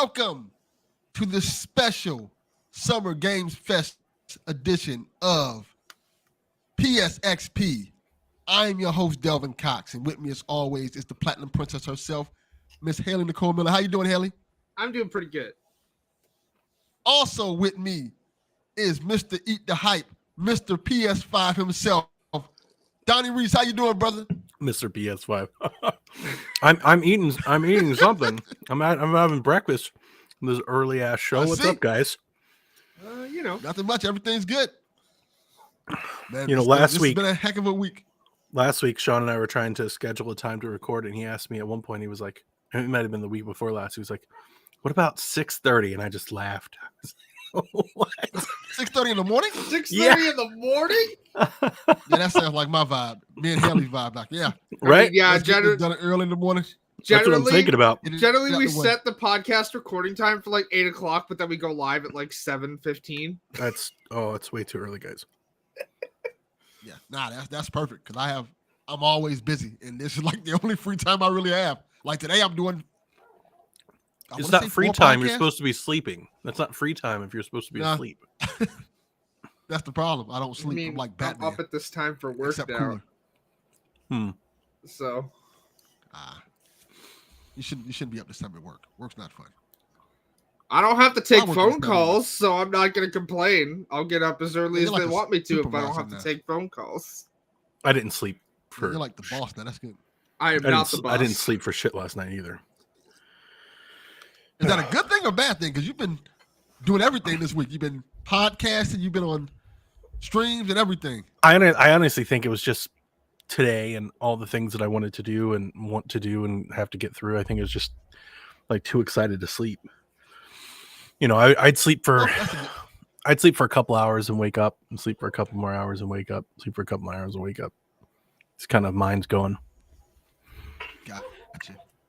Welcome to the special Summer Games Fest edition of PSXP. I am your host, Delvin Cox, and with me, as always, is the Platinum Princess herself, Miss Haley Nicole Miller. How you doing, Haley? I'm doing pretty good. Also with me is Mr. Eat the Hype, Mr. PS5 himself, Donnie Reese. How you doing, brother? Mr. PS5. I'm eating something. I'm having breakfast. This early ass show. What's up, guys? Nothing much. Everything's good. Man, last week it's been a heck of a week. Last week, Sean and I were trying to schedule a time to record, and he asked me at one point. He was like, it might have been the week before last. He was like, "What about 6:30?" And I just laughed. What? 6:30 in the morning? 6:30 in the morning? Yeah, that sounds like my vibe. Me and Haley's vibe. Like, yeah, right? I mean, yeah, done it early in the morning. That's what I'm thinking about. Generally, we set the podcast recording time for like 8 o'clock, but then we go live at like 7:15. It's way too early, guys. Yeah, that's perfect because I'm always busy, and this is like the only free time I really have. Like today, I'm doing. It's not free time. You're supposed to be sleeping. That's not free time if you're supposed to be asleep. That's the problem. I don't sleep. I'm like Batman. I'm up at this time for work now. Cooler. So. You shouldn't be up this time at work. Work's not fun. I don't have to take phone calls, so I'm not going to complain. I'll get up as early as they want me to if I don't have to take phone calls. I didn't sleep You're like the boss now. That's good. I am not the boss. I didn't sleep for shit last night either. Is that a good thing or bad thing? Because you've been doing everything this week. You've been podcasting. You've been on streams and everything. I honestly think it was just today and all the things that I wanted to do and want to do and have to get through. I think it was just like too excited to sleep. I'd sleep for a couple hours and wake up, and sleep for a couple more hours and wake up, sleep for a couple more hours and wake up. It's kind of mind's going. Gotcha.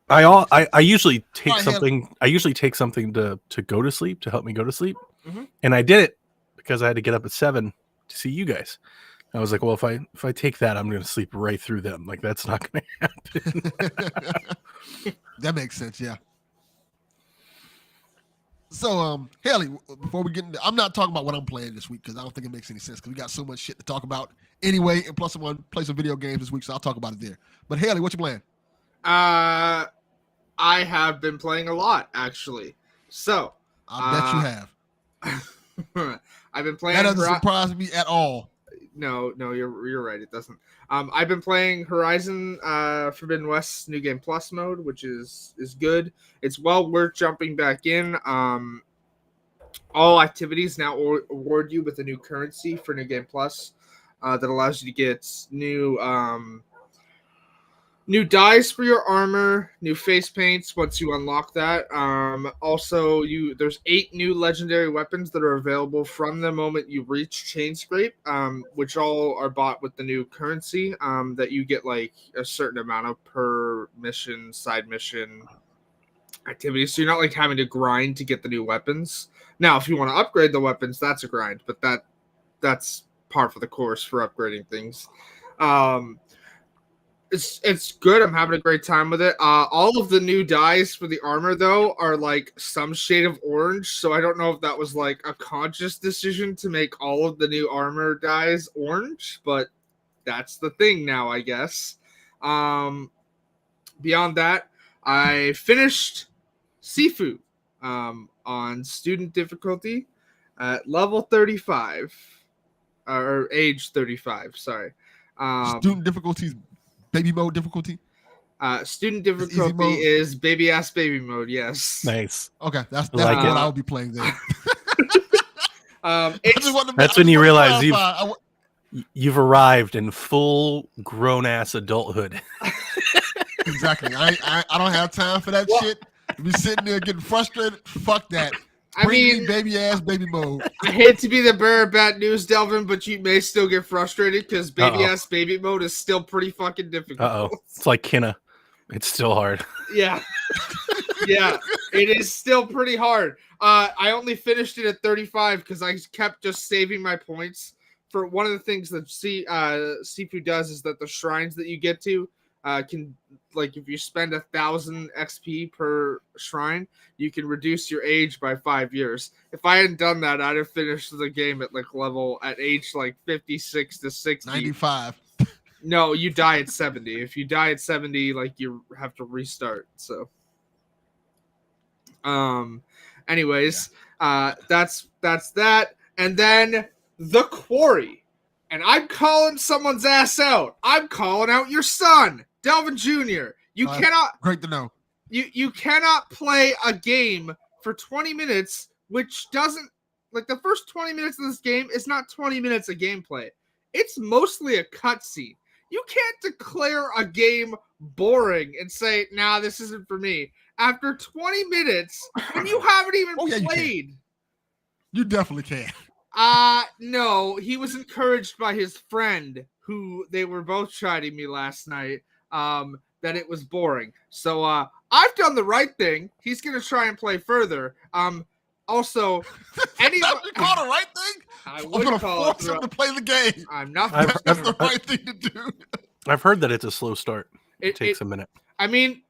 I usually take something. I usually take something to go to sleep, to help me go to sleep. Mm-hmm. And I did it because I had to get up at 7 to see you guys. I was like, well, if I take that, I'm going to sleep right through them. Like, that's not going to happen. That makes sense. Yeah. So, Haley, before we get into, I'm not talking about what I'm playing this week because I don't think it makes any sense because we got so much shit to talk about anyway. And plus, I'm going to play some video games this week, so I'll talk about it there. But Haley, what you playing? I have been playing a lot, actually. So I bet you have. I've been playing. That doesn't surprise me at all. No, you're right. It doesn't. I've been playing Horizon Forbidden West New Game Plus mode, which is good. It's well worth jumping back in. All activities now award you with a new currency for New Game Plus that allows you to get new dyes for your armor, new face paints once you unlock that. Also, there's 8 new legendary weapons that are available from the moment you reach Chain Scrape, which all are bought with the new currency that you get like a certain amount of per mission, side mission activities. So you're not like having to grind to get the new weapons. Now, if you want to upgrade the weapons, that's a grind, but that's par for the course for upgrading things. It's good. I'm having a great time with it. All of the new dyes for the armor, though, are like some shade of orange. So I don't know if that was like a conscious decision to make all of the new armor dyes orange, but that's the thing now, I guess. Beyond that, I finished Sifu on student difficulty at level 35 or age 35. Sorry. Student difficulties. Baby mode difficulty? Student difficulty is baby ass baby mode, yes. Nice. Okay, that's like what I'll be playing there. That's when you realize you've arrived in full grown ass adulthood. Exactly. I don't have time for that shit. Be sitting there getting frustrated. Fuck that. Bring me baby ass baby mode. I hate to be the bearer of bad news, Delvin, but you may still get frustrated because baby ass baby mode is still pretty fucking difficult. It's like Kinna. It's still hard. Yeah. Yeah. It is still pretty hard. I only finished it at 35 because I kept just saving my points. For one of the things that Sifu does is that the shrines that you get to can, like, if you spend 1,000 XP per shrine, you can reduce your age by 5 years. If I hadn't done that, I'd have finished the game at age 56 to 60. 95. No, you die at 70. If you die at 70, like, you have to restart. So, anyways, that's that. And then the Quarry. And I'm calling someone's ass out. I'm calling out your son, Delvin Jr. You cannot. Great to know. You cannot play a game for 20 minutes, which doesn't, like, the first 20 minutes of this game is not 20 minutes of gameplay. It's mostly a cutscene. You can't declare a game boring and say, nah, this isn't for me. After 20 minutes, when you haven't even played. You definitely can. No, he was encouraged by his friend, who they were both chiding me last night, that it was boring. So, I've done the right thing. He's going to try and play further. Also, you call the right thing? I'm going to force him to play the game. I'm not. That's the right thing to do. I've heard that it's a slow start. It takes a minute. I mean,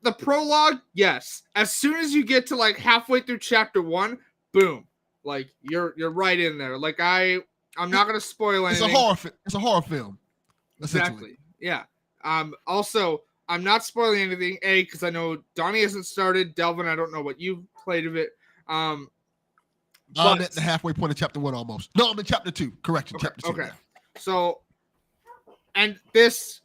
the prologue, yes. As soon as you get to like halfway through chapter 1, boom, like you're right in there. Like I'm not going to spoil anything. It's a horror film. Exactly. Yeah. Also, I'm not spoiling anything. Because I know Donnie hasn't started. Delvin, I don't know what you've played of it. I'm at the halfway point of chapter 1 almost. No, I'm in chapter 2. Correction, okay, chapter 2. Okay. Yeah. So, and this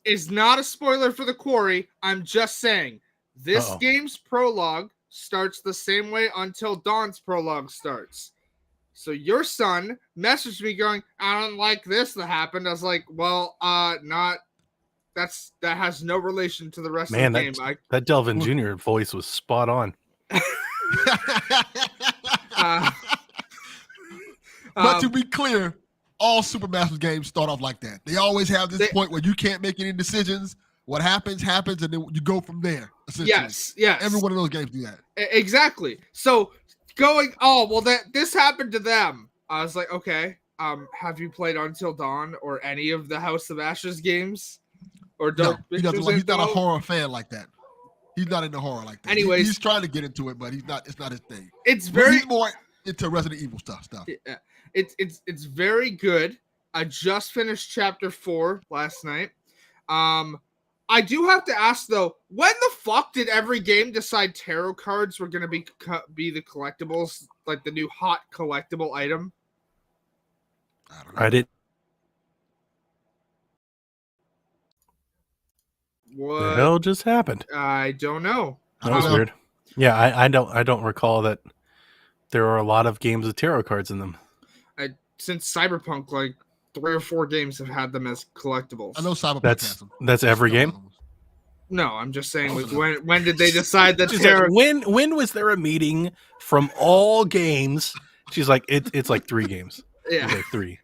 is not a spoiler for the Quarry. I'm just saying this game's prologue starts the same way Until Dawn's prologue starts. So your son messaged me going, I don't like this that happened. I was like, well, that has no relation to the rest of the game. That Delvin Jr. voice was spot on. But to be clear, all Super Master games start off like that. They always have this point where you can't make any decisions. What happens, and then you go from there. Yes. Every one of those games do that. Exactly. So this happened to them. I was like, okay, have you played Until Dawn or any of the House of Ashes games? Or Dark Pictures? He's not a horror fan like that. He's not into horror like that. Anyways, he's trying to get into it, but he's not. It's not his thing. He's more into Resident Evil stuff. Yeah, it's very good. I just finished chapter 4 last night. I do have to ask though, when the fuck did every game decide tarot cards were going to be the collectibles, like the new hot collectible item? I don't know. I did. What the hell just happened? I don't know. That was weird. Yeah, I don't recall that there are a lot of games with tarot cards in them. Since Cyberpunk, like 3 or 4 games have had them as collectibles. I know Cyberpunk has them. That's every game. No, I'm just saying. Like, when did they decide that tarot? When was there a meeting from all games? She's like, it's like 3 games. Yeah, like 3.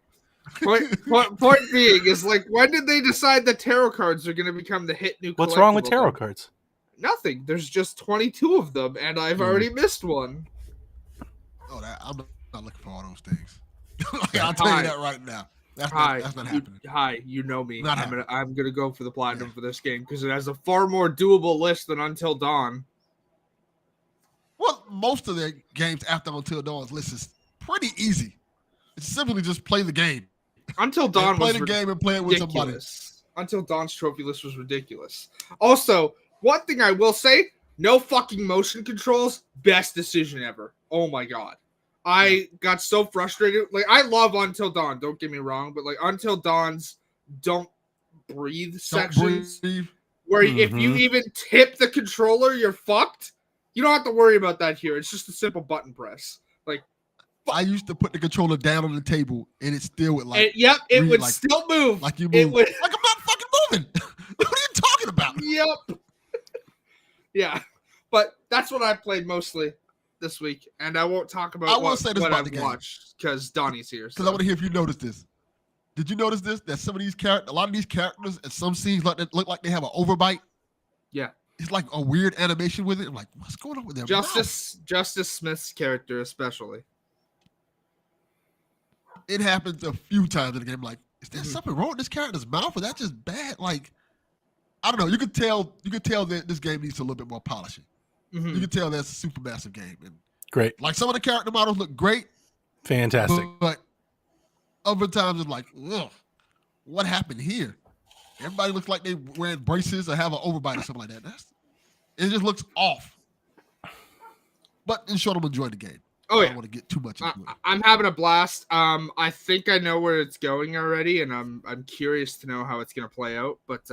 Point being is like, when did they decide that tarot cards are going to become the hit new? What's wrong with tarot cards? Nothing. There's just 22 of them, and I've already missed one. Oh, I'm not looking for all those things. I'll tell you that right now. That's not happening. You know me. Not I'm gonna go for the platinum for this game because it has a far more doable list than Until Dawn. Well, most of the games after Until Dawn's list is pretty easy. It's simply just play the game. Until Dawn play the game and play it with somebody. Until Dawn's trophy list was ridiculous. Also, one thing I will say: no fucking motion controls. Best decision ever. Oh my god. I got so frustrated. Like, I love Until Dawn, don't get me wrong, but like Until Dawn's don't breathe sections where if you even tip the controller, you're fucked. You don't have to worry about that here. It's just a simple button press. Like, I used to put the controller down on the table and it still would like. It would still move. Like you move. Like I'm not fucking moving. What are you talking about? Yep. Yeah, but that's what I played mostly this week, and I won't talk about what I've watched because Donnie's here. Because I want to hear if you noticed this. Did you notice this? That some of these a lot of these characters, at some scenes look like they have an overbite. Yeah, it's like a weird animation with it. I'm like, what's going on with their Justice Smith's character, especially. It happens a few times in the game. Like, is there something wrong with this character's mouth? Or that just bad? Like, I don't know. You could tell that this game needs a little bit more polishing. Mhm. You can tell that's a super massive game. And Great. like some of the character models look great, Fantastic. but other times it's like, ugh, what happened here? Everybody looks like they wearing braces or have an overbite or something like that. It just looks off. But in short, I'm enjoying the game. Oh, I yeah. don't want to get too much into it. I'm having a blast. I think I know where it's going already, and I'm curious to know how it's gonna play out. But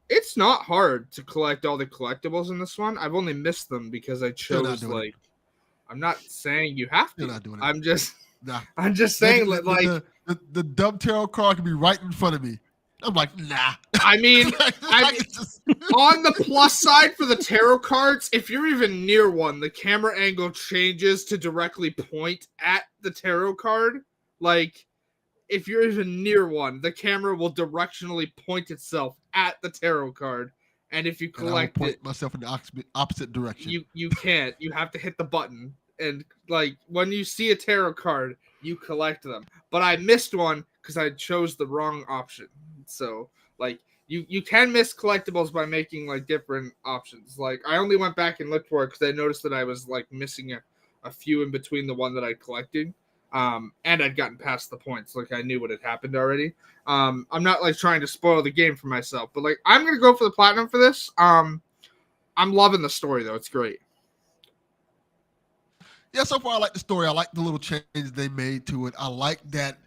it's not hard to collect all the collectibles in this one. I've only missed them because I chose I'm not saying you have to. You're not doing it. I'm just Nah. I'm just saying the dumb tarot card can be right in front of me. I'm like, nah. I mean, Just, on the plus side for the tarot cards, if you're even near one, the camera angle changes to directly point at the tarot card. Like, if you're even near one, the camera will directionally point itself at the tarot card. And if you collect point myself in the opposite direction. you can't. You have to hit the button. And, like, when you see a tarot card, you collect them. But I missed one because I chose the wrong option. So, like, you can miss collectibles by making, like, different options. Like, I only went back and looked for it because I noticed that I was, like, missing a few in between the one that I collected. And I'd gotten past the points. Like, I knew what had happened already. I'm not, like, trying to spoil the game for myself. But, like, I'm going to go for the platinum for this. I'm loving the story, though. It's great. Yeah, so far I like the story. I like the little changes they made to it. I like that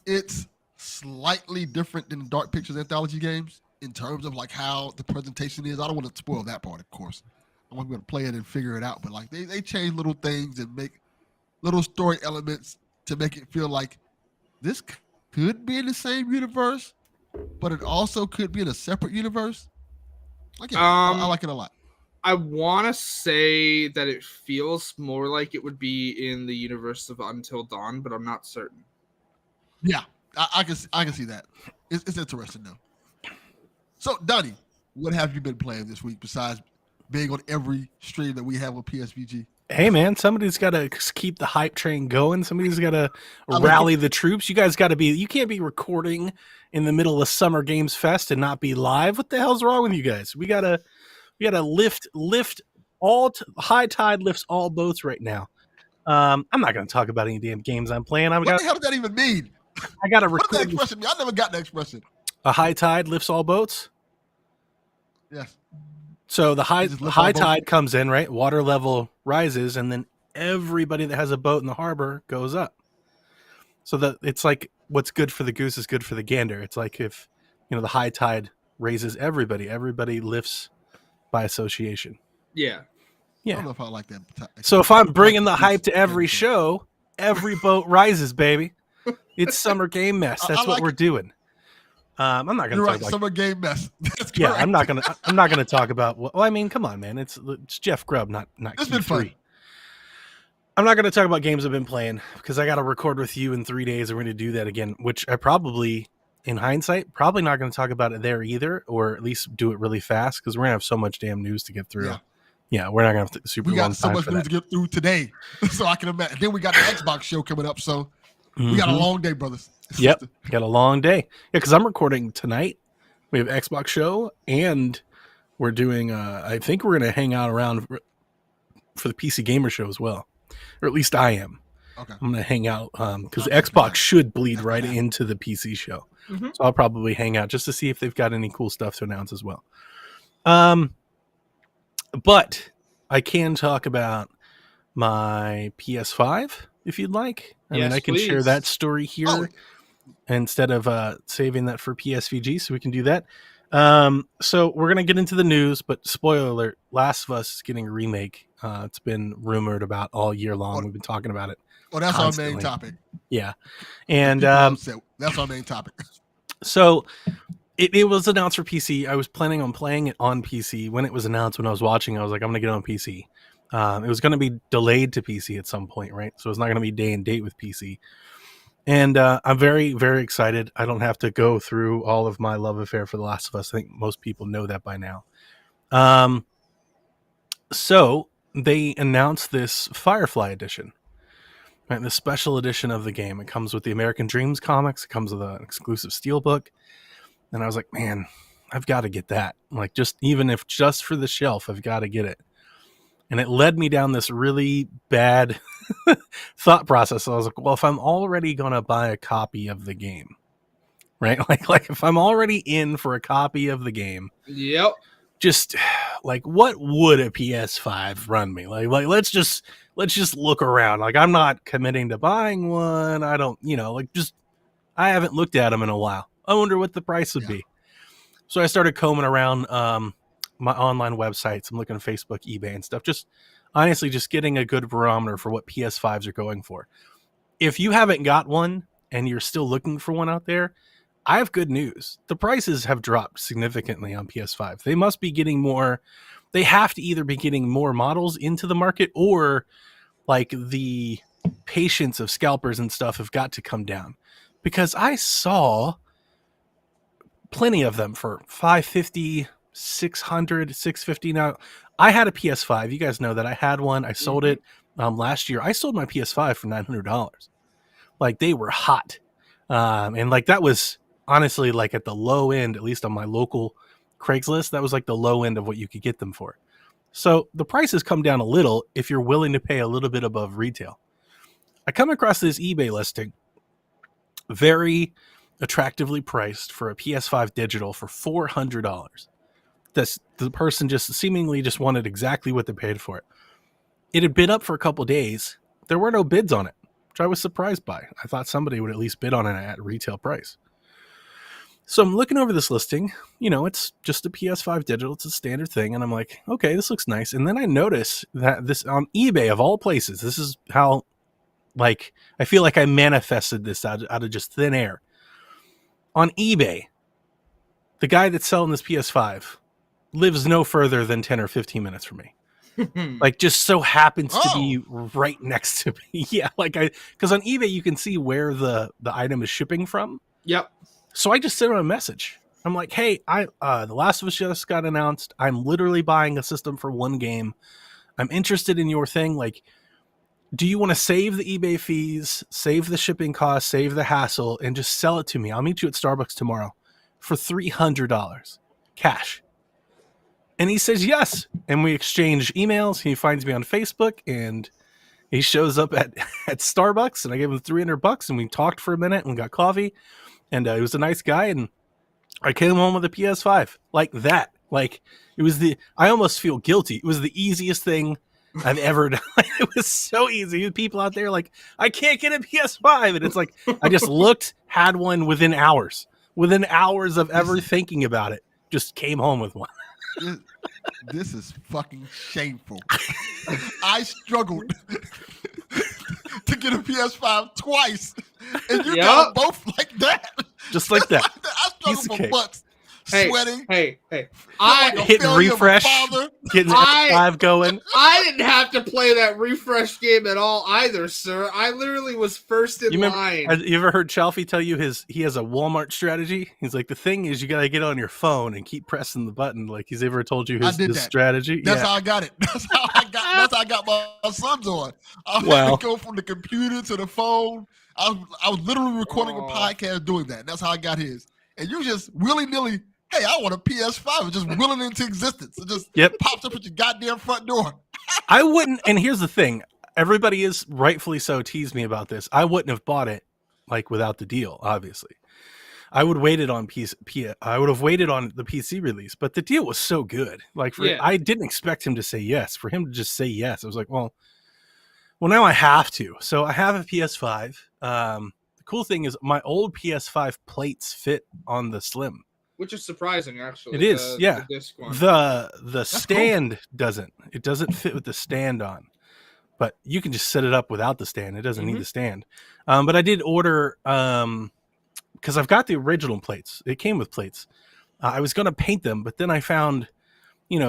it's slightly different than Dark Pictures anthology games in terms of like how the presentation is. I don't want to spoil that part, of course. I'm going to play it and figure it out. But like they change little things and make little story elements to make it feel like this could be in the same universe, but it also could be in a separate universe. Like, yeah, I like it a lot. I want to say that it feels more like it would be in the universe of Until Dawn, but I'm not certain. Yeah, I can see that. It's interesting though. So, Donnie, what have you been playing this week besides being on every stream that we have on PSVG? Hey man, somebody's got to keep the hype train going. Somebody's got to rally the troops. You guys got to be. You can't be recording in the middle of Summer Games Fest and not be live. What the hell's wrong with you guys? We gotta lift all. High tide lifts all boats right now. I'm not going to talk about any damn games I'm playing. What the hell does that even mean? I got to What does that record. expression mean? I never got that expression. A high tide lifts all boats. Yes. So the high Just lift all boats. tide comes in, right? Water level rises, and then everybody that has a boat in the harbor goes up. So that it's like what's good for the goose is good for the gander. It's like if the high tide raises everybody lifts by association. Yeah. I don't know if I like that. So if I'm bringing the hype to every show, every boat rises, baby. It's Summer Game Mess. That's what we're doing. I'm not going to talk about Summer Game Mess. That's correct. Yeah, I'm not gonna talk about. Well, I mean, come on, man. It's Jeff Grubb, not It's been fun. Q3. I'm not gonna talk about games I've been playing because I got to record with you in 3 days, and we're gonna do that again. Which I probably, in hindsight, probably not gonna talk about it there either, or at least do it really fast because we're gonna have so much damn news to get through. Yeah, we're not gonna have super long time. We got so much news to get through today, so I can imagine. Then we got the Xbox show coming up, so we got a long day, brothers. Yep, got a long day. Yeah, because I'm recording tonight. We have Xbox show, and we're doing. I think we're gonna hang out around for the PC Gamer show as well, or at least I am. Okay. I'm gonna hang out because Xbox should bleed right into the PC show, so I'll probably hang out just to see if they've got any cool stuff to announce as well. But I can talk about my PS5 if you'd like. I mean, I can share that story here instead of saving that for PSVG, so we can do that. So we're going to get into the news, but spoiler alert, Last of Us is getting a remake. It's been rumored about all year long. We've been talking about it. Well, that's constantly. our main topic. Yeah. And that's our main topic. So it was announced for PC. I was planning on playing it on PC. When it was announced, when I was watching, I was like, I'm going to get it on PC. It was going to be delayed to PC at some point, right? So it's not going to be day and date with PC. And I'm very, very excited. I don't have to go through all of my love affair for The Last of Us. I think most people know that by now. So they announced this Firefly edition, right? The special edition of the game. It comes with the American Dreams comics. It comes with an exclusive steelbook. And I was like, man, I've got to get that. Like, even if just for the shelf, I've got to get it. And it led me down this really bad thought process. I was like, well, if I'm already going to buy a copy of the game, right? Like if I'm already in for a copy of the game, Yep. just like, what would a PS5 run me? Like let's just look around. Like, I'm not committing to buying one. I don't, I haven't looked at them in a while. I wonder what the price would be. So I started combing around my online websites. I'm looking at Facebook, eBay, and stuff. Just honestly, just getting a good barometer for what PS5s are going for. If you haven't got one and you're still looking for one out there, I have good news. The prices have dropped significantly on PS5. They must be getting more. They have to either be getting more models into the market, or like the patience of scalpers and stuff have got to come down, because I saw plenty of them for $550, $600, $650. Now, I had a PS5. You guys know that I had one. I sold it last year. I sold my PS5 for $900. Like, they were hot. And like, that was honestly like at the low end, at least on my local Craigslist, that was like the low end of what you could get them for. So the prices come down a little if you're willing to pay a little bit above retail. I come across this eBay listing, very attractively priced for a PS5 digital for $400. The person just seemingly just wanted exactly what they paid for it. It had been up for a couple days. There were no bids on it, which I was surprised by. I thought somebody would at least bid on it at retail price. So I'm looking over this listing. It's just a PS5 digital. It's a standard thing. And I'm like, okay, this looks nice. And then I notice that this on eBay, of all places, this is how, like, I feel like I manifested this out of just thin air. On eBay, the guy that's selling this PS5 lives no further than 10 or 15 minutes from me. Like, just so happens to be right next to me. Yeah, because on eBay you can see where the item is shipping from. Yep. So I just sent him a message. I'm like, hey, The Last of Us just got announced. I'm literally buying a system for one game. I'm interested in your thing. Like, do you want to save the eBay fees, save the shipping costs, save the hassle, and just sell it to me? I'll meet you at Starbucks tomorrow for $300 cash. And he says yes. And we exchange emails. He finds me on Facebook, and he shows up at Starbucks, and I gave him $300, and we talked for a minute and got coffee. And he was a nice guy, and I came home with a PS5 like that. Like, I almost feel guilty. It was the easiest thing I've ever done. It was so easy. People out there like, I can't get a PS5. And it's like, I just looked, had one within hours of ever thinking about it. Just came home with one. This is fucking shameful. I struggled to get a PS5 twice, and you got both like that. Just like that. I struggled for months. Sweating. Hey. I hitting refresh, getting the PS5 going. I didn't have to play that refresh game at all either, sir. I literally was first in line. You ever heard Chalfie tell you he has a Walmart strategy? He's like, the thing is, you got to get on your phone and keep pressing the button. Like, he's ever told you his strategy? That's how I got it. That's how I got my sons on. I had to go from the computer to the phone. I was literally recording a podcast doing that. That's how I got his. And you just willy-nilly, hey, I want a PS5. Just willing into existence. It just pops up at your goddamn front door. I wouldn't, and here's the thing. Everybody is rightfully so teased me about this. I wouldn't have bought it like without the deal, obviously. I would waited on I would have waited on the PC release, but the deal was so good. Like, I didn't expect him to say yes. For him to just say yes, I was like, well, now I have to. So I have a PS5. The cool thing is my old PS5 plates fit on the Slim. Which is surprising, actually. It is, The disc one. The stand doesn't. It doesn't fit with the stand on. But you can just set it up without the stand. It doesn't need the stand. But I did order, because I've got the original plates. It came with plates. I was going to paint them, but then I found,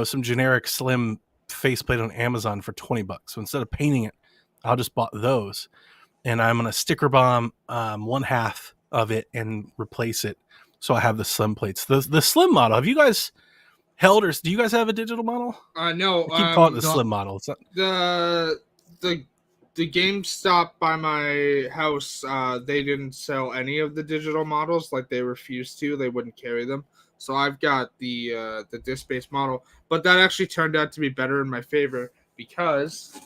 some generic Slim faceplate on Amazon for $20. So instead of painting it, I'll just bought those. And I'm going to sticker bomb one half of it and replace it. So I have the Slim plates. The Slim model. Have you guys held, or do you guys have a digital model? No. I keep calling it the Slim model. It's not... The the GameStop by my house, they didn't sell any of the digital models. Like they refused to. They wouldn't carry them. So I've got the disc-based model, but that actually turned out to be better in my favor because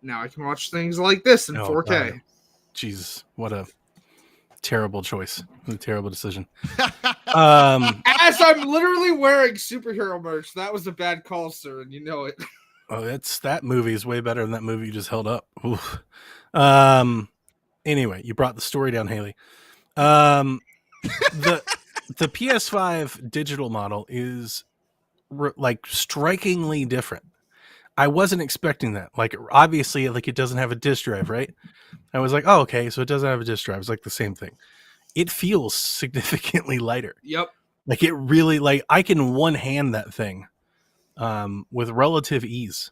now I can watch things like this in 4K. God. Jesus, what a terrible choice. What a terrible decision. As I'm literally wearing superhero merch, that was a bad call, sir, and you know it. Oh, that movie is way better than that movie you just held up. Oof. Anyway, you brought the story down, Haley. The PS5 digital model is like strikingly different. I wasn't expecting that. Like, obviously, like it doesn't have a disk drive, right? I was like, oh, okay, so it doesn't have a disk drive. It's like the same thing. It feels significantly lighter. Yep. Like it really, like I can one hand that thing with relative ease.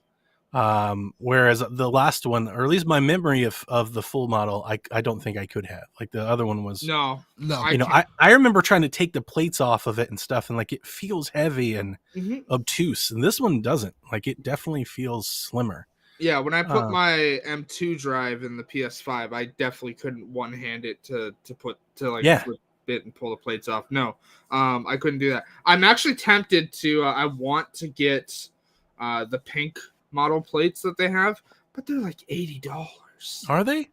Whereas the last one, or at least my memory of the full model, I don't think I could have. Like the other one was No. I remember trying to take the plates off of it and stuff, and like it feels heavy and obtuse, and this one doesn't. Like it definitely feels slimmer. Yeah, when I put my M2 drive in the PS5, I definitely couldn't one hand it to flip it and pull the plates off. No, I couldn't do that. I'm actually tempted to. I want to get the pink model plates that they have, but they're like $80. Are they?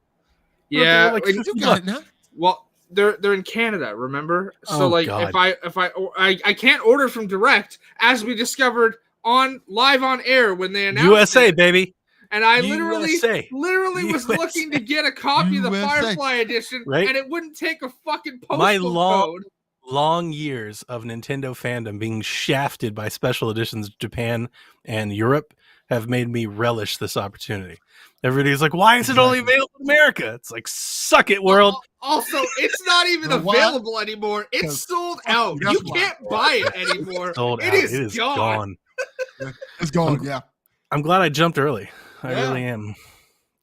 Yeah, like You got it now. well, they're in Canada, remember? So God. if I can't order from direct, as we discovered live on air when they announced USA, it, baby. and I USA. literally was USA. looking to get a copy of the USA. Firefly edition, Right? and it wouldn't take a fucking postal My code. long years of Nintendo fandom being shafted by special editions Japan and Europe have made me relish this opportunity. Everybody's like, why is it only available in America? It's like, suck it, world. Also, it's not even You know why? available anymore. It's sold out. That's You why. can't buy it anymore. Sold It out. is gone. It's gone. Yeah. I'm glad I jumped early. I Yeah. really am.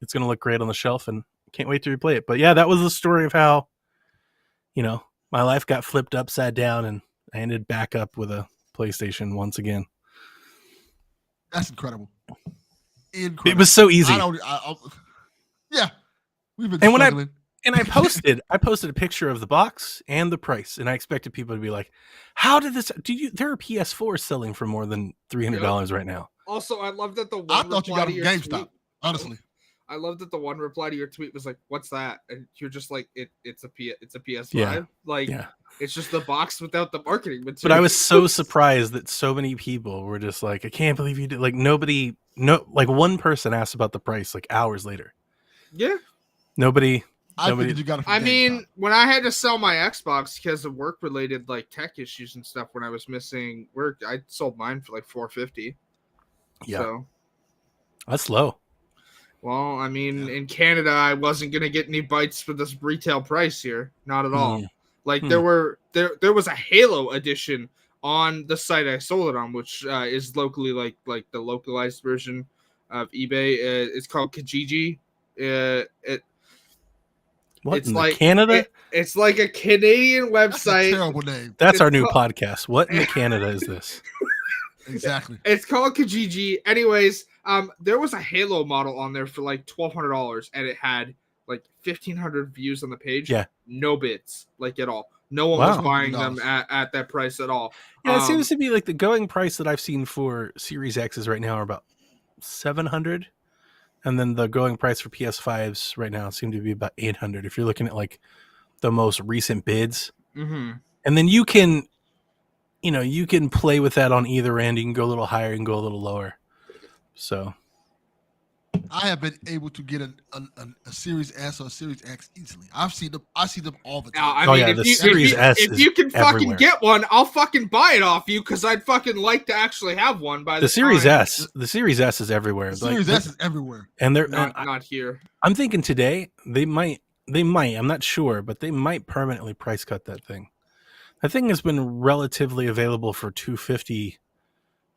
It's going to look great on the shelf and can't wait to replay it. But yeah, that was the story of how, my life got flipped upside down and I ended back up with a PlayStation once again. That's incredible. It was so easy. Yeah. We've been And when struggling. I posted a picture of the box and the price, and I expected people to be like, "How did this? There are PS4s selling for more than $300 right now." Also, I love that the one I thought you got reply them to from your GameStop. tweet- Honestly. I love that the one reply to your tweet was like, "What's that?" And you're just like, "It's a PS5." Yeah. Like, Yeah. it's just the box without the marketing material. But I was so surprised that so many people were just like, "I can't believe you did." Like like one person asked about the price like hours later. Yeah. Nobody. I figured you got it from I GameStop. mean, when I had to sell my Xbox because of work-related like tech issues and stuff, when I was missing work, I sold mine for like $450. Yeah. So, That's low. well, I mean, in Canada, I wasn't gonna get any bites for this retail price here, not at all. Like there was a Halo edition on the site I sold it on, which is locally like the localized version of eBay. It's called Kijiji. It's like Canada. It's like a Canadian That's a website. terrible name. That's our it's new called- podcast. What in Canada is this? Exactly. It's called Kijiji. Anyways, there was a Halo model on there for like $1,200, and it had like 1,500 views on the page. Yeah. No bids, like at all. No one Wow. was buying them $100. at that price at all. Yeah, it seems to be like the going price that I've seen for Series X's right now are about 700, and then the going price for PS5s right now seem to be about 800. If you're looking at like the most recent bids, Mm-hmm. and then you can play with that on either end. You can go a little higher, you can go a little lower. So I have been able to get a Series S or a Series X easily. I see them all the time. I mean, the Series S if is you can fucking everywhere. get one, I'll fucking buy it off you because I'd fucking like to actually have one by the Series time. S, the Series S is everywhere. The Series S is everywhere. and they're Not here. I'm thinking today they might, I'm not sure, but they might permanently price cut that thing. That thing has been relatively available for $250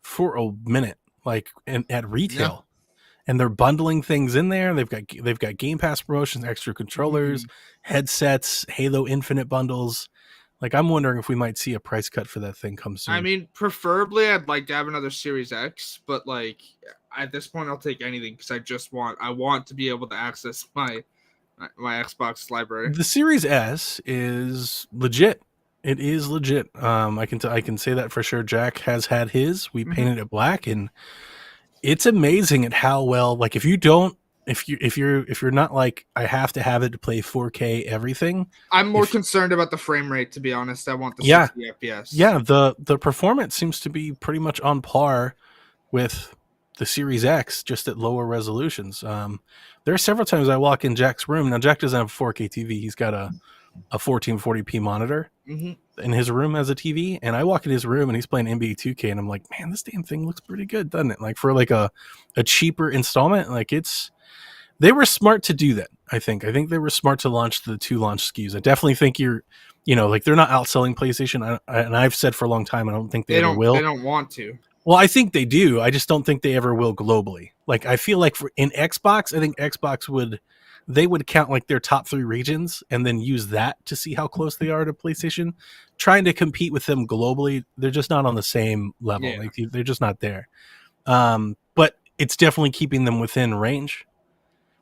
for a minute, like at retail. And they're bundling things in there. They've got Game Pass promotions, extra controllers, headsets, Halo Infinite bundles. Like, I'm wondering if we might see a price cut for that thing come soon. I mean, preferably I'd like to have another Series X, but like at this point I'll take anything because I want to be able to access my Xbox library. The Series S is legit. It is legit. I can say that for sure. Jack has had his. We painted it black, and it's amazing at how well. Like, if you're not like, I have to have it to play 4K everything. I'm more concerned about the frame rate, to be honest. I want the 60 FPS. Yeah, the performance seems to be pretty much on par with the Series X, just at lower resolutions. There are several times I walk in Jack's room. Now, Jack doesn't have a 4K TV. He's got a 1440p monitor in his room as a TV. And I walk in his room and he's playing NBA 2K. And I'm like, man, this damn thing looks pretty good, doesn't it? Like, for like a cheaper installment, like they were smart to do that. I think they were smart to launch the 2 launch SKUs. I definitely think like, they're not outselling PlayStation. And I've said for a long time, I don't think they ever will. They don't want to. Well, I think they do. I just don't think they ever will globally. Like, I feel like in Xbox, I think Xbox would count like their top 3 regions and then use that to see how close they are to PlayStation. Trying to compete with them globally, they're just not on the same level. Yeah. Like, they're just not there. But it's definitely keeping them within range.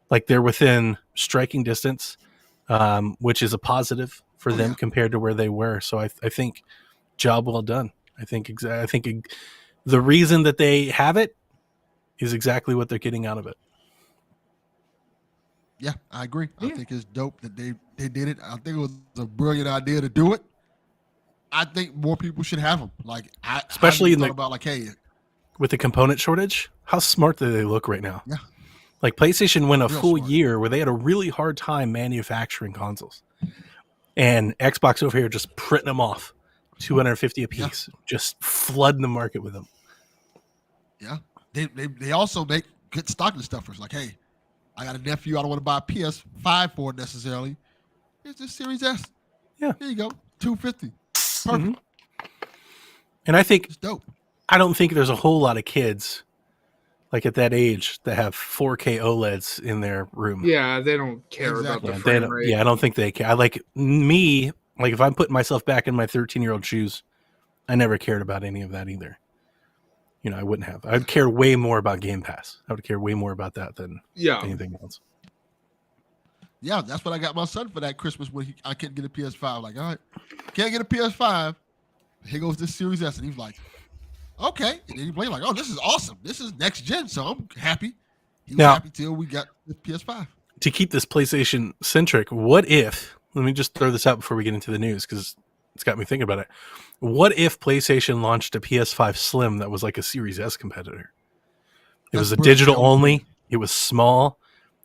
Like, they're within striking distance, which is a positive for them compared to where they were. So I think job well done. I think the reason that they have it is exactly what they're getting out of it. Yeah, I agree. I think it's dope that they did it. I think it was a brilliant idea to do it. I think more people should have them. Like, especially with the component shortage. How smart do they look right now? Yeah. Like, PlayStation went a full smart. year where they had a really hard time manufacturing consoles, and Xbox over here just printing them off, 250 a piece, just flooding the market with them. Yeah, they also make good stocking stuffers. Like, hey, I got a nephew. I don't want to buy a PS5 for it necessarily. It's just Series S. Yeah, here you go, 250. Perfect. And I think it's dope. I don't think there's a whole lot of kids like at that age that have 4K OLEDs in their room. Yeah, they don't care about the frame rate. Yeah, I don't think they care. Like me, like if I'm putting myself back in my 13-year-old shoes, I never cared about any of that either. I wouldn't have. I'd care way more about Game Pass. I would care way more about that than anything else. Yeah, that's what I got my son for that Christmas when I couldn't get a PS5. Like, all right, can't get a PS5. Here goes this Series S. And he was like, okay. And then he played like, oh, this is awesome. This is next gen, so I'm happy. He was happy till we got the PS5. To keep this PlayStation centric, what if, let me just throw this out before we get into the news because it's got me thinking about it. What if PlayStation launched a PS5 Slim that was like a Series S competitor? It was a digital only. It was small.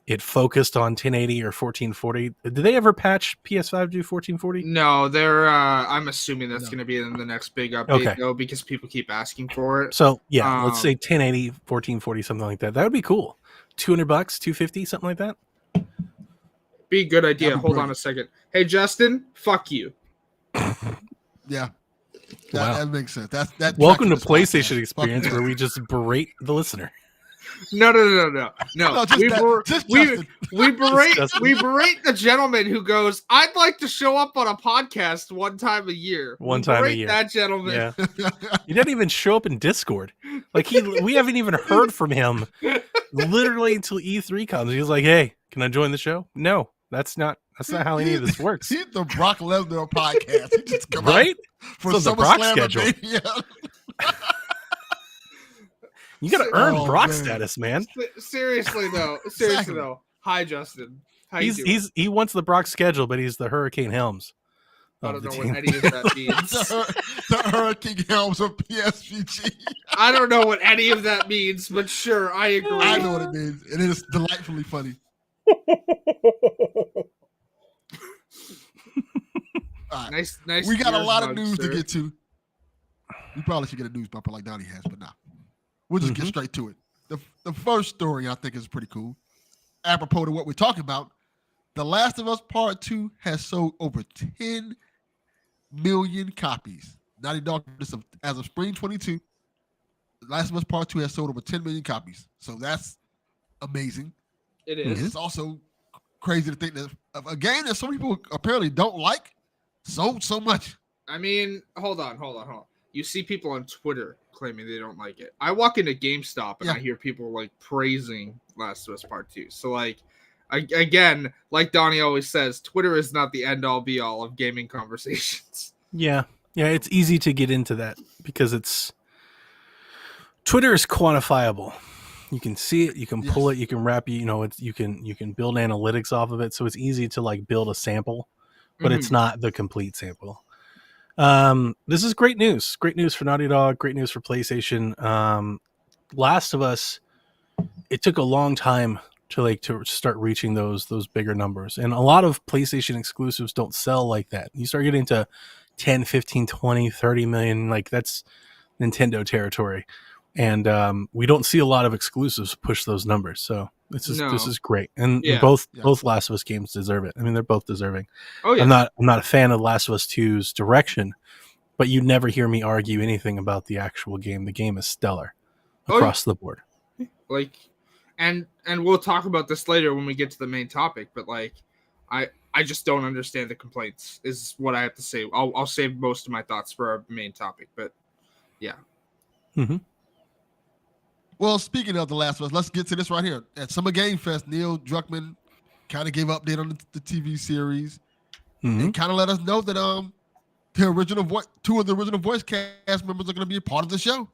It focused on 1080 or 1440. Did they ever patch PS5 to 1440? No, they're. I'm assuming that's going to be in the next big update, though, because people keep asking for it. So yeah, let's say 1080, 1440, something like that. That would be cool. $200, $250, something like that. Be a good idea. Hold on a second. Hey, Justin, fuck you. Yeah. That makes sense. That Welcome to PlayStation Experience, where we just berate the listener. No. We berate the gentleman who goes, I'd like to show up on a podcast one time a year. That gentleman. Yeah. He didn't even show up in Discord. Like we haven't even heard from him literally until E3 comes. He was like, hey, can I join the show? No, that's not how any of this works. He's the Brock Lesnar podcast. He just come right for the Brock schedule. You got to earn Brock status, man. Seriously though. Hi, Justin. How you doing? He wants the Brock schedule, but he's the Hurricane Helms. I don't know what any of that means. the Hurricane Helms of PSVG. I don't know what any of that means, but sure, I agree. I know what it means. It is delightfully funny. Right. Nice. We got a lot of news to get to. We probably should get a news bumper like Donnie has, but nah. We'll just get straight to it. The first story I think is pretty cool. Apropos to what we're talking about, The Last of Us Part 2 has sold over 10 million copies. Naughty Dog, as of spring 22, The Last of Us Part 2 has sold over 10 million copies. So that's amazing. It is. It's also crazy to think that a game that some people apparently don't like sold so much. I mean, hold on. You see people on Twitter claiming they don't like it. I walk into GameStop and I hear people like praising Last of Us Part 2. So like, again, like Donnie always says, Twitter is not the end all be all of gaming conversations. Yeah, it's easy to get into that because Twitter is quantifiable. You can see it, you can pull it, you can wrap you know, you can build analytics off of it, so it's easy to like build a sample, but it's not the complete sample. This is great news. Great news for Naughty Dog, great news for PlayStation. Last of Us, it took a long time to start reaching those bigger numbers. And a lot of PlayStation exclusives don't sell like that. You start getting to 10, 15, 20, 30 million, like that's Nintendo territory. And we don't see a lot of exclusives push those numbers. So this is great. And both Last of Us games deserve it. I mean, they're both deserving. Oh yeah. I'm not a fan of Last of Us 2's direction, but you never hear me argue anything about the actual game. The game is stellar across the board. Like, and we'll talk about this later when we get to the main topic, but like I just don't understand the complaints is what I have to say. I'll save most of my thoughts for our main topic, but yeah. Mm-hmm. Well, speaking of The Last of Us, let's get to this right here. At Summer Game Fest, Neil Druckmann kind of gave an update on the TV series and kind of let us know that two of the original voice cast members are going to be a part of the show.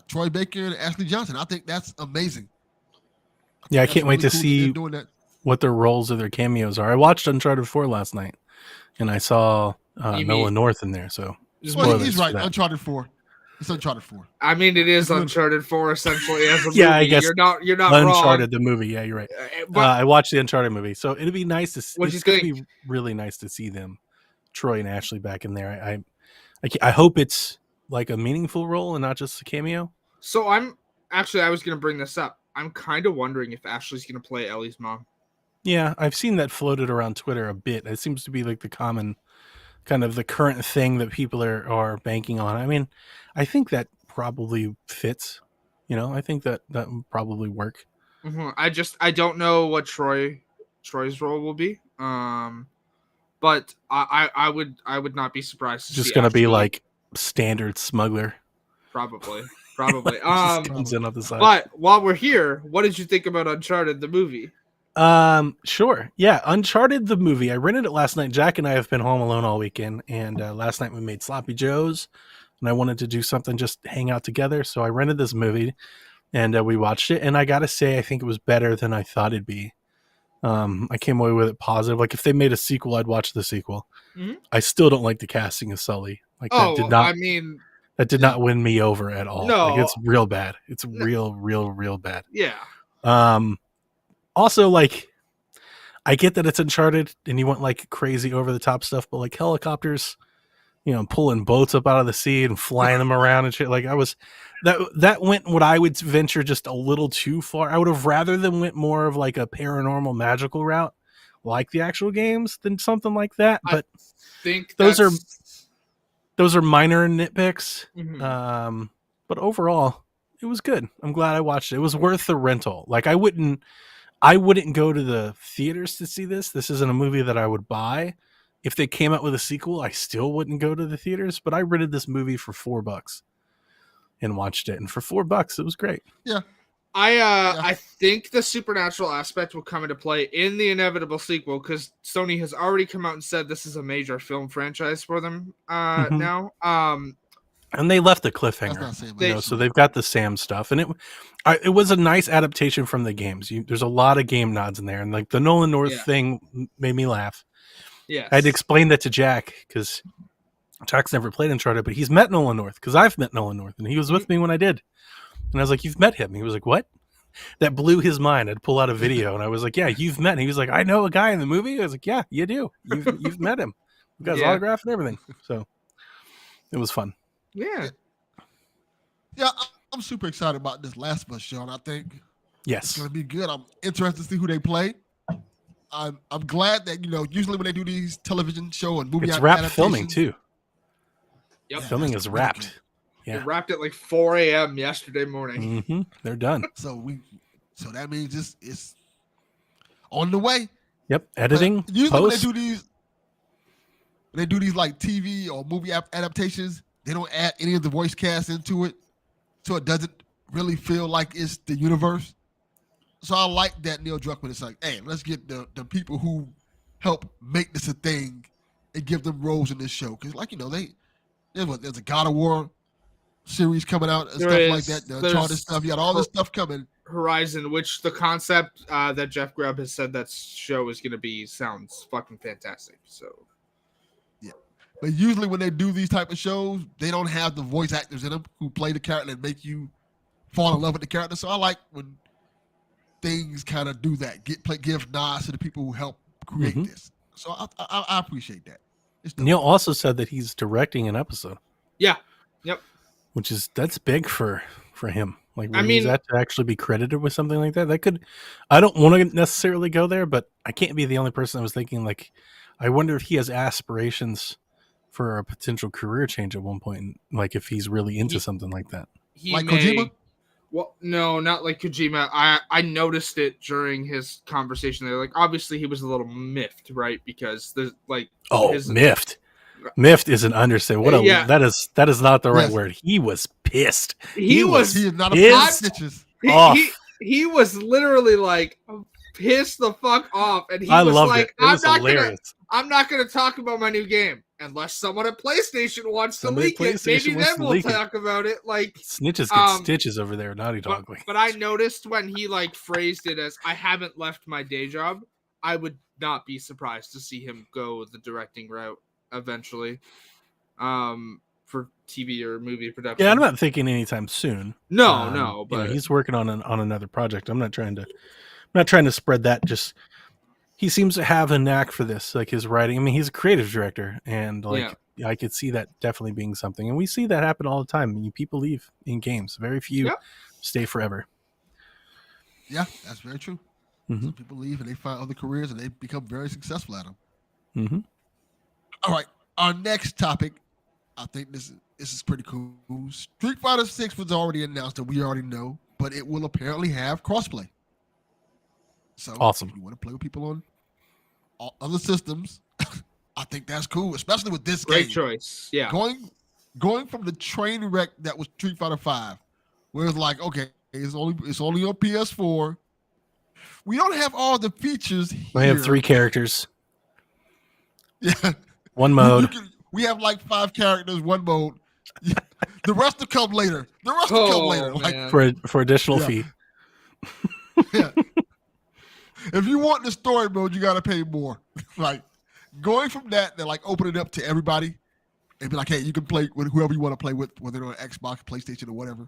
Troy Baker and Ashley Johnson. I think that's amazing. I can't wait to see what their roles or their cameos are. I watched Uncharted 4 last night, and I saw Nolan North in there. So he's right. Uncharted 4. It's Uncharted 4. I mean, it is Uncharted 4 essentially as a movie. I guess you're not Uncharted wrong. the movie. Yeah, you're right. I watched the Uncharted movie, so it'd be nice to see. It's going to be really nice to see them, Troy and Ashley, back in there. I hope it's like a meaningful role and not just a cameo. So I was going to bring this up. I'm kind of wondering if Ashley's going to play Ellie's mom. Yeah, I've seen that floated around Twitter a bit. It seems to be like the common kind of the current thing that people are banking on. I mean, I think that probably fits. I think that would probably work. Mm-hmm. I don't know what Troy's role will be. But I would not be surprised to just going to be like standard smuggler. Probably. Comes in on the side. But while we're here, what did you think about Uncharted the movie? Sure. Yeah, Uncharted the movie. I rented it last night. Jack and I have been home alone all weekend, and last night we made Sloppy Joe's, and I wanted to do something, just hang out together. So I rented this movie, and we watched it. And I gotta say, I think it was better than I thought it'd be. I came away with it positive. Like if they made a sequel, I'd watch the sequel. Mm-hmm. I still don't like the casting of Sully. Like that did not win me over at all. No, like, it's real bad. It's real bad. Yeah. Also, like, I get that it's Uncharted and you want like crazy over the top stuff, but like helicopters, pulling boats up out of the sea and flying them around and shit. Like that went what I would venture just a little too far. I would have rather them went more of like a paranormal magical route, like the actual games, than something like that. But I think those are minor nitpicks. Mm-hmm. But overall, it was good. I'm glad I watched it. It was worth the rental. Like I wouldn't go to the theaters to see this. This isn't a movie that I would buy. If they came out with a sequel, I still wouldn't go to the theaters, but I rented this movie for $4 and watched it. And for $4, it was great. Yeah. I think the supernatural aspect will come into play in the inevitable sequel because Sony has already come out and said this is a major film franchise for them now. And they left a cliffhanger, so they've got the Sam stuff, and it was a nice adaptation from the games. There's a lot of game nods in there, and like the Nolan North thing made me laugh. Yes. I had to explain that to Jack because Jack's never played Uncharted, but he's met Nolan North because I've met Nolan North, and he was with me when I did. And I was like, "You've met him?" He was like, "What?" That blew his mind. I'd pull out a video, and I was like, "Yeah, you've met him." He was like, "I know a guy in the movie." I was like, "Yeah, you do. You've met him. You got his autograph and everything." So it was fun. Yeah, I'm super excited about this Last of Us show, and I think it's it's going to be good. I'm interested to see who they play. I'm glad that usually when they do these television show and movie, it's wrapped filming too. Yep, filming is wrapped. Yeah, they wrapped at like 4 a.m. yesterday morning. Mm-hmm. They're done. So that means it's on the way. Yep, editing. Usually post. when they do these. when they do these like TV or movie adaptations, they don't add any of the voice cast into it, so it doesn't really feel like it's the universe. So I like that Neil Druckmann is like, hey, let's get the people who help make this a thing and give them roles in this show. Because, like, there's a God of War series coming out and stuff like that. The Uncharted stuff. You got all this stuff coming. Horizon, which the concept that Jeff Grubb has said that show is going to be sounds fucking fantastic. So, yeah. But usually when they do these type of shows, they don't have the voice actors in them who play the character and make you fall in love with the character. So I like when things kind of do that. Give nods to the people who help create this. So I appreciate that. Neil also said that he's directing an episode. Yeah. Yep. That's big for him. Like, he's to actually be credited with something like that. That could, I don't want to necessarily go there, but I can't be the only person that was thinking, like, I wonder if he has aspirations for a potential career change at one point, like if he's really into something like that. Kojima? Well, no, not like Kojima. I noticed it during his conversation there. Like, obviously he was a little miffed, right? Because there's like, miffed. Miffed is an understatement. That is not the right word. He was pissed. He is not a snitches. He was literally like pissed the fuck off, and he was like, I'm not gonna talk about my new game unless someone at PlayStation wants to leak it. Maybe then we'll talk about it. Like, snitches get stitches over there, Naughty Dog. But I noticed when he like phrased it as, I haven't left my day job, I would not be surprised to see him go the directing route eventually, for TV or movie production. Yeah, I'm not thinking anytime soon. No, but he's working on another project. I'm not trying to spread that. Just, he seems to have a knack for this, like his writing. I mean, he's a creative director, and I could see that definitely being something. And we see that happen all the time. People leave in games. Very few stay forever. Yeah, that's very true. Some people leave and they find other careers and they become very successful at them. Mm-hmm. All right, our next topic, I think this is pretty cool. Street Fighter 6 was already announced, and we already know, but it will apparently have crossplay. So awesome. If you want to play with people on all other systems, I think that's cool, especially with this game. Great choice. Yeah. Going from the train wreck that was Street Fighter 5, where it's like, okay, it's only on PS4. We don't have all the features here. We have 3 characters. Yeah. One mode. We have like 5 characters, one mode. The rest will come later. Like, for additional fee. Yeah. If you want the story mode, you gotta pay more. Like, going from that, they're like open it up to everybody and be like, hey, you can play with whoever you want to play with, whether they're on Xbox, PlayStation, or whatever.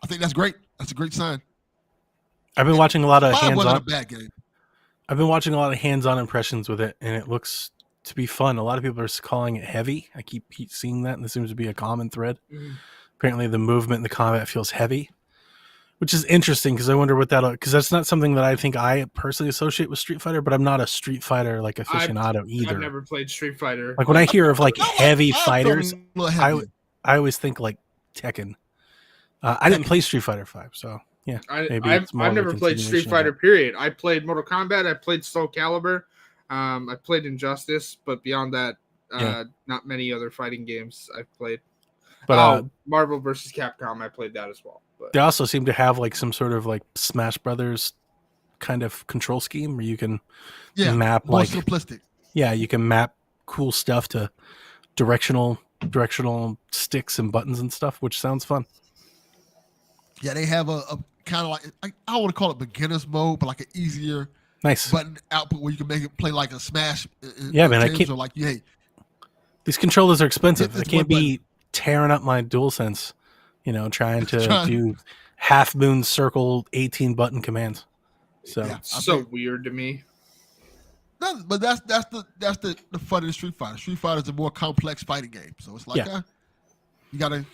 I think that's great. That's a great sign. I've been watching a lot of hands-on. A bad game. I've been watching a lot of hands-on impressions with it, and it looks to be fun. A lot of people are calling it heavy. I keep seeing that, and this seems to be a common thread. Apparently, the movement and the combat feels heavy, which is interesting because I wonder what because that's not something that I think I personally associate with Street Fighter, but I'm not a Street Fighter like aficionado either. I've never played Street Fighter. Like when I hear of like heavy fighters, I always think like Tekken. I didn't play Street Fighter 5, so yeah. I've never played Street Fighter, period. I played Mortal Kombat. I played Soul Calibur. I played Injustice, but beyond that, not many other fighting games I've played. But Marvel vs. Capcom, I played that as well. But they also seem to have like some sort of like Smash Brothers kind of control scheme where you can map more like simplistic. Yeah, you can map cool stuff to directional sticks and buttons and stuff, which sounds fun. Yeah, they have a kind of like, I don't want to call it beginner's mode, but like an easier nice button output where you can make it play like a Smash. Yeah, man, I can't. Or like, hey, these controllers are expensive. I can't be tearing up my DualSense, trying to do half moon circle 18 button commands. So weird to me. No, but that's the fun of Street Fighter. Street Fighter is a more complex fighting game, so it's like you gotta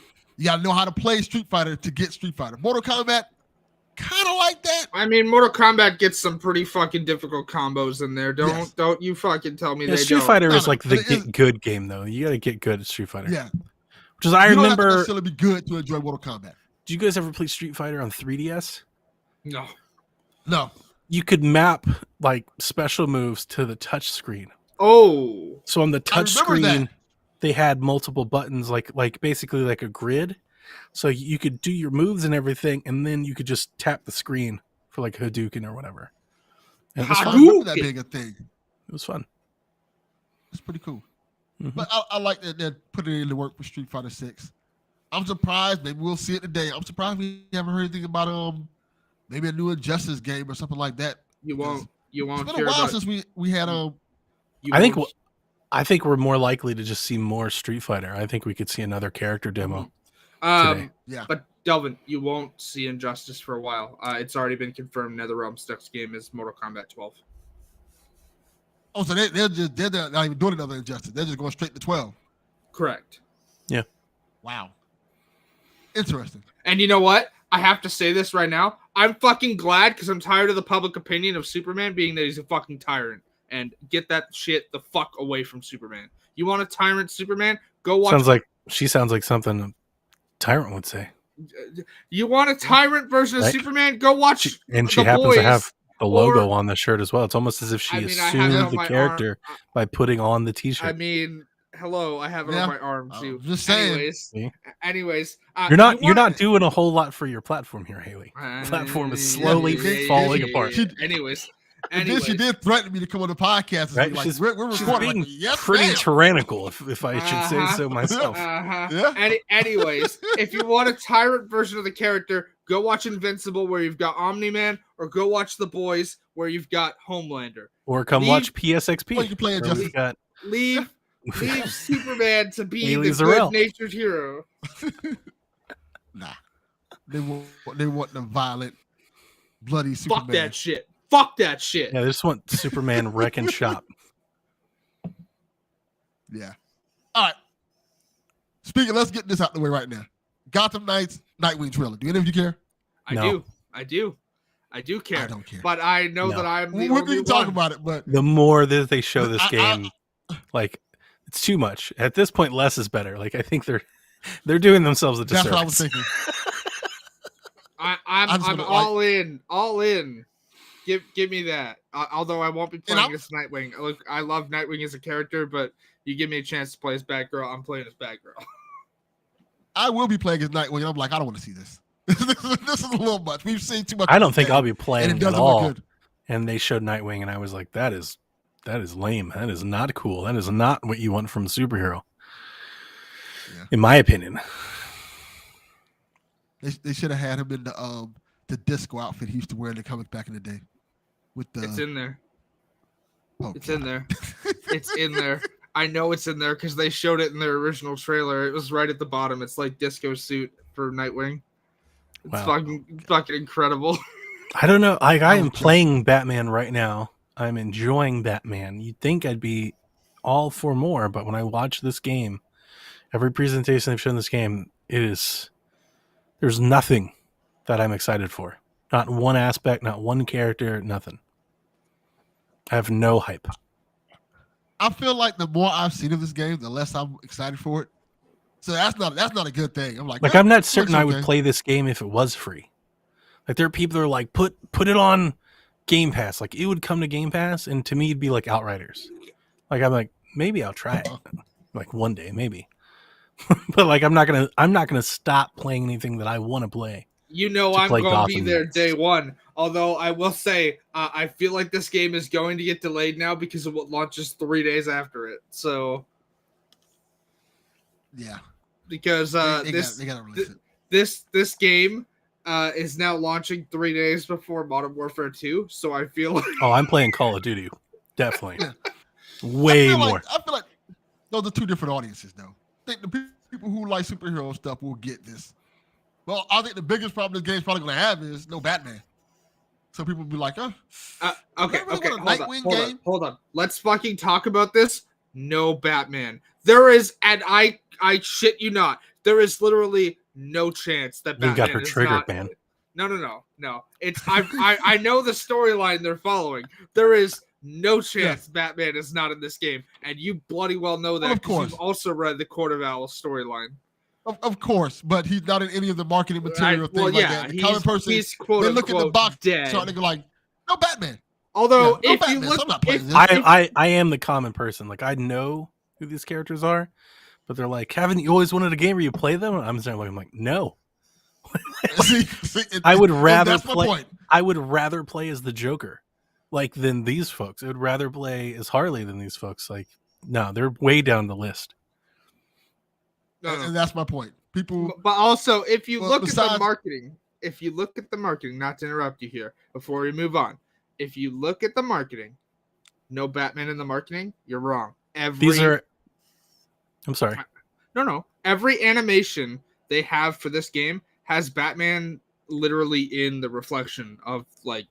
know how to play Street Fighter to get Street Fighter. Mortal Kombat, kind of like that. I mean, Mortal Kombat gets some pretty fucking difficult combos in there. Don't you fucking tell me they Street don't. Fighter is like the get good game though. You gotta get good at Street Fighter. Yeah. Which is I remember. Don't have to necessarily be good to enjoy Mortal Kombat. Did you guys ever play Street Fighter on 3DS? No. You could map like special moves to the touch screen Oh, So on the I touch remember screen, that. they had multiple buttons, like basically like a grid. So you could do your moves and everything, and then you could just tap the screen for like Hadouken or whatever. And it was I fun. remember that Hadouken. being a thing. It was fun. It's pretty cool. Mhm. But I like that they're putting it into work for Street Fighter 6. I'm surprised. Maybe we'll see it today. I'm surprised we haven't heard anything about maybe a new Injustice game or something like that. You won't It's been hear a while about. since we had You I think won't- I think we're more likely to just see more Street Fighter. I think we could see another character demo. today. Yeah. But Delvin, you won't see Injustice for a while. It's already been confirmed. NetherRealm's next game is Mortal Kombat 12. Oh, so they're not even doing another Injustice. They're just going straight to 12. Correct. Wow. Interesting. And you know what? I have to say this right now. I'm fucking glad because I'm tired of the public opinion of Superman being that he's a fucking tyrant. And get that shit the fuck away from Superman. You want a tyrant Superman? Go watch. Sounds like something a tyrant would say. You want a tyrant version of Right. Superman? Go watch. She The happens Boys, to have the logo or- on the shirt as well. It's almost as if she I have it assumed on the my character arm. by putting on the T-shirt. I mean, hello. I have it Yeah. on my arm I'm too. just saying. Anyways, You're not doing a whole lot for your platform here, Haley. Uh, Platform is yeah, slowly yeah, falling yeah, apart. yeah. Anyways, And then she did threaten me to come on the podcast and Right? be like, She's- we're She's recording. being Like, yes, pretty ma'am. tyrannical, if I should say Uh-huh. so myself. Uh-huh. Yeah. Anyways, if you want a tyrant version of the character, go watch Invincible where you've got Omni-Man, or go watch The Boys where you've got Homelander. Or come Leave- watch PSXP. Or you can play where Injustice. we've got Leave Superman to be Haley the Zarel. good-natured hero. Nah. They want the violent, bloody Superman. Fuck that shit. Fuck that shit. yeah, they just want Superman wrecking shop. Yeah. All right. Speaking, let's get this out the way right now. Gotham Knights Nightwing trailer. Do any of you care? I No. do care. I don't care. But I know No. that I'm the We only can talk one. about it, but The more that they show this I- game, like it's too much. At this point, less is better. Like I think they're doing themselves a that's disservice. what I was thinking. I'm just gonna, all in. Give me that. Although I won't be playing I'm- as Nightwing. Look, I love Nightwing as a character, but you give me a chance to play as Batgirl, I'm playing as Batgirl. I will be playing as Nightwing, and I'm like, I don't want to see this. This is a little much. We've seen too much. I of don't this think game, I'll be and playing it at doesn't all. look good. And they showed Nightwing, and I was like, that is lame. That is not cool. That is not what you want from a superhero. Yeah. In my opinion. They should have had him in the disco outfit he used to wear in the comics back in the day. With the It's in there. oh, It's in there. It's in there. I know it's in there because they showed it in their original trailer. It was right at the bottom. It's like disco suit for Nightwing. It's Wow. fucking incredible. I don't know. I am would kill. playing Batman right now. I'm enjoying Batman. You'd think I'd be all for more, but when I watch this game, every presentation they've shown this game, there's nothing that I'm excited for. Not one aspect, not one character, nothing. I have no hype. I feel like the more I've seen of this game, the less I'm excited for it. So that's not a good thing. I'm like, Like "Eh, I'm not looks certain I would okay." play this game if it was free. Like there are people that are like, put it on Game Pass. Like it would come to Game Pass, and to me it'd be like Outriders. Like I'm like, maybe I'll try it. Like one day, maybe. But like I'm not gonna stop playing anything that I want to play. You know To I'm play going to be Gotham there Knights. day one. Although I will say, I feel like this game is going to get delayed now because of what launches 3 days after it. So Yeah. because They this gotta release it. this game is now launching 3 days before Modern Warfare 2. So I feel like Oh, I'm playing Call of Duty. Definitely. Yeah. Way more. I feel like those are two different audiences, though. I think the people who like superhero stuff will get this. Well, I think the biggest problem this game's probably going to have is no Batman. So people will be like, okay, Remember okay, when a hold on, Nightwing hold on, game? hold on. Let's fucking talk about this. No Batman. There is, and I shit you not, there is literally no chance that You Batman got her is triggered, not, man. No. It's I know the storyline they're following. There is no chance Batman is not in this game, and you bloody well know that Well, of 'cause you've course. also read the Court of Owls storyline. of course, but he's not in any of the marketing material things like that. The common person, he's quote they look at the unquote box dead. chart and they're like, no Batman. Although Yeah, no if you Batman, look, so I'm not playing if, this. I am the common person. Like I know who these characters are, but they're like, haven't you always wanted a game where you play them? I'm like, no. See, I would and rather that's my play. point. I would rather play as the Joker, like than these folks. I would rather play as Harley than these folks. Like, no, they're way down the list. And that's my point. People, but also if you Well, look at the besides- marketing, not to interrupt you here before we move on, if you look at the marketing, no Batman in the marketing, you're wrong. These are. I'm sorry. No. Every animation they have for this game has Batman literally in the reflection of like.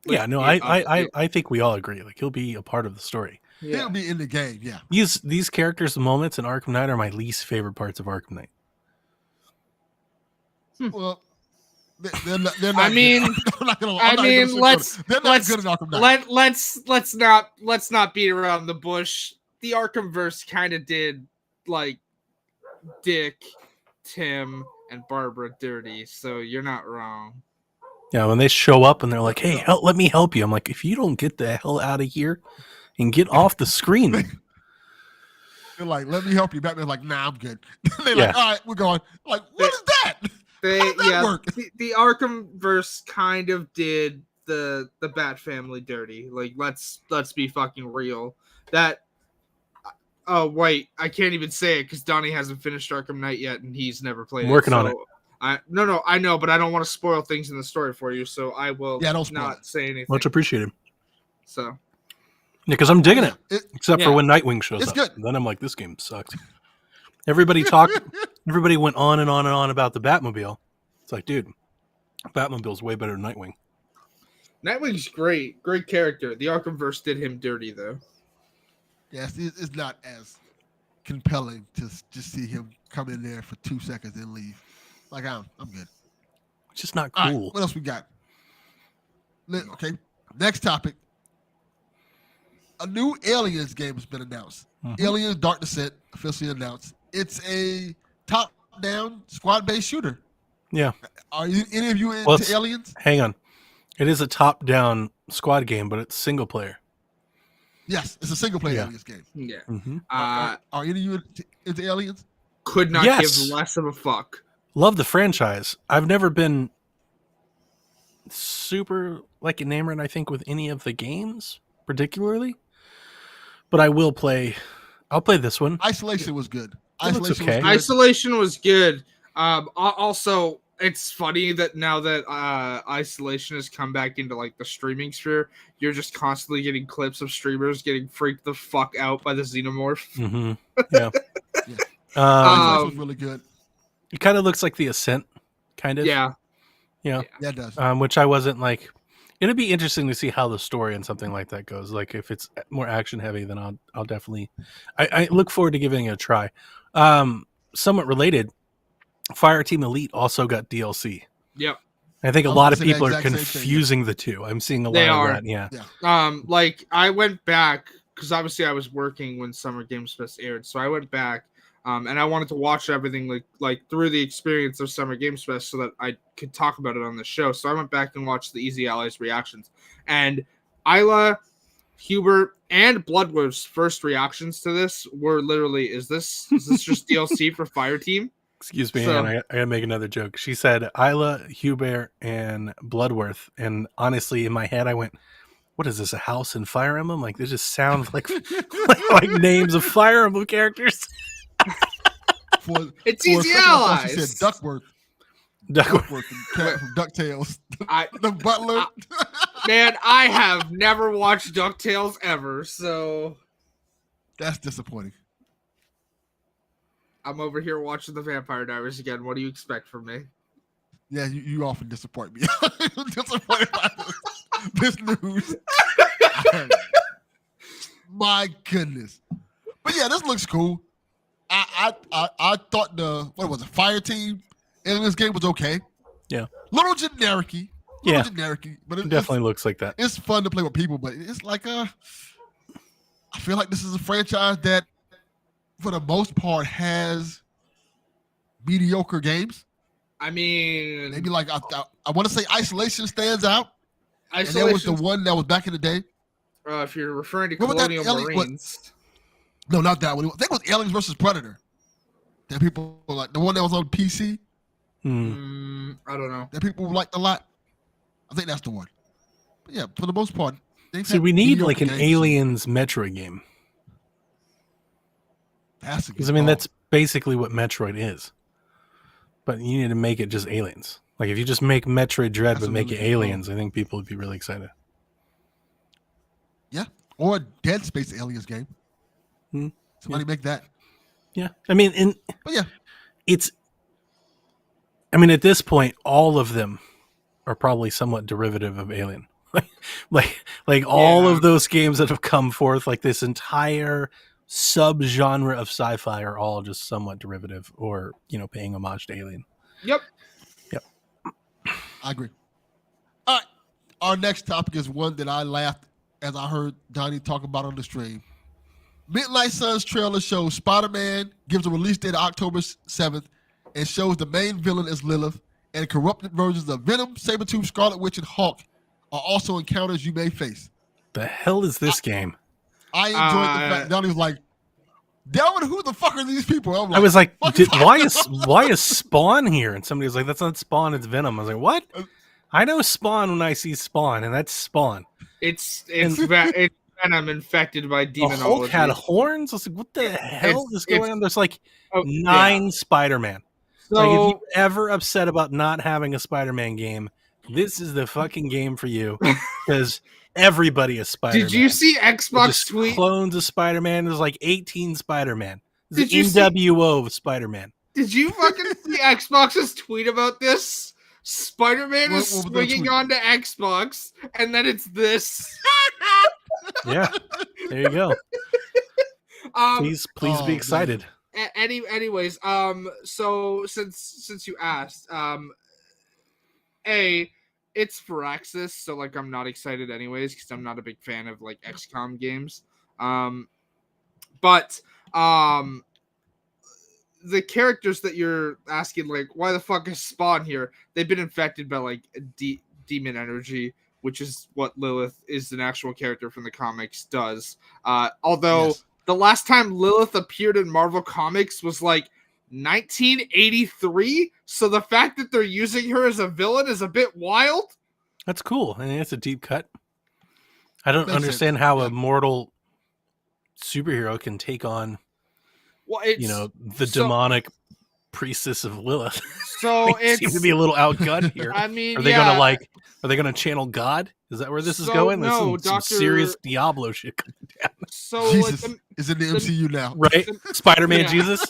Yeah, no, I think we all agree. Like he'll be a part of the story. Yeah. he'll be in the game. Yeah. These characters' moments in Arkham Knight are my least favorite parts of Arkham Knight. Well, they're not. They're not I mean, I'm not gonna, I I'm not mean, gonna let's they're not let's good at Arkham Knight. let's not beat around the bush. The Arkhamverse kind of did like Dick, Tim, and Barbara dirty, so you're not wrong. Yeah, when they show up and they're like, "Hey, let me help you," I'm like, "If you don't get the hell out of here and get off the screen." They're like, "Let me help you." Batman's like, "Nah, I'm good." They're Yeah. like, "All right, we're going." I'm like, what is that? They How does that work? the Arkhamverse kind of did the Bat family dirty. Like let's be fucking real. That oh wait, I can't even say it because Donnie hasn't finished Arkham Knight yet and he's never played I'm working it. on it. I know, but I don't want to spoil things in the story for you, so I will Yeah, don't spoil not it. say anything. Much appreciated. So Yeah, because I'm digging it. Except for Yeah. when Nightwing shows It's up. good. And then I'm like, this game sucks. Everybody went on and on and on about the Batmobile. It's like, dude, Batmobile's way better than Nightwing. Nightwing's great character. The Arkhamverse did him dirty though. Yes, it's not as compelling to just see him come in there for 2 seconds and leave. Like I'm good. It's just not All right, cool. what else we got? Okay, next topic. A new Aliens game has been announced. Mhm. Aliens Dark Descent officially announced. It's a top-down squad-based shooter. Yeah. Are you any of you into Well, it's- Aliens? Hang on. It is a top-down squad game, but it's single player. Yes, it's a single-player Yeah. Aliens game. Yeah. Mm-hmm. Are any of you into Aliens? Could not Yes. give less of a fuck. Love the franchise. I've never been super like enamored, I think, with any of the games particularly, but I will play. I'll play this one. Isolation was good. It looks Isolation okay. was good. Isolation was good. Also, it's funny that now that Isolation has come back into like the streaming sphere, you're just constantly getting clips of streamers getting freaked the fuck out by the xenomorph. Mm-hmm. Yeah. Yeah. Um, Isolation was really good. it kind of looks like the Ascent, kind of. Yeah. Yeah. Yeah, it does. Which I wasn't like. It'd be interesting to see how the story and something like that goes. Like if it's more action heavy, then I'll definitely. I look forward to giving it a try. Somewhat related, Fireteam Elite also got DLC. Yep. I think a I was lot gonna of say that people are exact same thing, yeah. confusing the two. I'm seeing a lot They of are. that. Yeah. Like I went back because obviously I was working when Summer Games Fest aired, so I went back and I wanted to watch everything like through the experience of Summer Games Fest so that I could talk about it on the show. So I went back and watched the Easy Allies reactions, and Isla, Hubert, and Bloodworth's first reactions to this were literally, "Is this just DLC for Fireteam?" Excuse me, So- and I gotta make another joke. She said Isla, Hubert, and Bloodworth, and honestly, in my head, I went, "What is this? A house in Fire Emblem? Like, they just sound like like names of Fire Emblem characters." It's for a Easy second, I thought Allies. She said Duckworth. Duckworth. Duckworth from Cat from DuckTales. I- The butler. Man, I have never watched DuckTales ever, so That's disappointing. I'm over here watching the Vampire Diaries again. What do you expect from me? Yeah, you often disappoint me. Disappointed by this news. My goodness. But yeah, this looks cool. I thought what was it, Fire Team Aliens game was okay. Yeah. Little generic-y. Yeah. Generic-y, but It definitely looks like that. it's fun to play with people, but it's like I feel like this is a franchise that for the most part has mediocre games. I mean, Maybe like I want to say Isolation stands out. And there was the Isolation's one that was back in the day. if you're referring to What was that Colonial alien- what- Marines. No, not that one. I think it was Aliens versus Predator. That people were like the one that was on PC. I don't know. That people liked a lot. I think that's the one. But yeah, for the most part, they've See, had we need mediocre like an games. Aliens Metroid game. That's a good Because I mean, call. that's basically what Metroid is. But you need to make it just aliens. Like if you just make Metroid Dread That's but a make really it good call. aliens, I think people would be really excited. Yeah, or a Dead Space Aliens game. Somebody make that. Yeah, I mean, But yeah, it's. I mean, at this point, all of them are probably somewhat derivative of Alien. like all of those games that have come forth, like this entire subgenre of sci-fi, are all just somewhat derivative, or paying homage to Alien. Yep. I agree. All right, our next topic is one that I laughed as I heard Donnie talk about on the stream. Midnight Suns trailer shows Spider-Man gives a release date of October 7th and shows the main villain as Lilith, and corrupted versions of Venom, Sabretooth, Scarlet Witch, and Hulk are also encounters you may face. The hell is this game? I enjoyed the fact Donnie was like, Delvin, who the fuck are these people? I'm I was like, fucking why is Spawn here? And somebody was like, that's not Spawn, it's Venom. I was like, what? I know Spawn when I see Spawn, and that's Spawn. It's Venom infected by The demonology. Hulk had horns. I was like, what the hell is going on? There's like Oh, 9 Spider-Man. So Like, if you're ever upset about not having a Spider-Man game, this is the fucking game for you, because everybody is Spider-Man. did you see They're Xbox just tweet? clones of Spider-Man? There's like 18 Spider-Man. Did The you see- NWO of Spider-Man. Did you fucking see Xbox's tweet about this? Spider-Man is What was their swinging tweet? onto Xbox, and then it's this. Yeah, there you go. Please be man. excited. Anyways, so since you asked, it's Firaxis, so like I'm not excited anyways because I'm not a big fan of like XCOM games. But the characters that you're asking, like, why the fuck is Spawn here? They've been infected by like demon energy, which is what Lilith is an actual character from the comics does. Although Yes. the last time Lilith appeared in Marvel Comics was like 1983, so the fact that they're using her as a villain is a bit wild. That's cool. I mean, it's a deep cut. I don't Makes understand sense. how Yeah. a mortal superhero can take on, Well, it's the so- demonic priestess of Lilith. so They seem it's to be a little outgunned here. I mean, Are they yeah, Are they gonna channel God? Is that where this is So, going? There's no, some Dr. serious Diablo shit coming down, so like Jesus is in the MCU now. right? Spider-Man Yeah. Jesus.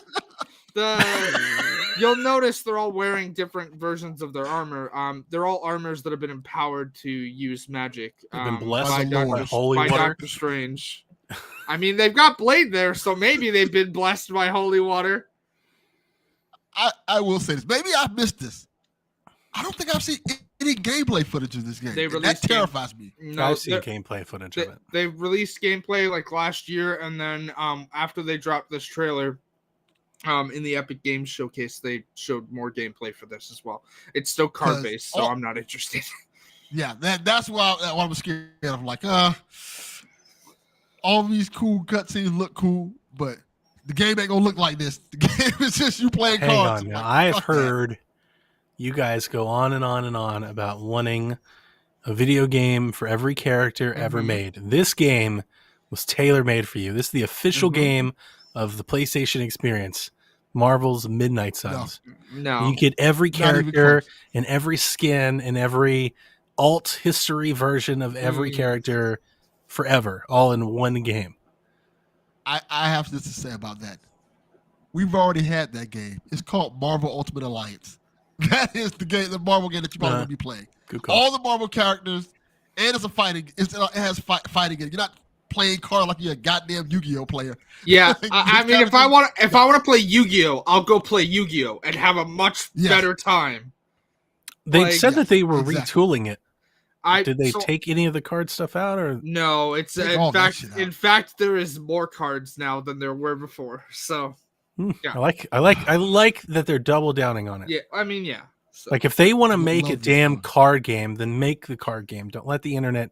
you'll notice they're all wearing different versions of their armor. They're all armors that have been empowered to use magic. They've been blessed by by Doctor- holy by water. Doctor Strange. I mean, they've got Blade there, so maybe they've been blessed by holy water. I will say this. Maybe I missed this. I don't think I've seen any gameplay footage of this game. They And released that terrifies me. No, I've seen they're- gameplay footage they, of it. they released gameplay like last year, and then after they dropped this trailer, in the Epic Games Showcase, they showed more gameplay for this as well. It's still card based, so all- I'm not interested. Yeah, that's why I was scared. I'm like, all these cool cutscenes look cool, but the game ain't gonna look like this. The game is just you playing Hang cards. on I'm now. like, I've fuck that. heard you guys go on and on and on about wanting a video game for every character ever Mhm. made. This game was tailor-made for you. This is the official Mhm. game of the PlayStation experience. Marvel's Midnight Suns. No, You get every Not even character close. and every skin and every alt history version of every Mm. character forever, all in one game. I have this to say about that. We've already had that game. It's called Marvel Ultimate Alliance. That is the game, the Marvel game that you're probably Uh-huh. gonna be playing. Good call. All the Marvel characters, and it's a fighting. It has fighting in it. You're not playing card like you're a goddamn Yu-Gi-Oh player. yeah. This I mean, kind if of I thing- want to play Yu-Gi-Oh, I'll go play Yu-Gi-Oh and have a much Yeah. better time. They like- said that they were exactly. retooling it. Did they so- take any of the card stuff out, or No, it's Take all in that fact. shit out. In fact, there is more cards now than there were before. So yeah. I like that they're double downing on it. yeah, I mean, yeah. So, Like if they want to Would make a love this damn one. card game, then make the card game. Don't let the internet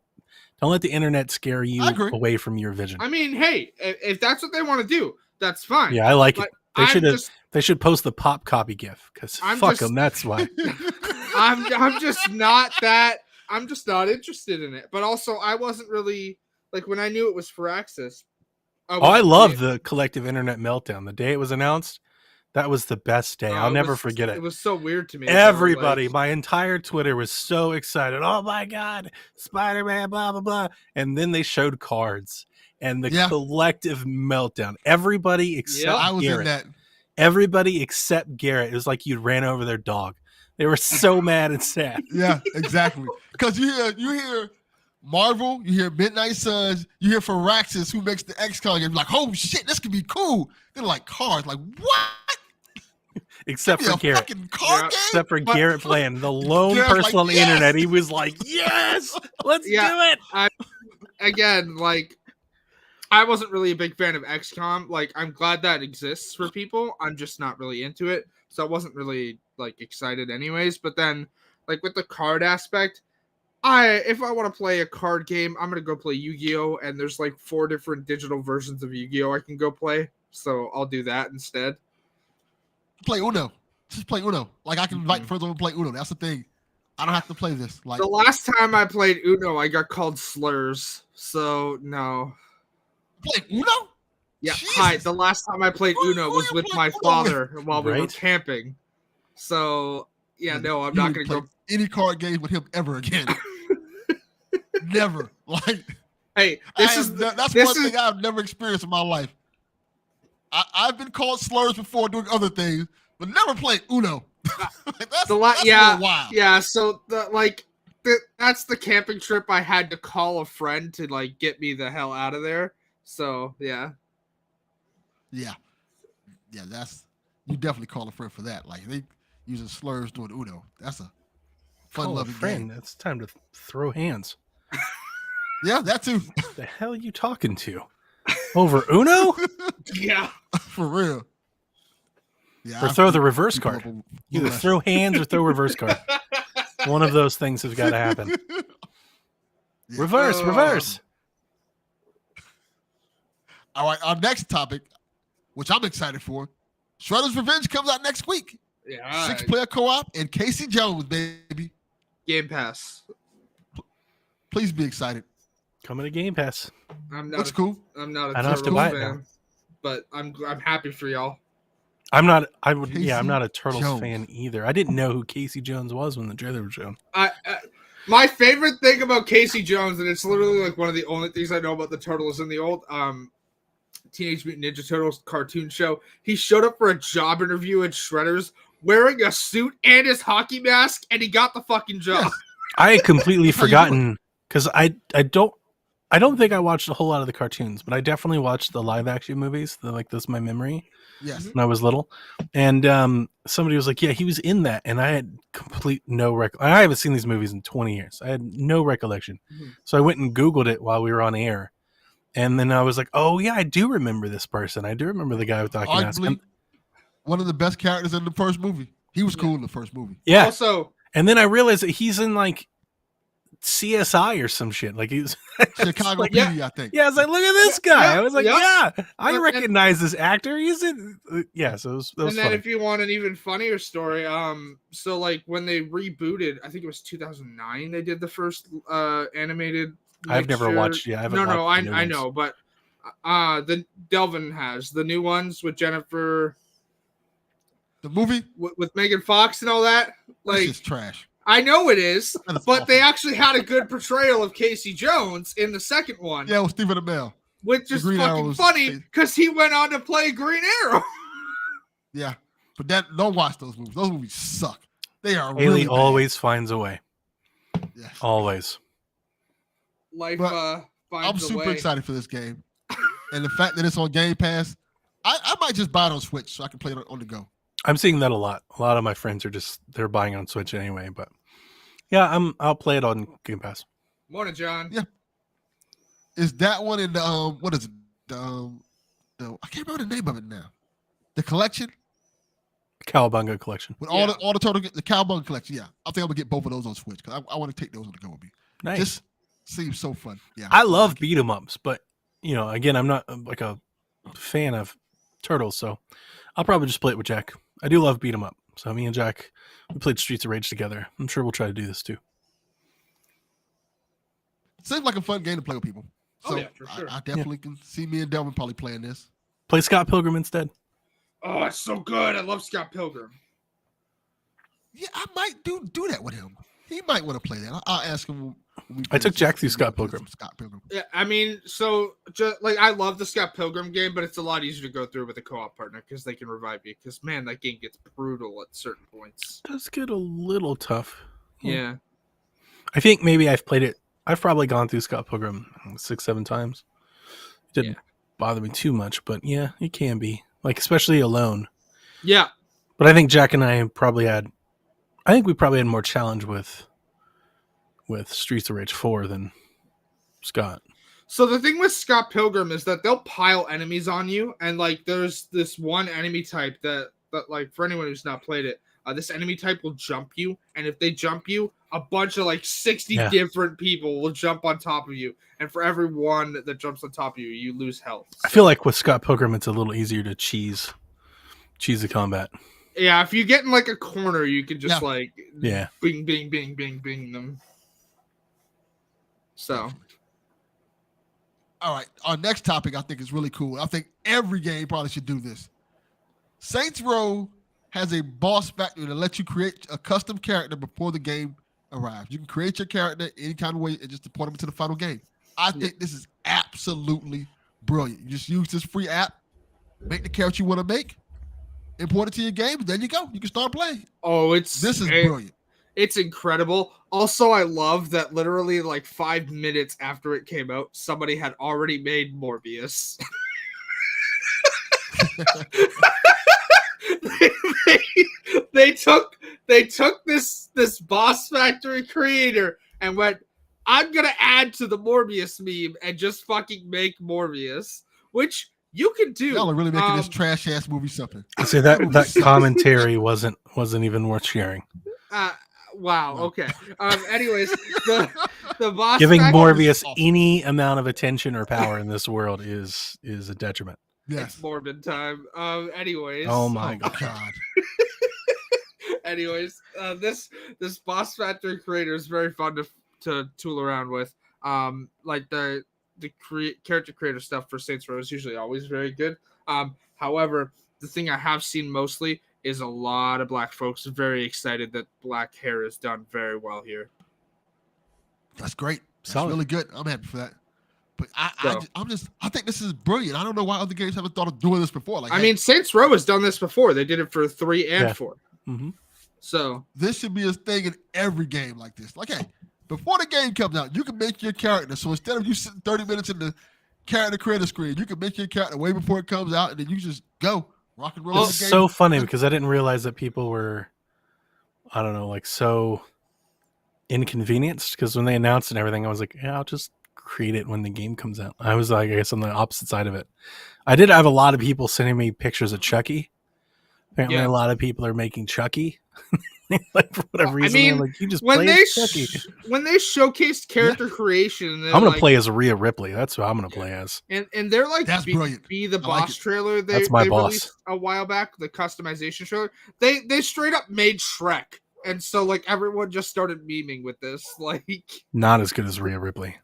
scare you I agree. away from your vision. I mean, hey, if that's what they want to do, that's fine. Yeah, I like But it. They I'm should have. just, They should post the pop copy gif because I'm fuck just- them. That's why. I'm just not that. I'm just not interested in it. But also, I wasn't really like when I knew it was for Access. Oh, I love the collective internet meltdown. The day it was announced, that was the best day. I'll never forget it. It was so weird to me. though, Everybody, like- my entire Twitter was so excited. Oh my god, Spider-Man, blah blah blah. And then they showed cards and the Yeah. collective meltdown. Everybody except I was Garrett. in that. Everybody except Garrett. It was like you'd ran over their dog. They were so mad and sad. Yeah, exactly. Because you hear Marvel, you hear Midnight Suns, you hear Firaxis, who makes the XCOM game. Like, oh shit, this could be cool. They're like cards. Like, what? Except Give me for a Garrett. fucking card game? Except for But- Garrett playing the lone Garrett's person like, on the "Yes!" internet. He was like, yes, let's Yeah. do it. Again, like I wasn't really a big fan of XCOM. Like, I'm glad that exists for people. I'm just not really into it, so I wasn't really like excited, anyways. But then, like with the card aspect, if I want to play a card game, I'm gonna go play Yu-Gi-Oh! And there's like 4 different digital versions of Yu-Gi-Oh! I can go play, so I'll do that instead. Play Uno. Just play Uno. Like, I can invite Mhm. friends over and play Uno. That's the thing. I don't have to play this. Like, The last time I played Uno, I got called slurs, so no. play Uno? Yeah, Jesus. hi. The last time I played Who- Uno who was you with playing my Uno with? father while we were Right. camping. So yeah, no, I'm You not wouldn't gonna play go. any card game with him ever again. Never. Like, Hey, that's this one is- thing I've never experienced in my life. I've been called slurs before doing other things, but never played Uno. Like, that's, that's a little wild. yeah. So that's the camping trip I had to call a friend to like get me the hell out of there. So yeah, Yeah. Yeah, you definitely call a friend for that. Like, they using slurs doing Uno. That's a Call a fun-loving friend. game. It's time to throw hands. Yeah, that too. The hell are you talking to? Over Uno? yeah. For real. Yeah, Or I throw the beat reverse people card. up on Either Blue Rush. throw hands or throw reverse card. One of those things has got to happen. Yeah. Reverse, Oh. reverse. All right, our next topic, which I'm excited for, Shredder's Revenge comes out next week. Yeah. 6-player co-op and Casey Jones, baby. Game Pass. Please be excited. Coming to Game Pass. I'm Looks not. cool. I'm not a I don't have to Turtles buy it now. fan, but I'm happy for y'all. I'm not. I would. Yeah, I'm Casey not a Turtles Jones. fan either. I didn't know who Casey Jones was when the trailer was shown. My favorite thing about Casey Jones, and it's literally like one of the only things I know about the Turtles in the old Teenage Mutant Ninja Turtles cartoon show. He showed up for a job interview at Shredder's wearing a suit and his hockey mask, and he got the fucking job. Yes. I had completely How you forgotten because I don't think I watched a whole lot of the cartoons, but I definitely watched the live action movies. That's my memory Yes. when I was little. And somebody was like, "Yeah, he was in that," and I had complete no I haven't seen these movies in 20 years. I had no recollection. Mhm. So I went and Googled it while we were on air, and then I was like, "Oh yeah, I do remember this person. I do remember the guy with the hockey mask." Arguably And- one of the best characters in the first movie. He was Yeah. cool in the first movie. yeah, Also, and then I realized that he's in like CSI or some shit. Like he's Chicago like, PD, I think. yeah, I was like, look at this guy. Yeah, I was like, yeah. yeah, I And- recognize this actor. He's in, yeah. So that was and then fun. if you want an even funnier story, so like when they rebooted, I think it was 2009, they did the first animated. I've never mixture. watched. Yeah, I haven't. No, watched the new I ones. know, but the Delvin has the new ones with Jennifer, The movie, with Megan Fox and all that. that's Like, just trash. I know it is, That is but they awful. actually had a good portrayal of Casey Jones in the second one, Yeah, with Stephen Amell. which is Green fucking Arrow's funny face. because he went on to play Green Arrow. Yeah, but don't watch those movies. Those movies suck. They are Haley really bad. always finds a way. Yeah. Always. Life But finds I'm a super way. excited for this game, and the fact that it's on Game Pass, I might just buy it on Switch so I can play it on the go. I'm seeing that a lot. A lot of my friends are they're buying on Switch anyway. But yeah, I'll play it on Game Pass. Morning, John. Yeah. Is that one in the what is it? The I can't remember the name of it now. The collection. Cowabunga collection. With Yeah. all the total, the Cowabunga collection. Yeah, I think I'm gonna get both of those on Switch because I want to take those on the go with me. Nice. This seems so fun. Yeah, I love like it. beat 'em ups, but again, I'm not like a fan of Turtles, so I'll probably just play it with Jack. I do love beat 'em up, so me and Jack, we played Streets of Rage together. I'm sure we'll try to do this too. Seems like a fun game to play with people. Oh, So yeah, for sure. I definitely can see me and Delvin probably playing this. Play Scott Pilgrim instead. Oh, it's so good. I love Scott Pilgrim. Yeah, I might do that with him. He might want to play that. I'll ask him. When we I took finish Jack this, through if he Scott wanna play Pilgrim. some Scott Pilgrim. Yeah, I mean, so just like I love the Scott Pilgrim game, but it's a lot easier to go through with a co-op partner because they can revive you. Because man, that game gets brutal at certain points. It does get a little tough. Yeah. I think maybe I've played it. I've probably gone through Scott Pilgrim 6-7 times. It didn't bother me too much, but yeah, it can be. Like, especially alone. Yeah. But I think Jack and I probably had. I think we probably had more challenge with Streets of Rage 4 than Scott. So the thing with Scott Pilgrim is that they'll pile enemies on you, and like there's this one enemy type that like for anyone who's not played it, this enemy type will jump you, and if they jump you, a bunch of like 60 different people will jump on top of you, and for every one that jumps on top of you, you lose health. I feel like with Scott Pilgrim, it's a little easier to cheese the combat. Yeah, if you get in like a corner, you can just Yeah. bing, bing, bing, bing, bing them. So, All right, our next topic I think is really cool. I think every game probably should do this. Saints Row has a boss factory that lets you create a custom character before the game arrives. You can create your character any kind of way and just deploy them into the final game. I think this is absolutely brilliant. You just use this free app, make the character you want to make, import it to your game, and there you go. You can start playing. oh, This is brilliant. It's incredible. Also, I love that literally like 5 minutes after it came out, somebody had already made Morbius. they took this boss factory creator and went, I'm gonna add to the Morbius meme and just fucking make Morbius, which you can do. Y'all are really making this trash ass movie something. I say that commentary wasn't even worth sharing. Wow. Okay. Anyways, the boss Giving factory- Morbius any amount of attention or power in this world is a detriment. Yes. It's Morbid time. Anyways. Oh my god. God. Anyways, this boss factory creator is very fun to tool around with. Like the character creator stuff for Saints Row is usually always very good. However, the thing I have seen mostly is a lot of black folks very excited that black hair is done very well here. That's great. That's Solid. really good. I'm happy for that. But I think this is brilliant. I don't know why other games haven't thought of doing this before. Like, I mean, Saints Row has done this before. They did it for 3 and 4. Mm-hmm. So this should be a thing in every game like this. Like, hey, before the game comes out, you can make your character. So instead of you sitting 30 minutes in the character creator screen, you can make your character way before it comes out, and then you just go rock and roll. It's so funny because I didn't realize that people were, I don't know, like so inconvenienced. Because when they announced and everything, I was like, yeah, I'll just create it when the game comes out. I was like, I guess on the opposite side of it. I did have a lot of people sending me pictures of Chucky. Apparently, a lot of people are making Chucky. Like for whatever reason, I mean, like you just when play they as Chucky. when they showcased character creation, I'm gonna like, play as Rhea Ripley. That's who I'm gonna play as. and they're like That's brilliant. Be the I like boss it. trailer. That's my they boss. released a while back, the customization trailer. They straight up made Shrek, and so like everyone just started memeing with this. Like, Not as good as Rhea Ripley.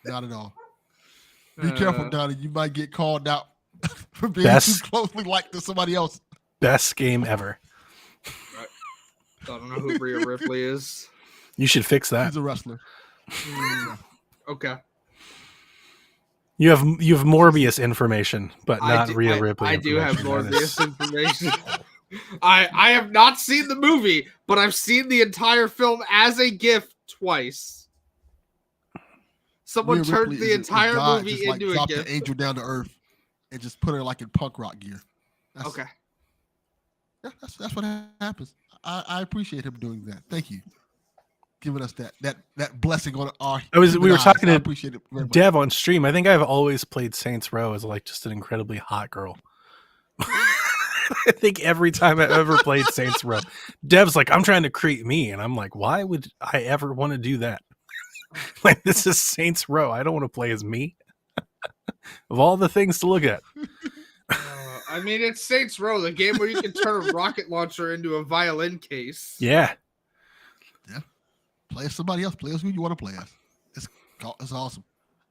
Not at all. Be careful, Donnie. You might get called out for being Best- too closely like to somebody else. Best game ever. I don't know who Rhea Ripley is. You should fix that. He's a wrestler. Okay. You have Morbius information, but not Rhea I Ripley. do have information. That is- Morbius information. I have not seen the movie, but I've seen the entire film as a GIF twice. Someone Rhea turned Ripley the is entire God, movie just, like, into a dropped GIF. the angel down to earth and just put her like in punk rock gear. Okay. Yeah, that's what happens. I appreciate him doing that. Thank you, giving us that blessing on our. We were eyes. talking I to appreciate it very much. Dev on stream. I think I've always played Saints Row as like just an incredibly hot girl. I think every time I've ever played Saints Row, Dev's like, I'm trying to create me. And I'm like, why would I ever want to do that? Like, this is Saints Row. I don't want to play as me. Of all the things to look at. I mean, it's Saints Row, the game where you can turn a rocket launcher into a violin case. Yeah. Play as somebody else. Play as who you want to play as. It's awesome.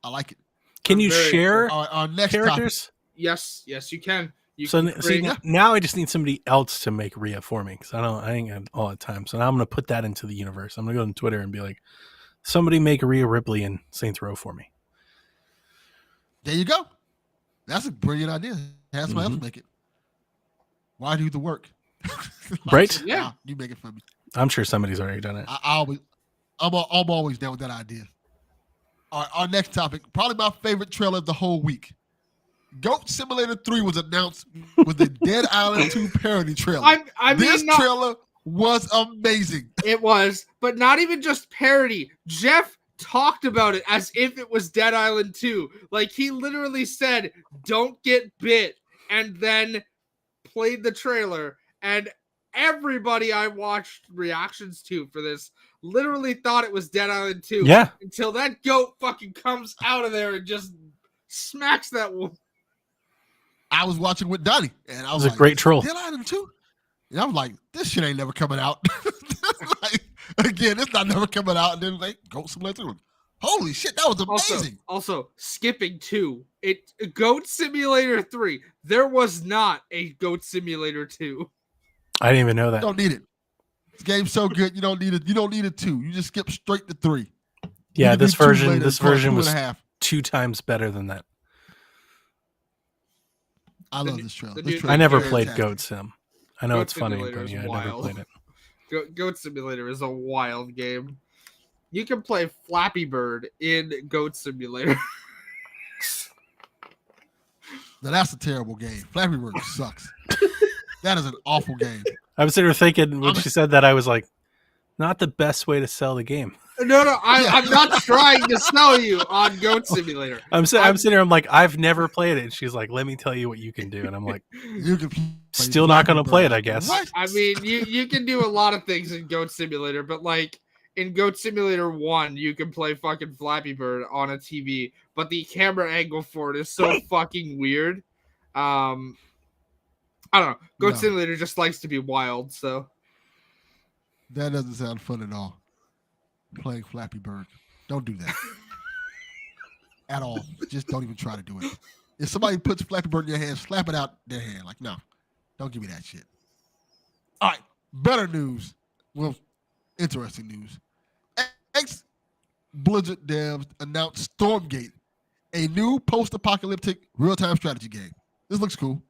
I like it. Can you share our next characters? topic? Yes, you can. Now I just need somebody else to make Rhea for me because I ain't got all the time. So now I'm gonna put that into the universe. I'm gonna go on Twitter and be like, somebody make Rhea Ripley in Saints Row for me. There you go. That's a brilliant idea. Have somebody else make it. Why do the work? Right? Yeah. You make it for me. I'm sure somebody's already done it. I'm always down with that idea. All right, our next topic, probably my favorite trailer of the whole week. Goat Simulator 3 was announced with the Dead Island 2 parody trailer. This trailer was amazing. It was, but not even just parody. Jeff talked about it as if it was Dead Island 2. Like, he literally said, don't get bit, and then played the trailer. And everybody I watched reactions to for this literally thought it was Dead Island 2. Yeah. Until that goat fucking comes out of there and just smacks that wolf. I was watching with Donnie, and I was like, a great troll. Dead Island 2? And I was like, this shit ain't never coming out. Like, again, it's not never coming out. And then like, Goat Simulator 3. Holy shit, that was amazing. Also, skipping 2. Goat Simulator 3. There was not a Goat Simulator 2. I didn't even know that. You don't need it. This game's so good, you don't need it. You don't need a 2. You just skip straight to 3. Yeah, this version was 2 times better than that. I love this trailer. I never played Goat Sim. I know Goat it's funny, Simulator but is I never wild. played it. Goat Simulator is a wild game. You can play Flappy Bird in Goat Simulator. Now that's a terrible game. Flappy Bird sucks. That is an awful game. I was sitting there thinking when she said that, I was like, not the best way to sell the game. No, I'm not trying to sell you on Goat Simulator. I'm sitting here, I'm like, I've never played it. And she's like, let me tell you what you can do. And I'm like, you can still not going to play it, I guess. What? I mean, you can do a lot of things in Goat Simulator, but like in Goat Simulator 1, you can play fucking Flappy Bird on a TV, but the camera angle for it is so fucking weird. I don't know. Goat Simulator just likes to be wild, so. That doesn't sound fun at all. Playing Flappy Bird. Don't do that. At all. Just don't even try to do it. If somebody puts Flappy Bird in your hand, slap it out their hand. Like, no. Don't give me that shit. All right. Better news. Well, interesting news. Blizzard devs announced Stormgate, a new post-apocalyptic real-time strategy game. This looks cool.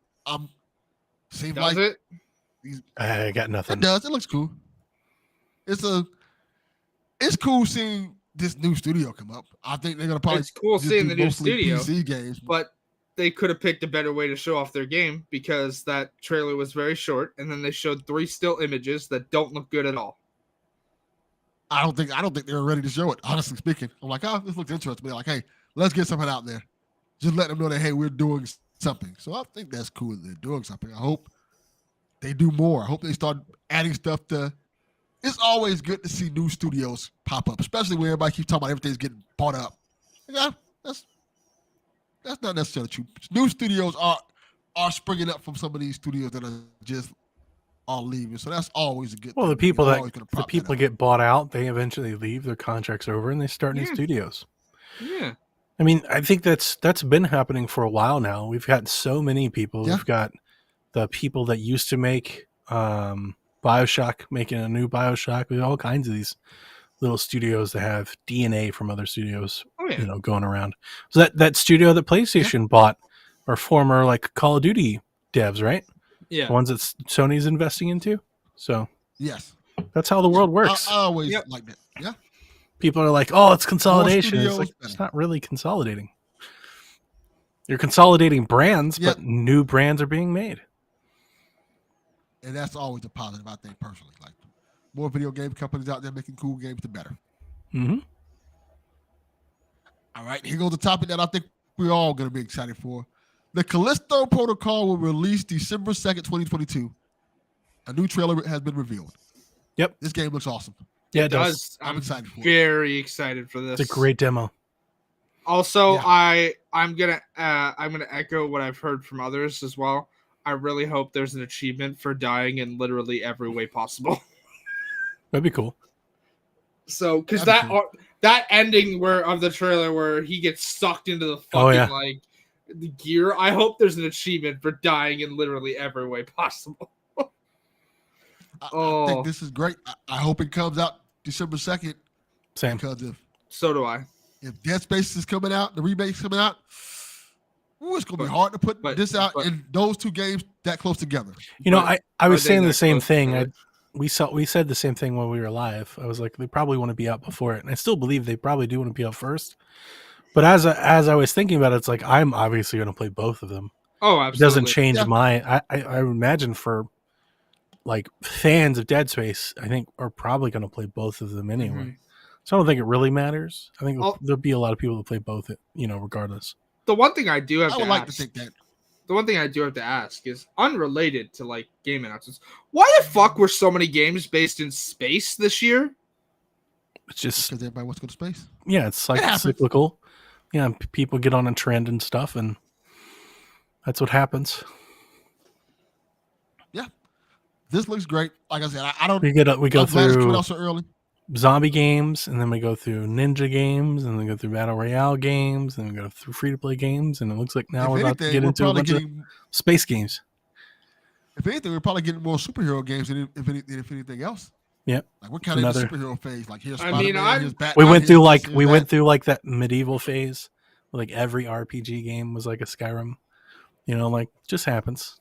Seems Does like it? I got nothing. It does. It looks cool. It's cool seeing this new studio come up. I think they're gonna probably. It's cool seeing the new studio, PC games, but they could have picked a better way to show off their game because that trailer was very short, and then they showed 3 still images that don't look good at all. I don't think they were ready to show it. Honestly speaking, I'm like, oh, this looks interesting. They're like, hey, let's get something out there. Just let them know that hey, we're doing something. So I think that's cool that they're doing something. I hope they do more. I hope they start adding stuff to. It's always good to see new studios pop up, especially when everybody keeps talking about everything's getting bought up. Yeah, that's not necessarily true. New studios are springing up from some of these studios that are just all leaving. So that's always a good thing. Well, the people get bought out, they eventually leave, their contract's over, and they start new studios. Yeah. I mean, I think that's been happening for a while now. We've got so many people. Yeah. We've got the people that used to make BioShock making a new BioShock. We have all kinds of these little studios that have DNA from other studios, going around. So that studio that PlayStation bought are former like Call of Duty devs, right? Yeah. The ones that Sony's investing into. So yes, that's how the world works. I always like that. Yeah. People are like, oh, it's consolidation. It's like, it's not really consolidating. You're consolidating brands, but new brands are being made. And that's always a positive, I think, personally. Like, more video game companies out there making cool games, the better. Mm-hmm. All right, here goes the topic that I think we're all going to be excited for. The Callisto Protocol will release December 2nd, 2022. A new trailer has been revealed. Yep. This game looks awesome. Yeah, it does. I'm excited for it. Very excited for this. It's a great demo. Also, Yeah. I'm gonna echo what I've heard from others as well. I really hope there's an achievement for dying in literally every way possible. That'd be cool. So, because That'd be cool. that ending of the trailer where he gets sucked into the fucking like the gear, I hope there's an achievement for dying in literally every way possible. I think this is great. I hope it comes out December 2nd. Same. Because so do I. if Dead Space is coming out, the remake's coming out, it's going to be hard to put this out in those two games that close together. You know, I was saying the same thing. Together. We said the same thing when we were live. I was like, they probably want to be out before it, and I still believe they probably do want to be out first. But as I was thinking about it, it's like I'm obviously going to play both of them. Oh, absolutely. It doesn't change my. I imagine for like fans of Dead Space, I think are probably going to play both of them anyway. Mm-hmm. So I don't think it really matters. I think there'll be a lot of people that play both, regardless. The one thing I do have I would like to think that. The one thing I do have to ask is unrelated to like game announcements. Why the fuck were so many games based in space this year? It's just because everybody wants to go to space. Yeah, it's like cyclical. Yeah, people get on a trend and stuff, and that's what happens. Yeah, this looks great. Like I said, I don't. We go through so early. Zombie games, and then we go through ninja games, and then we go through battle royale games, and then we go through free to play games, and it looks like now we're about to get into a bunch of space games. If anything, we're probably getting more superhero games than if anything else. Yep. Like what kind of superhero phase? Like here's Spider-Man, here's Batman. We went through like that medieval phase. Like every RPG game was like a Skyrim. Like just happens.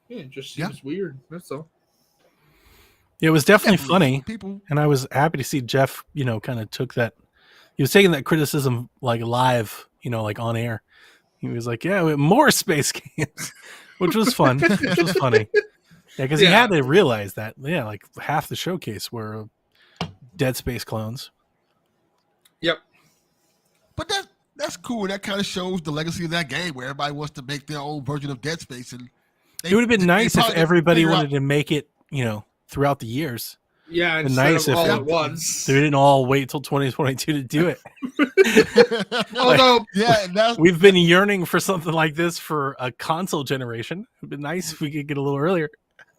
Yeah, it just seems weird. That's all. It was definitely funny, and I was happy to see Jeff, kind of took that. He was taking that criticism like live, like on air. He was like, "Yeah, more space games," which was fun. Which was funny. Yeah, because he had to realize that. Yeah, like half the showcase were Dead Space clones. Yep. But that's cool. That kind of shows the legacy of that game, where everybody wants to make their own version of Dead Space, and it would have been nice if everybody wanted to make it, throughout the years. Yeah, it's nice if all at once. They didn't all wait till 2022 to do it. Although, we've been yearning for something like this for a console generation. It'd be nice if we could get a little earlier.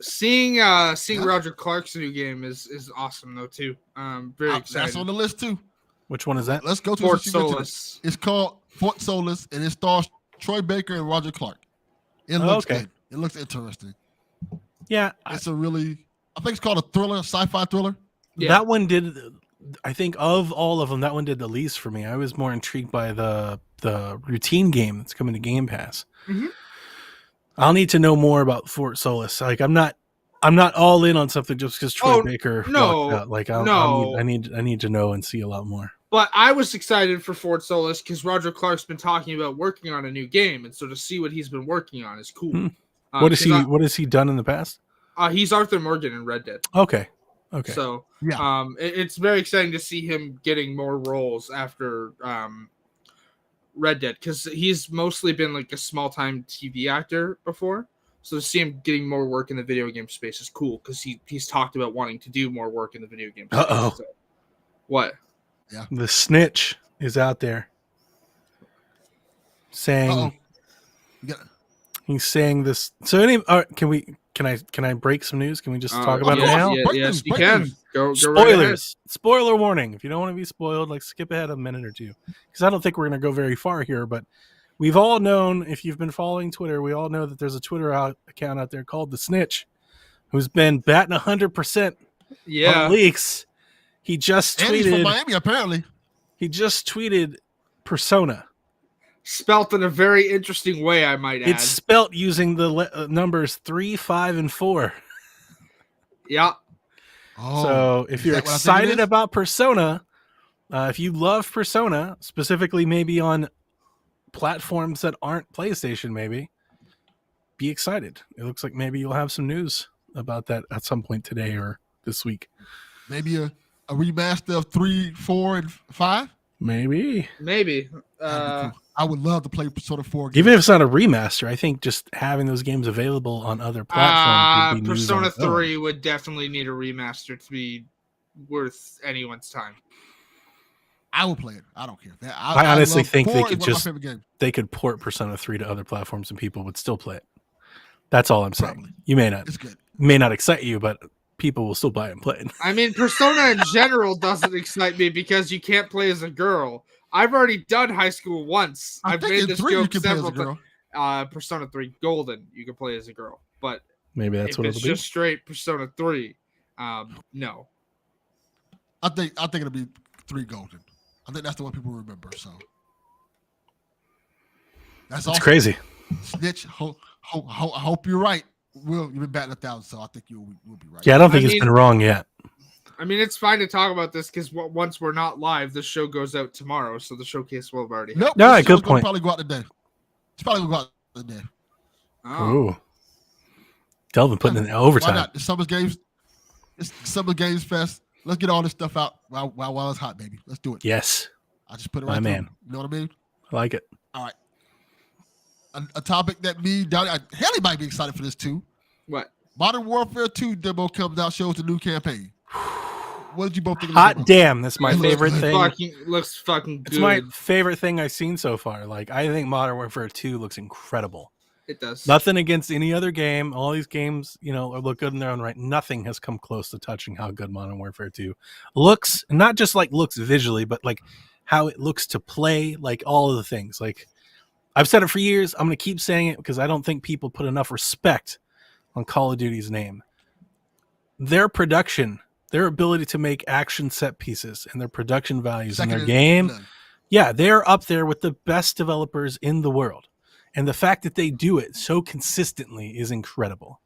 Seeing Roger Clark's new game is awesome though too. Very excited. That's on the list too. Which one is that? Let's go to Fort Solis. It's called Fort Solis, and it stars Troy Baker and Roger Clark. It looks good. It looks interesting. Yeah, it's I think it's called a thriller, a sci-fi thriller. Yeah. That one did. I think of all of them, that one did the least for me. I was more intrigued by the routine game that's coming to Game Pass. Mm-hmm. I'll need to know more about Fort Solis. Like I'm not all in on something just because Troy Baker. Like I need to know and see a lot more. But I was excited for Fort Solis because Roger Clark's been talking about working on a new game, and so to see what he's been working on is cool. What has he done in the past? He's Arthur Morgan in Red Dead. Okay. So it's very exciting to see him getting more roles after Red Dead because he's mostly been like a small-time TV actor before. So to see him getting more work in the video game space is cool because he's talked about wanting to do more work in the video game space. So, what? Yeah. The snitch is out there saying he's saying this. So can I break some news? Can we just talk about it now? Yes, you can. Go Spoilers. Right, spoiler warning. If you don't want to be spoiled, like skip ahead a minute or two. Because I don't think we're going to go very far here, but we've all known, if you've been following Twitter, we all know that there's a Twitter account out there called The Snitch, who's been batting 100% on leaks. He just tweeted. He's from Miami, apparently. He just tweeted Persona. Spelt in a very interesting way, I might add. It's spelt using the numbers 3, 5, and 4. Yeah. So if you're excited about Persona, if you love Persona, specifically maybe on platforms that aren't PlayStation, maybe, be excited. It looks like maybe you'll have some news about that at some point today or this week. Maybe a remaster of 3, 4, and 5? Maybe. Cool. I would love to play Persona 4 Even again. if it's not a remaster, I think just having those games available on other platforms would be news on Persona its own. 3 would definitely need a remaster to be worth anyone's time. I will play it. I don't care. I honestly love- think they 4 is could one of my just favorite games. they could port Persona 3 to other platforms and people would still play it. That's all I'm saying. Probably. You may not It's good. excite you, but people will still buy it and play it. I mean, Persona in general doesn't excite me because you can't play as a girl. I've already done high school once. I I've think made in this 3 you joke can play as a several girl. times. Persona 3 Golden, you can play as a girl. But Maybe that's if what it's it'll be. just straight Persona 3, no. I think it'll be 3 Golden. I think that's the one people remember. So that's It's awesome. crazy. Snitch. I hope you're right. You've been batting 1,000, so I think you'll be right. Yeah, I don't think I it's mean- been wrong yet. I mean, it's fine to talk about this because once we're not live, the show goes out tomorrow, so the showcase will have already happened. Nope. No, this good show's gonna point. Probably go out today. It's probably gonna go out today. Oh. Ooh. Delvin putting in Why overtime. not? The Summer Games. It's Summer Games Fest. Let's get all this stuff out while it's hot, baby. Let's do it. Yes, I just put it My right man. through. You know what I mean? I like it. A topic that Haley might be excited for this too. What? Modern Warfare 2 demo comes out, shows the new campaign. What did you both think of this Hot demo? damn, that's my It looks favorite good. thing. Looks fucking good. It's my favorite thing I've seen so far. Like, I think Modern Warfare 2 looks incredible. It does. Nothing against any other game. All these games, look good in their own right. Nothing has come close to touching how good Modern Warfare 2 looks. Not just like looks visually, but like how it looks to play, like all of the things. Like, I've said it for years. I'm going to keep saying it because I don't think people put enough respect on Call of Duty's name. Their production, their ability to make action set pieces and their production values in their game. Yeah, they're up there with the best developers in the world. And the fact that they do it so consistently is incredible.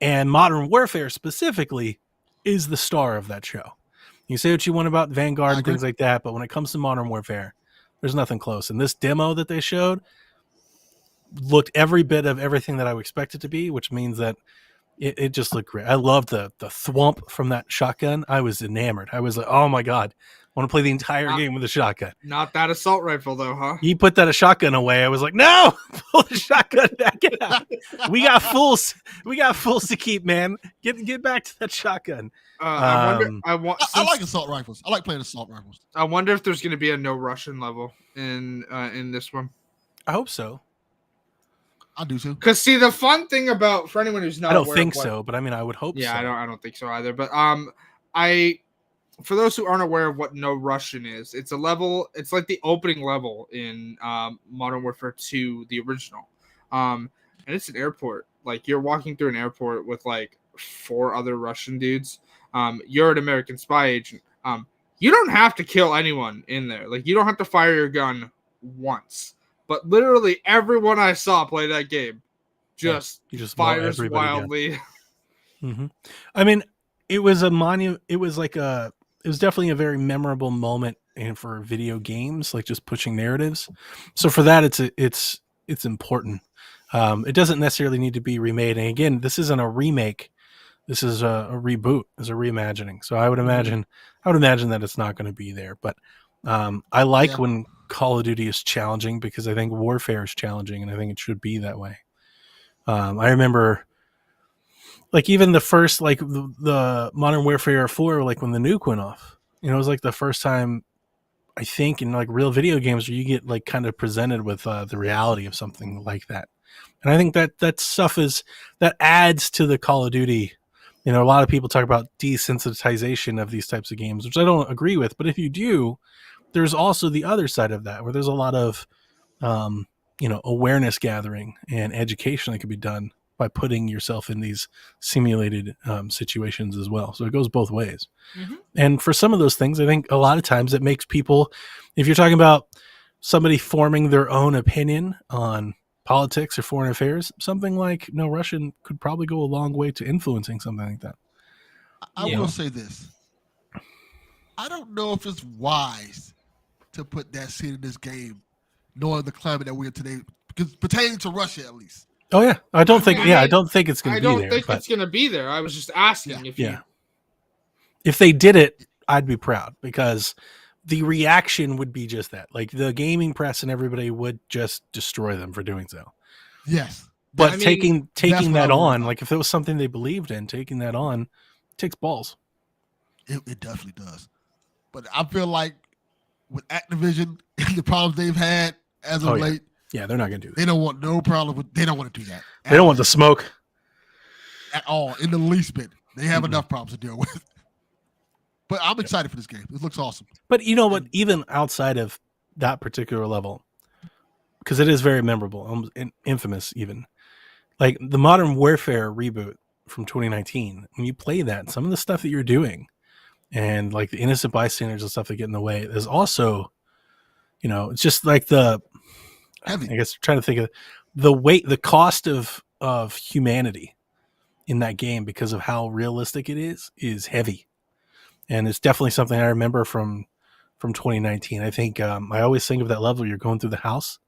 And Modern Warfare specifically is the star of that show. You say what you want about Vanguard and things like that, but when it comes to Modern Warfare, there's nothing close. And this demo that they showed looked every bit of everything that I would expect it to be, which means that it just looked great. I loved the thwomp from that shotgun. I was enamored. I was like, oh my God, I want to play the entire game with a shotgun. Not that assault rifle though, huh? He put that shotgun away. I was like, no, pull the shotgun back out. We got fools to keep, man. Get back to that shotgun. I like assault rifles. I like playing assault rifles. I wonder if there's going to be a no Russian level in this one. I hope so. I do too. Because see, the fun thing about, for anyone who's not, I don't aware think of what, so, but I mean, I would hope. Yeah, so. I don't think so either. But for those who aren't aware of what No Russian is, it's a level. It's like the opening level in Modern Warfare 2, the original, and it's an airport. Like you're walking through an airport with like 4 other Russian dudes. You're an American spy agent. You don't have to kill anyone in there. Like you don't have to fire your gun once. But literally everyone I saw play that game just fires wildly. Mm-hmm. I mean, it was a It was definitely a very memorable moment for video games, like just pushing narratives. So for that, it's important. It doesn't necessarily need to be remade. And again, this isn't a remake. This is a reboot. It's a reimagining. So I would imagine that it's not going to be there. But I like when Call of Duty is challenging because I think warfare is challenging, and I think it should be that way. I remember, like even the first, like the Modern Warfare 4, like when the nuke went off. It was like the first time I think in like real video games where you get like kind of presented with the reality of something like that. And I think that stuff that adds to the Call of Duty. A lot of people talk about desensitization of these types of games, which I don't agree with. But if you do, there's also the other side of that where there's a lot of, awareness gathering and education that can be done by putting yourself in these simulated situations as well. So it goes both ways. Mm-hmm. And for some of those things, I think a lot of times it makes people, if you're talking about somebody forming their own opinion on politics or foreign affairs, something like No Russian could probably go a long way to influencing something like that. I will say this. I don't know if it's wise to put that scene in this game, knowing the climate that we're in today, because pertaining to Russia at least. Oh yeah, I don't think it's going to be there. I don't think it's going to be there. I was just asking if if they did it, I'd be proud because the reaction would be just that. Like the gaming press and everybody would just destroy them for doing so. Yes. But I mean, taking that's what I that worry on, about. like if it was something they believed in, taking that on takes balls. It definitely does. But I feel like with Activision and the problems they've had as of Oh, yeah. late, Yeah, they're not going to do that. they don't want no problem with. They don't want to do that. They don't want the smoke. At all, in the least bit. They have Mm-mm. enough problems to deal with. But I'm excited for this game. It looks awesome. But you know what? Even outside of that particular level, because it is very memorable, infamous even, like the Modern Warfare reboot from 2019, when you play that, some of the stuff that you're doing and like the innocent bystanders and stuff that get in the way, there's also, you know, it's just like Heavy. I guess I'm trying to think of the weight, the cost of humanity in that game because of how realistic it is heavy. And it's definitely something I remember from 2019. I think I always think of that level. You're going through the house,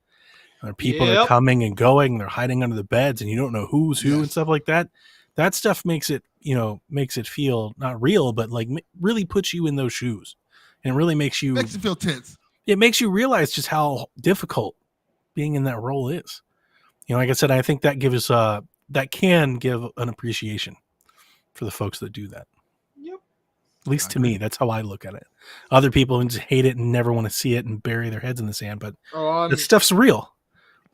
and people are coming and going. They're hiding under the beds, and you don't know who's who and stuff like that. That stuff makes it feel not real, but like really puts you in those shoes, and it really makes you feel tense. It makes you realize just how difficult being in that role is. You know, like I said, I think that gives that can give an appreciation for the folks that do that. At least to me, that's how I look at it. Other people just hate it and never want to see it and bury their heads in the sand. But that stuff's real.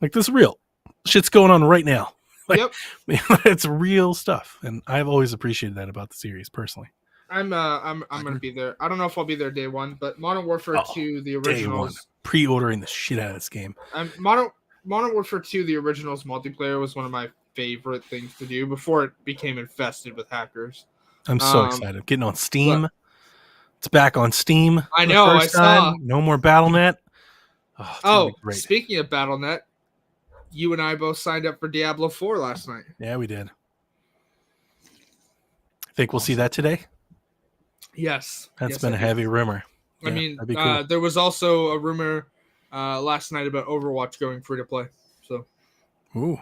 Like this is real. Shit's going on right now. Like, it's real stuff, and I've always appreciated that about the series personally. I'm gonna be there. I don't know if I'll be there day one, but Modern Warfare 2, the originals, pre-ordering the shit out of this game. Modern Warfare 2, the originals multiplayer was one of my favorite things to do before it became infested with hackers. I'm so excited. Getting on Steam. It's back on Steam. I know. I saw. No more BattleNet. Oh, speaking of BattleNet, you and I both signed up for Diablo 4 last night. Yeah, we did. Think we'll see that today? Yes. That's been a heavy rumor. I mean, cool. There was also a rumor last night about Overwatch going free to play. So. Ooh.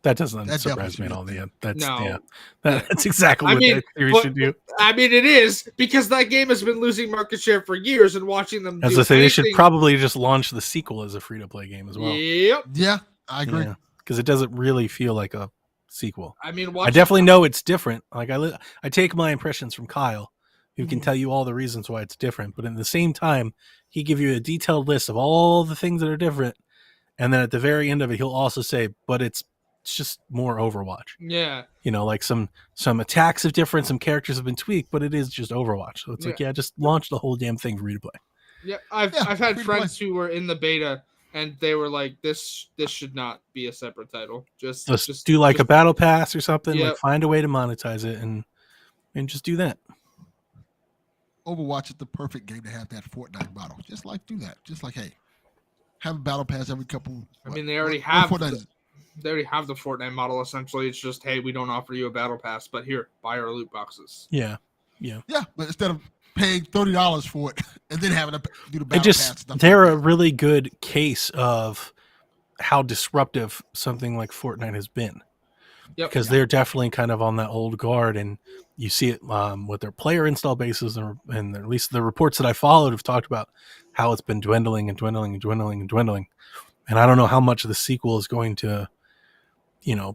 That doesn't surprise me at all. That's exactly what that series should do. I mean, it is because that game has been losing market share for years, and watching them. As I say, they should probably just launch the sequel as a free-to-play game as well. Yep. Yeah, I agree. Because it doesn't really feel like a sequel. I mean, I definitely know it's different. Like I take my impressions from Kyle, who can tell you all the reasons why it's different. But at the same time, he give you a detailed list of all the things that are different, and then at the very end of it, he'll also say, "But it's just more Overwatch." Yeah. You know, like some attacks have different, some characters have been tweaked, but it is just Overwatch. So it's like, just launch the whole damn thing free to play. Yeah, I've had friends who were in the beta and they were like, this should not be a separate title. Just do a battle pass or something. Like find a way to monetize it and just do that. Overwatch is the perfect game to have that Fortnite model. Just like do that. Just like, hey, have a battle pass every couple. I mean, they already have. They already have the Fortnite model. Essentially, it's just, hey, we don't offer you a battle pass, but here, buy our loot boxes. Yeah. But instead of paying $30 for it and then having to do the battle pass stuff, they're a really good case of how disruptive something like Fortnite has been. Yep. Because they're definitely kind of on that old guard, and you see it with their player install bases, and at least the reports that I followed have talked about how it's been dwindling and dwindling and dwindling and dwindling. And I don't know how much of the sequel is going to,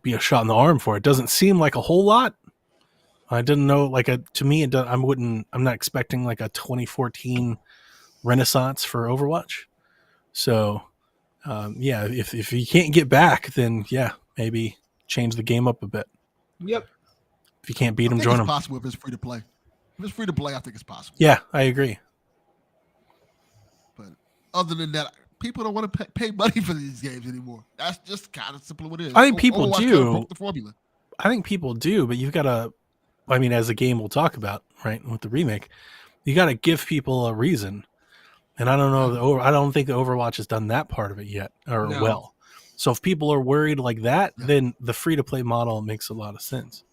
be a shot in the arm for it. Doesn't seem like a whole lot. I didn't know, to me, I'm not expecting like a 2014 renaissance for Overwatch. So, if you can't get back, then maybe change the game up a bit. Yep. If you can't beat them, join them. It's possible if it's free to play. If it's free to play, I think it's possible. Yeah, I agree. But other than that, people don't want to pay money for these games anymore. That's just kind of simple what it is. I think people Overwatch do. Broke the formula. I think people do, but you've got to. I mean, as a game we'll talk about, right, with the remake, you got to give people a reason. And I don't know. I don't think the Overwatch has done that part of it yet, or well. So if people are worried like that, then the free to play model makes a lot of sense.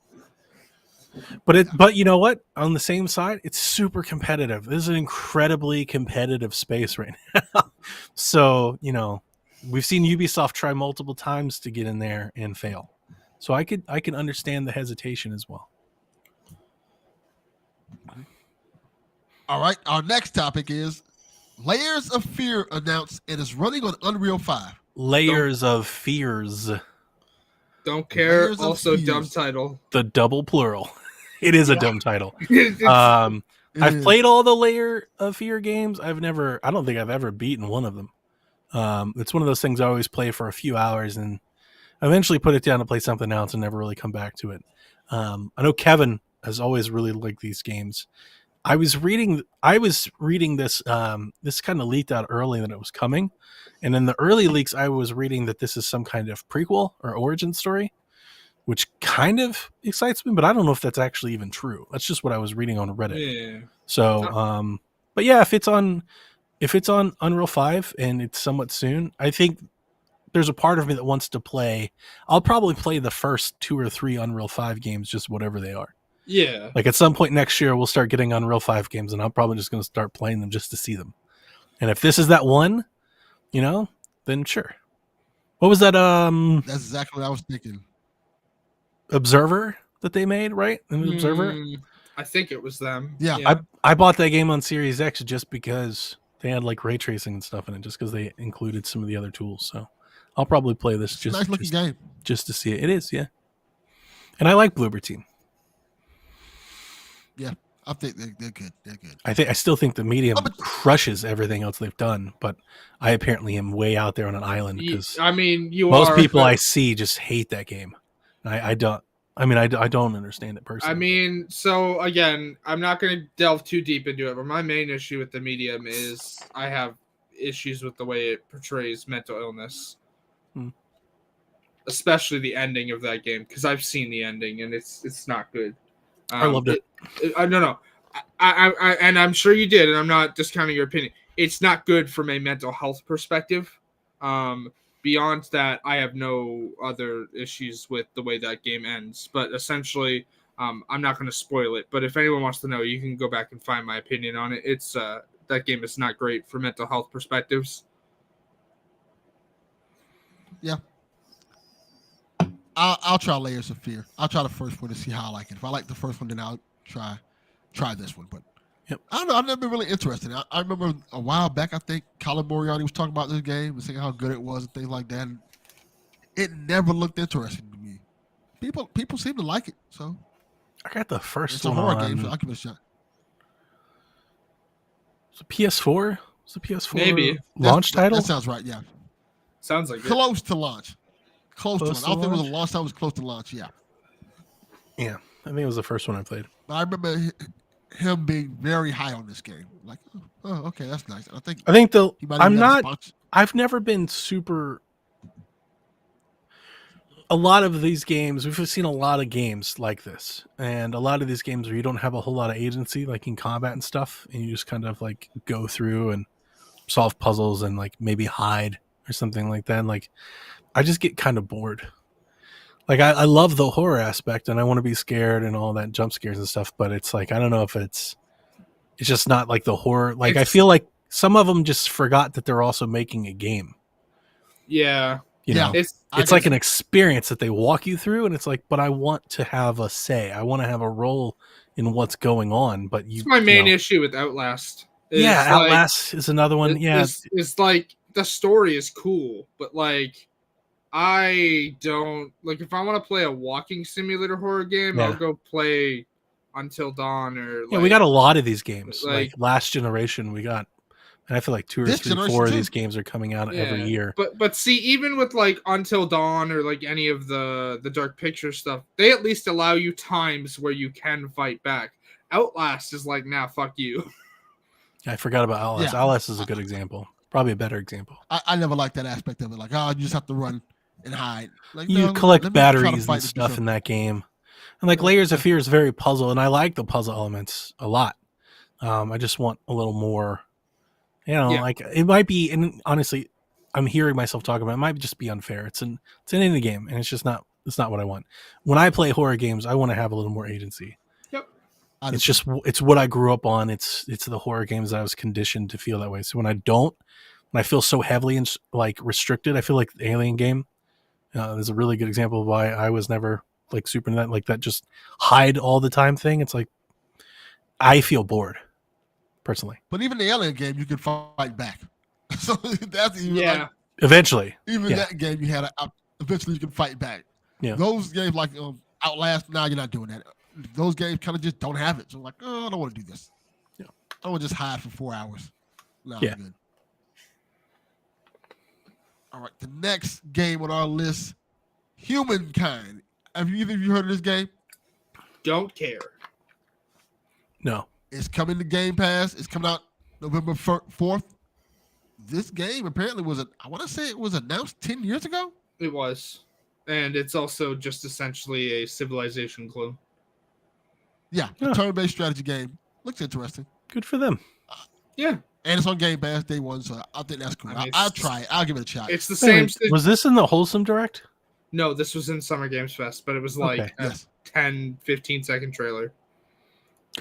But you know what? On the same side, it's super competitive. This is an incredibly competitive space right now. So, we've seen Ubisoft try multiple times to get in there and fail. So I can understand the hesitation as well. All right. Our next topic is Layers of Fear announced and is running on Unreal 5. Layers of Fears, Don't care. Layers of Also, dumb Fears. title. the double plural. It is a dumb title. It's- I've is. played all the Layer of Fear games. I don't think I've ever beaten one of them. It's one of those things I always play for a few hours and eventually put it down to play something else and never really come back to it. I know Kevin has always really liked these games. I was reading this, this kind of leaked out early that it was coming. And in the early leaks, I was reading that this is some kind of prequel or origin story, which kind of excites me, but I don't know if that's actually even true. That's just what I was reading on Reddit. yeah. So, but yeah, if it's on Unreal 5 and it's somewhat soon, I think there's a part of me that wants to play. I'll probably play the first 2 or 3 Unreal 5 games, just whatever they are. Yeah. Like at some point next year, we'll start getting Unreal 5 games, and I'm probably just going to start playing them just to see them. And if this is that one, then sure. What was that? That's exactly what I was thinking. Observer that they made, right? An Observer. I think it was them. Yeah. I bought that game on Series X just because they had like ray tracing and stuff in it, just because they included some of the other tools. So I'll probably play this It's a nice looking game. just to see it. It is, yeah. And I like Bloober Team. Yeah, I think they're good. They're good. I still think the medium crushes everything else they've done, but I apparently am way out there on an island because most people I see just hate that game. I don't understand it personally. So again, I'm not going to delve too deep into it, but my main issue with the medium is I have issues with the way it portrays mental illness. Especially the ending of that game, because I've seen the ending and it's not good. I loved it. No. I and I'm sure you did, and I'm not discounting your opinion. It's not good from a mental health perspective. Beyond that, I have no other issues with the way that game ends. But essentially, I'm not going to spoil it. But if anyone wants to know, you can go back and find my opinion on it. It's that game is not great for mental health perspectives. Yeah. I'll try Layers of Fear. I'll try the first one to see how I like it. If I like the first one, then I'll try this one. But yep. I don't know. I've never been really interested. I remember a while back, I think Colin Moriarty was talking about this game and saying how good it was and things like that. And it never looked interesting to me. People seem to like it. So I got the first it's a one horror on. game, so I'll give it a shot. It's a PS4. It's a PS4 Maybe launch title. That sounds right. Yeah. Sounds like close to launch. Close to launch. I don't think it was a launch? launch time. It was close to launch. Yeah. Yeah, I think it was the first one I played. But I remember him being very high on this game. Like, oh, okay, that's nice. And I think he might I'm even have a not. sponsor. I've never been super. A lot of these games, we've seen a lot of games like this, and a lot of these games where you don't have a whole lot of agency, like in combat and stuff, and you just kind of like go through and solve puzzles and like maybe hide or something like that. And like, I just get kind of bored. Like I love the horror aspect and I want to be scared and all that jump scares and stuff, but it's like I don't know if it's just not like the horror. Like I feel like some of them just forgot that they're also making a game. Yeah. You know, it's like an experience that they walk you through, and it's like, but I want to have a say. I want to have a role in what's going on. But it's my main issue with Outlast. Yeah, Outlast is another one. It's like the story is cool, but like I don't like if I want to play a walking simulator horror game, I'll go play Until Dawn or we got a lot of these games. Like Last Generation, we got. And I feel like 2 or 3, 4 of these games are coming out every year. But see, even with like Until Dawn or like any of the Dark Picture stuff, they at least allow you times where you can fight back. Outlast is like, nah, fuck you. I forgot about Outlast. Yeah. Outlast is a good example. Probably a better example. I never liked that aspect of it. Like, you just have to run and hide. Like, you collect batteries and stuff in that game. And like Layers of Fear is very puzzle, and I like the puzzle elements a lot. I just want a little more. You know, like it might be, and honestly, I'm hearing myself talk about it. It might just be unfair. It's an indie game, and it's not what I want. When I play horror games, I want to have a little more agency. Yep. It's what I grew up on. It's the horror games that I was conditioned to feel that way. So when I feel so heavily and like restricted, I feel like the Alien game. There's a really good example of why I was never like super into that, like that just hide all the time thing. It's like I feel bored. personally. But even the alien game, you can fight back. So that's even Yeah. like, Eventually. even Yeah. that game you had eventually you can fight back. Yeah. Those games like Outlast, now you're not doing that. Those games kind of just don't have it. So I'm like, oh, I don't want to do this. Yeah. I want to just hide for 4 hours. No, Yeah. I'm good. All right, the next game on our list, Humankind. Have either of you heard of this game? Don't care. No. It's coming to Game Pass. It's coming out November 4th. This game apparently I want to say it was announced 10 years ago. It was. And it's also just essentially a Civilization clone. Yeah, Huh. a turn-based strategy game. Looks interesting. Good for them. Yeah. And it's on Game Pass day one, so I think that's cool. I mean, I'll try it. I'll give it a shot. It's the Wait, same. was this in the Wholesome Direct? No, this was in Summer Games Fest, but it was like Okay. a Yes. 10, 15-second trailer.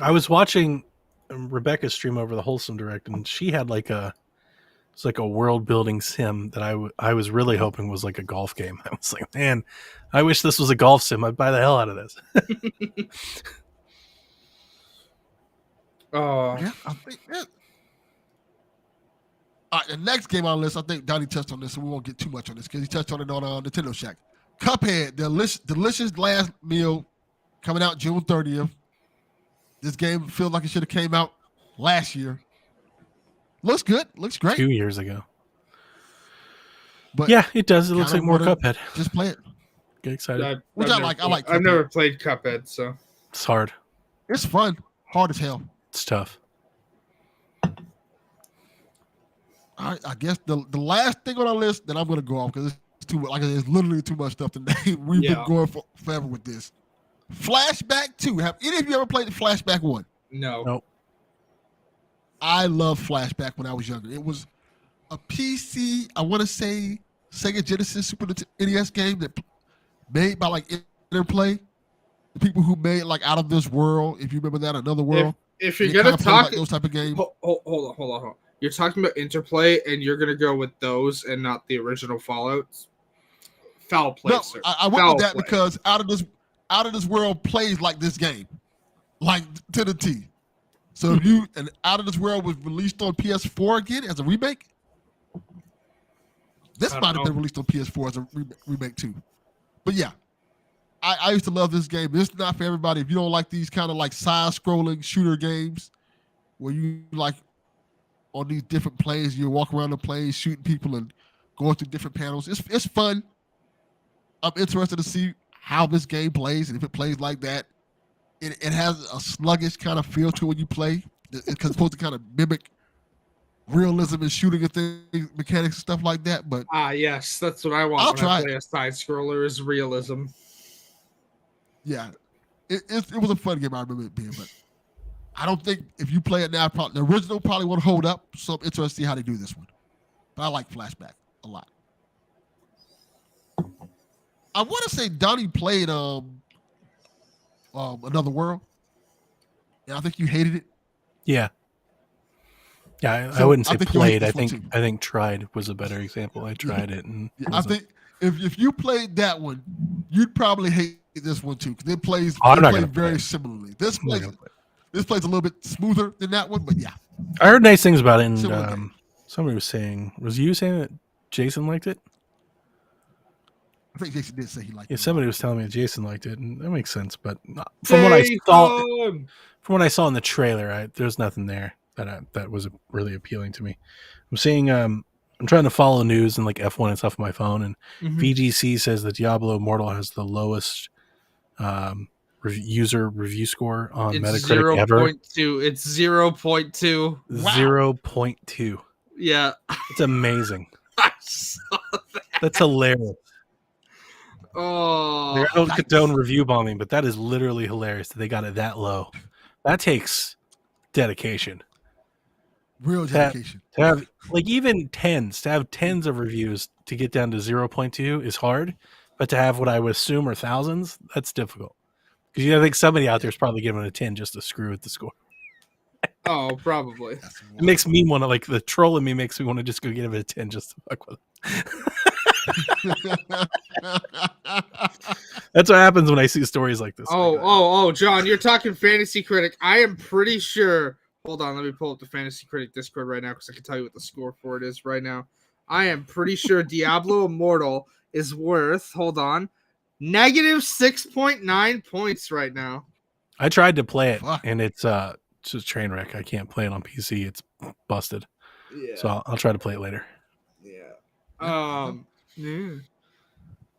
I was watching Rebecca's stream over the Wholesome Direct, and she had it's like a world building sim that I was really hoping was like a golf game. I was like, man, I wish this was a golf sim. I'd buy the hell out of this. Oh, Yeah, I think that. All right, the next game on the list, I think Donnie touched on this, so we won't get too much on this because he touched on it on Nintendo Shack. Cuphead, delicious last meal, coming out June 30th. This game feels like it should have came out last year. Looks good. Looks great. 2 years ago. But Yeah, it does. It looks kinda like more wanna- Cuphead. just play it. Get excited. Which I like. I like I've Cuphead. never played Cuphead, so It's hard. It's fun. Hard as hell. It's tough. All right, I guess the last thing on our list that I'm going to go off because it's too like there's literally too much stuff today. We've been going forever with this. Flashback 2. Have any of you ever played the Flashback 1? no. Nope. I loved Flashback when I was younger. It was a PC, I want to say Sega Genesis Super NES game that made by like Interplay. The people who made like Out of This World, if you remember that, Another World. If you're It gonna kinda plays talk, like those type of games. hold on. You're talking about Interplay, and you're gonna go with those and not the original Fallouts. Foul play, No, sir. I went Foul with that play. because Out of This World plays like this game, like to the T. So if you and Out of This World was released on PS4 again as a remake, this I don't might have been know. released on PS4 as a remake too. But yeah, I used to love this game. It's not for everybody. If you don't like these kind of like side-scrolling shooter games where you like on these different planes, you walk around the plane shooting people and going through different panels. It's fun. I'm interested to see how this game plays and if it plays like that. It has a sluggish kind of feel to it when you play. It's supposed to kind of mimic realism and shooting and things, mechanics and stuff like that. But Yes, that's what I want I'll when try I it. play a side scroller is realism. yeah, it was a fun game. I remember it being, but I don't think if you play it now, the original probably won't hold up. So I'm interested to see how they do this one. But I like Flashback a lot. I want to say Donnie played Another World, and I think you hated it. Yeah. Yeah, I So, wouldn't I say think you'll hate played. I this one, think too. I think tried was a better example. I tried it and Yeah, I wasn't- think if you played that one, you'd probably hate this one too because it plays, Oh, I'm it not plays gonna play very it. similarly. This I'm not plays gonna play it. this plays a little bit smoother than that one, but yeah, I heard nice things about it, and Similar game. somebody was you saying that Jason liked it? I think Jason did say he liked Yeah, it. somebody was telling me that Jason liked it, and that makes sense. But from what I saw, Jason! from what I saw in the trailer, there's nothing there that was really appealing to me. I'm seeing, I'm trying to follow news and like F1 and stuff on my phone, and Mhm. VGC says that Diablo Immortal has the lowest user review score on It's Metacritic ever. 0.2. It's 0.2. Wow. 0.2. Yeah. It's amazing. I saw that. That's hilarious. Oh. I don't yikes. condone review bombing, but that is literally hilarious that they got it that low. That takes dedication. Real That- dedication. To have like even tens, to have tens of reviews to get down to 0.2 is hard, but to have what I would assume are thousands, that's difficult. Because I think somebody out there is probably giving it a 10 just to screw with the score. Oh, probably. That's It makes me want to, like, the troll in me makes me want to just go give it a 10 just to fuck with it. That's what happens when I see stories like this. Oh, John, you're talking fantasy critic. I am pretty sure. Hold on, let me pull up the Fantasy Critic Discord right now because I can tell you what the score for it is right now. I am pretty sure Diablo Immortal is worth, hold on, negative 6.9 points right now. I tried to play it, Fuck. and it's a train wreck. I can't play it on PC. It's busted. Yeah. So I'll try to play it later. Yeah. Yeah.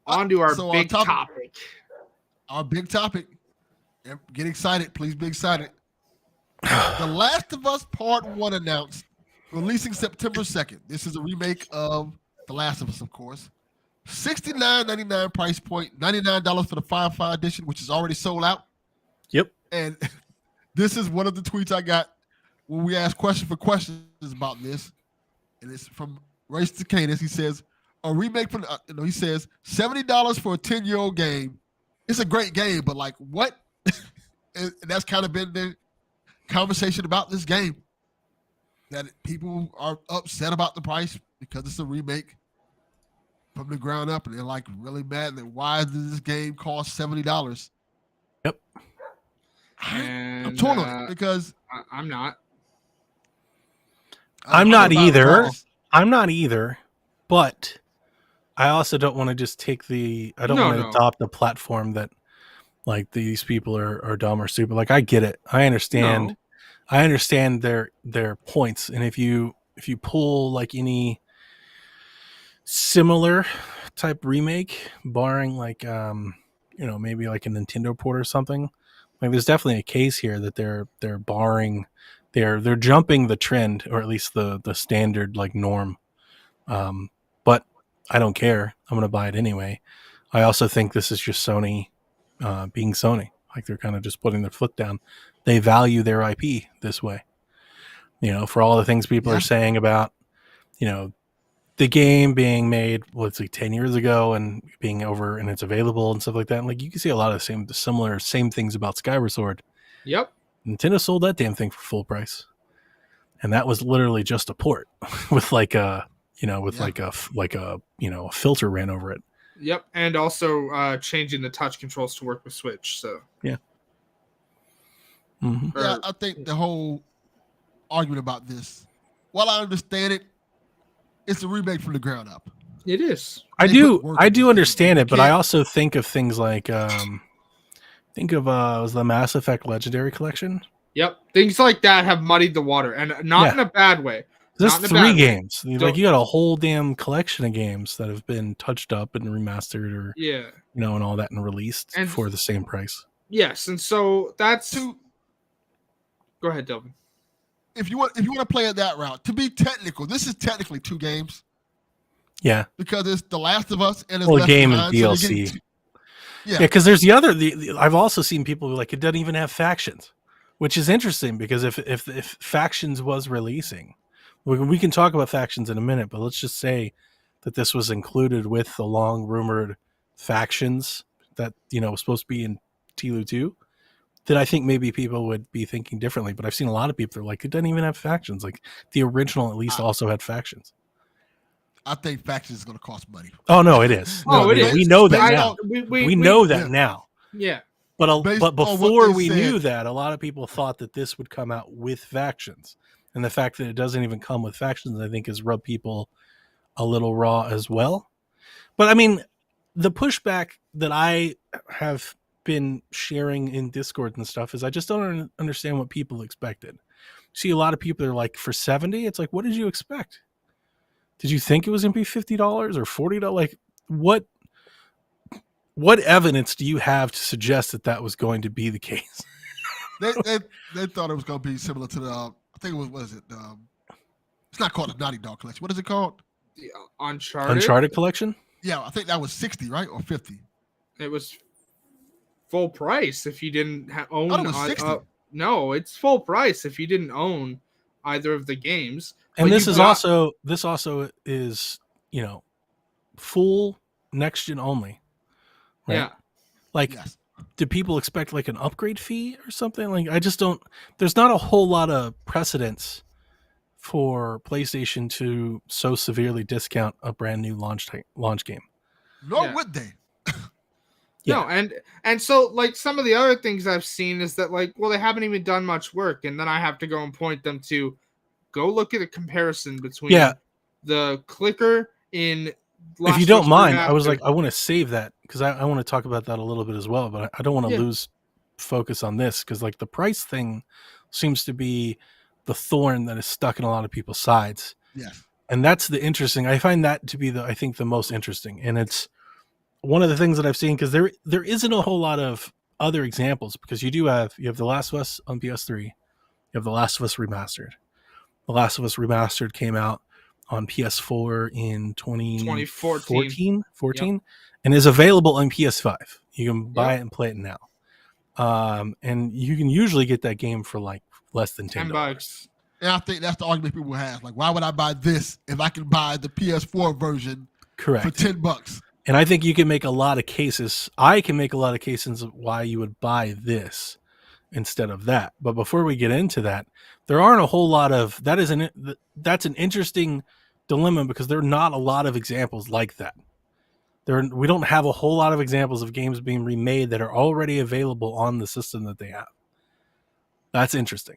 On to our So big topic. Our big topic. Get excited. Please be excited. The Last of Us Part 1 announced, releasing September 2nd. This is a remake of The Last of Us, of course. $69.99 price point, $99 for the Firefly edition, which is already sold out. Yep. And this is one of the tweets I got when we asked question for questions about this. And it's from Race to Canis. He says, a remake from, he says, $70 for a 10-year-old game. It's a great game, but like, what? And that's kind of been the conversation about this game. That people are upset about the price because it's a remake from the ground up, and they're like really mad that why does this game cost $70? Yep. I'm torn on it because I'm not. I'm not about either. price. I'm not either. But I also don't want to just take I don't want to adopt the platform that like these people are dumb or stupid. Like I get it. I understand. No. I understand their points. And if you pull like any similar type remake, barring like maybe like a Nintendo port or something, like there's definitely a case here that they're barring, they're jumping the trend, or at least the standard like norm. But I don't care. I'm gonna buy it anyway. I also think this is just Sony being Sony. Like they're kind of just putting their foot down. They value their IP this way. For all the things people are saying about, the game being made, let's say 10 years ago and being over and it's available and stuff like that. And like you can see a lot of same things about Skyward Sword. Yep. Nintendo sold that damn thing for full price. And that was literally just a port with like a filter ran over it. Yep. And also changing the touch controls to work with Switch. So yeah. Mm-hmm. Yeah, I think the whole argument about this, while I understand it, it's a remake from the ground up. It is. I do understand it, but I also think of things like was the Mass Effect Legendary Collection? Yep. Things like that have muddied the water, and not in a bad way. There's 3 games. Like you got a whole damn collection of games that have been touched up and remastered or and all that and released for the same price. Yes, and so that's Go ahead, Delvin. If you want to play it that route, to be technical, this is technically 2 games. Yeah, because it's The Last of Us and it's Left game Behind, and DLC. So because there's the other. I've also seen people like it doesn't even have factions, which is interesting because if factions was releasing, we can talk about factions in a minute, but let's just say that this was included with the long rumored factions that was supposed to be in TLU 2. That I think maybe people would be thinking differently, but I've seen a lot of people that are like, it doesn't even have factions. Like the original at least also had factions. I think factions is going to cost money. Oh no, it is. It is. We know that now. We know that now. Yeah. But before we knew that, a lot of people thought that this would come out with factions, and the fact that it doesn't even come with factions, I think, has rubbed people a little raw as well. But I mean, the pushback that I have been sharing in Discord and stuff is I just don't understand what people expected. See, a lot of people are like, for $70, it's like, what did you expect? Did you think it was going to be $50 or $40? Like, what evidence do you have to suggest that was going to be the case? they thought it was going to be similar to the, I think it was, what is it? It's not called a Naughty Dog collection. What is it called? The Uncharted collection? Yeah, I think that was 60, right? Or 50? It was full price if you didn't own. It was 60. No, it's full price if you didn't own either of the games. And this also is full next gen only. Right? Yeah. Like, do people expect like an upgrade fee or something? Like, I just don't. There's not a whole lot of precedence for PlayStation to so severely discount a brand new launch game. Nor would they. No, and so like some of the other things I've seen is that like, well, they haven't even done much work, and then I have to go and point them to go look at a comparison between Yeah. the clicker in If you Last of don't Us mind, I was Remastered. like, I want to save that because I want to talk about that a little bit as well, but I don't want to Yeah. lose focus on this because like the price thing seems to be the thorn that is stuck in a lot of people's sides. Yes. And that's the interesting. I find that to be I think the most interesting. And it's one of the things that I've seen because there isn't a whole lot of other examples because you have The Last of Us on PS3, you have The Last of Us Remastered. The Last of Us Remastered came out on PS4 in 2014 Yep. and is available on PS5. You can buy Yep. it and play it now. And you can usually get that game for like less than $10. $10. And I think that's the argument people have. Like, why would I buy this if I can buy the PS4 version Correct. for $10? And I think you can make a lot of cases. I can make a lot of cases of why you would buy this instead of that. But before we get into that, there aren't a whole lot of that's an interesting dilemma because there are not a lot of examples like that. We don't have a whole lot of examples of games being remade that are already available on the system that they have. That's interesting.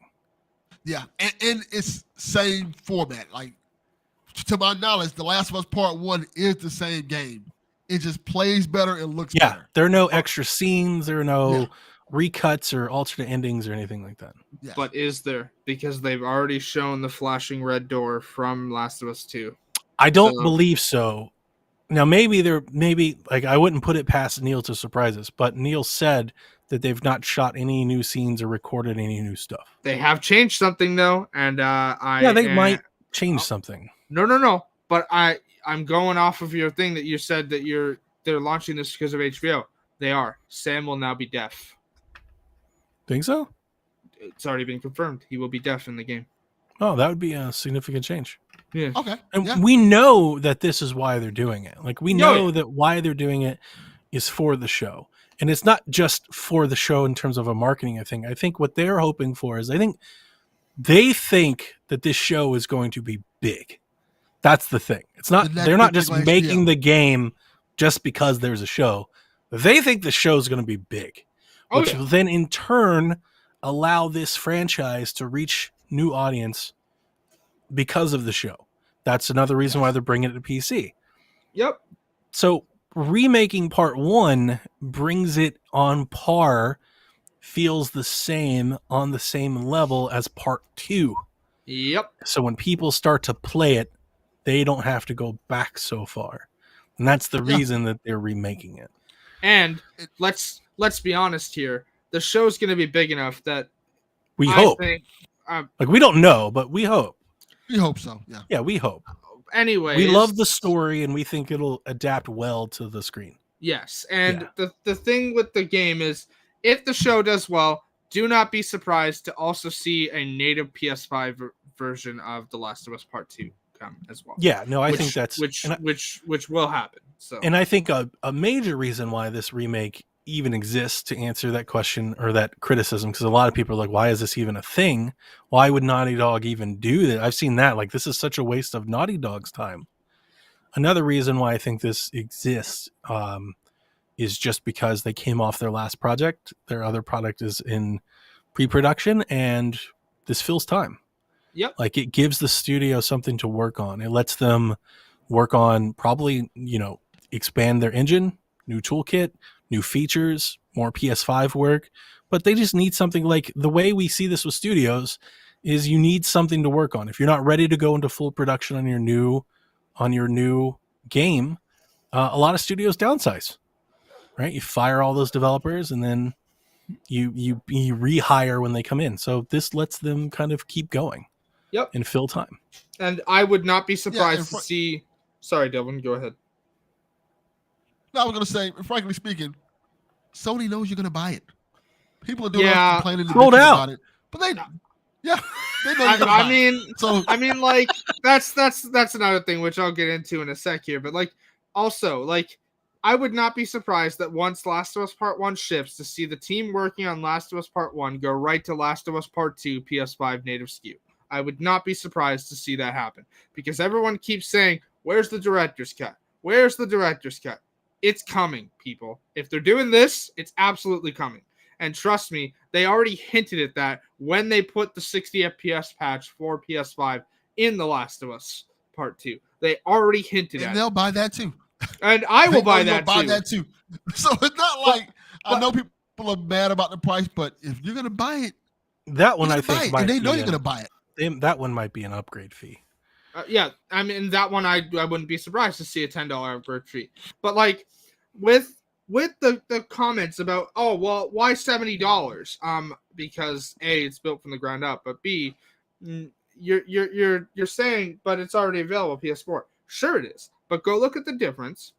Yeah, and it's same format. Like, to my knowledge, The Last of Us Part 1 is the same game. It just plays better and looks better. There are no extra scenes. There are no recuts or alternate endings or anything like that. Yeah. But is there? Because they've already shown the flashing red door from Last of Us 2. I don't believe so. Now, maybe like I wouldn't put it past Neil to surprise us, but Neil said that they've not shot any new scenes or recorded any new stuff. They have changed something though, and they might change something. No. But I'm going off of your thing that you said that they're launching this because of HBO. They are. Sam will now be deaf. Think so? It's already been confirmed. He will be deaf in the game. Oh, that would be a significant change. Yeah. Okay. And we know that this is why they're doing it. Like we know that why they're doing it is for the show. And it's not just for the show in terms of a marketing thing. I think what they're hoping for is they think that this show is going to be big. That's the thing. It's not they're not just making the game just because there's a show. They think the show is going to be big, which will then in turn allow this franchise to reach new audience because of the show. That's another reason why they're bringing it to PC. Yep. So remaking part 1 brings it on par, feels the same on the same level as part 2. Yep. So when people start to play it, they don't have to go back so far. And that's the reason that they're remaking it. And let's be honest here. The show's going to be big enough that we hope. Like we don't know, but we hope. We hope so. Yeah. Yeah, we hope. Anyway, we love the story and we think it'll adapt well to the screen. Yes. And the thing with the game is if the show does well, do not be surprised to also see a native PS5 version of The Last of Us Part 2 come as well. Yeah, no, I think that's which will happen. So, and I think a major reason why this remake even exists to answer that question or that criticism, because a lot of people are like, why is this even a thing? Why would Naughty Dog even do that? I've seen that. Like, this is such a waste of Naughty Dog's time. Another reason why I think this exists is just because they came off their last project. Their other product is in pre-production, and this fills time. Yep. Like, it gives the studio something to work on. It lets them work on probably, expand their engine, new toolkit, new features, more PS5 work, but they just need something. Like the way we see this with studios is you need something to work on. If you're not ready to go into full production on your new game, a lot of studios downsize, right? You fire all those developers and then you rehire when they come in. So this lets them kind of keep going. Yep. And fill time. And I would not be surprised to see. Sorry, Devin, go ahead. No, I was going to say, frankly speaking, Sony knows you're going to buy it. People are doing complaining about it, but they know you're going to buy it. So I mean, like that's another thing which I'll get into in a sec here. But like, also, like, I would not be surprised that once Last of Us Part 1 ships, to see the team working on Last of Us Part 1 go right to Last of Us Part 2 PS5 native SKU. I would not be surprised to see that happen because everyone keeps saying, "Where's the director's cut? Where's the director's cut?" It's coming, people. If they're doing this, it's absolutely coming. And trust me, they already hinted at that when they put the 60 FPS patch for PS5 in The Last of Us Part 2. They already hinted at And it. they'll buy that too. And I will buy They'll that buy too. that too. So it's not like I know people are mad about the price, but if you're gonna buy it, That one you're I gonna buy think it, might and they know be you're gonna buy it. that one might be an upgrade fee. Yeah, I mean that one I wouldn't be surprised to see a $10 upgrade fee. But like with the comments about why $70? Because A, it's built from the ground up, but B, you're saying but it's already available PS4. Sure it is. But go look at the difference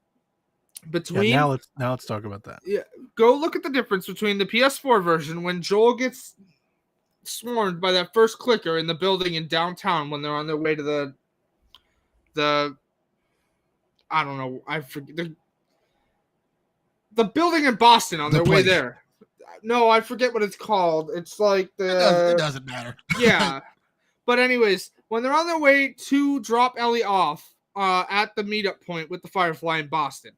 between now let's talk about that. Yeah, go look at the difference between the PS4 version when Joel gets swarmed by that first clicker in the building in downtown when they're on their way to the I don't know, I forget the building in Boston on their way there. No, I forget what it's called. It's like It doesn't matter. Yeah. But anyways, when they're on their way to drop Ellie off at the meetup point with the Firefly in Boston,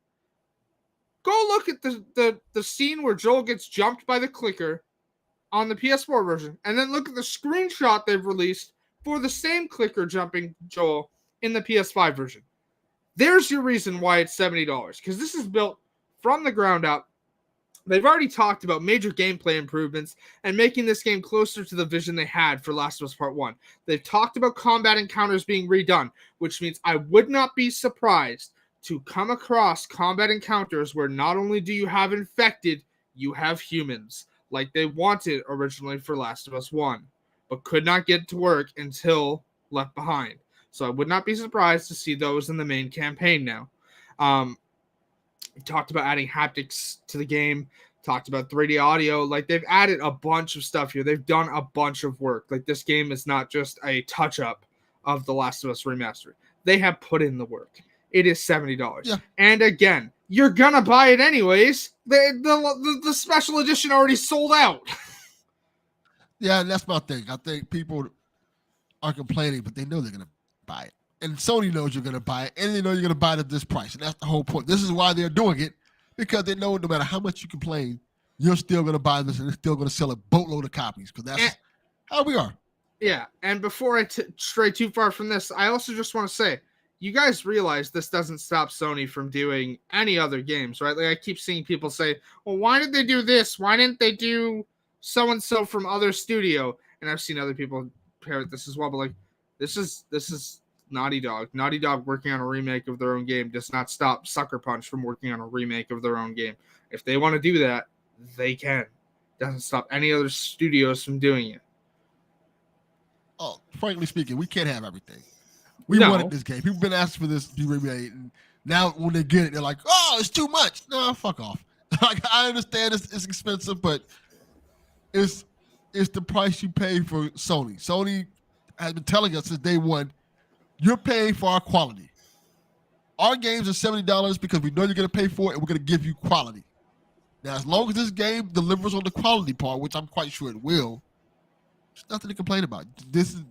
go look at the scene where Joel gets jumped by the clicker on the PS4 version, and then look at the screenshot they've released for the same clicker jumping Joel in the PS5 version. There's your reason why it's $70, because this is built from the ground up. They've already talked about major gameplay improvements and making this game closer to the vision they had for Last of Us Part 1. They've talked about combat encounters being redone, which means I would not be surprised to come across combat encounters where not only do you have infected, you have humans, like they wanted originally for Last of Us 1, but could not get to work until Left Behind. So I would not be surprised to see those in the main campaign now. We talked about adding haptics to the game, talked about 3D audio. Like, they've added a bunch of stuff here. They've done a bunch of work. Like, this game is not just a touch-up of The Last of Us Remastered. They have put in the work. It is $70. Yeah. And again, you're gonna buy it anyways. The special edition already sold out. Yeah, and that's my thing. I think people are complaining, but they know they're gonna buy it. And Sony knows you're going to buy it, and they know you're going to buy it at this price. And that's the whole point. This is why they're doing it, because they know no matter how much you complain, you're still going to buy this, and they're still going to sell a boatload of copies, because that's how we are. Yeah, and before I stray too far from this, I also just want to say, you guys realize this doesn't stop Sony from doing any other games, right? Like, I keep seeing people say, well, why did they do this? Why didn't they do so-and-so from other studio? And I've seen other people parrot this as well, but, like, this is Naughty Dog. Naughty Dog working on a remake of their own game does not stop Sucker Punch from working on a remake of their own game. If they want to do that, they can. Doesn't stop any other studios from doing it. Oh, frankly speaking, we can't have everything. We wanted this game. People have been asking for this to be remade, and now when they get it, they're like, "Oh, it's too much." No, fuck off. Like, I understand it's expensive, but it's the price you pay for Sony. Sony has been telling us since day one, you're paying for our quality. Our games are $70 because we know you're going to pay for it, and we're going to give you quality. Now, as long as this game delivers on the quality part, which I'm quite sure it will, there's nothing to complain about. This is,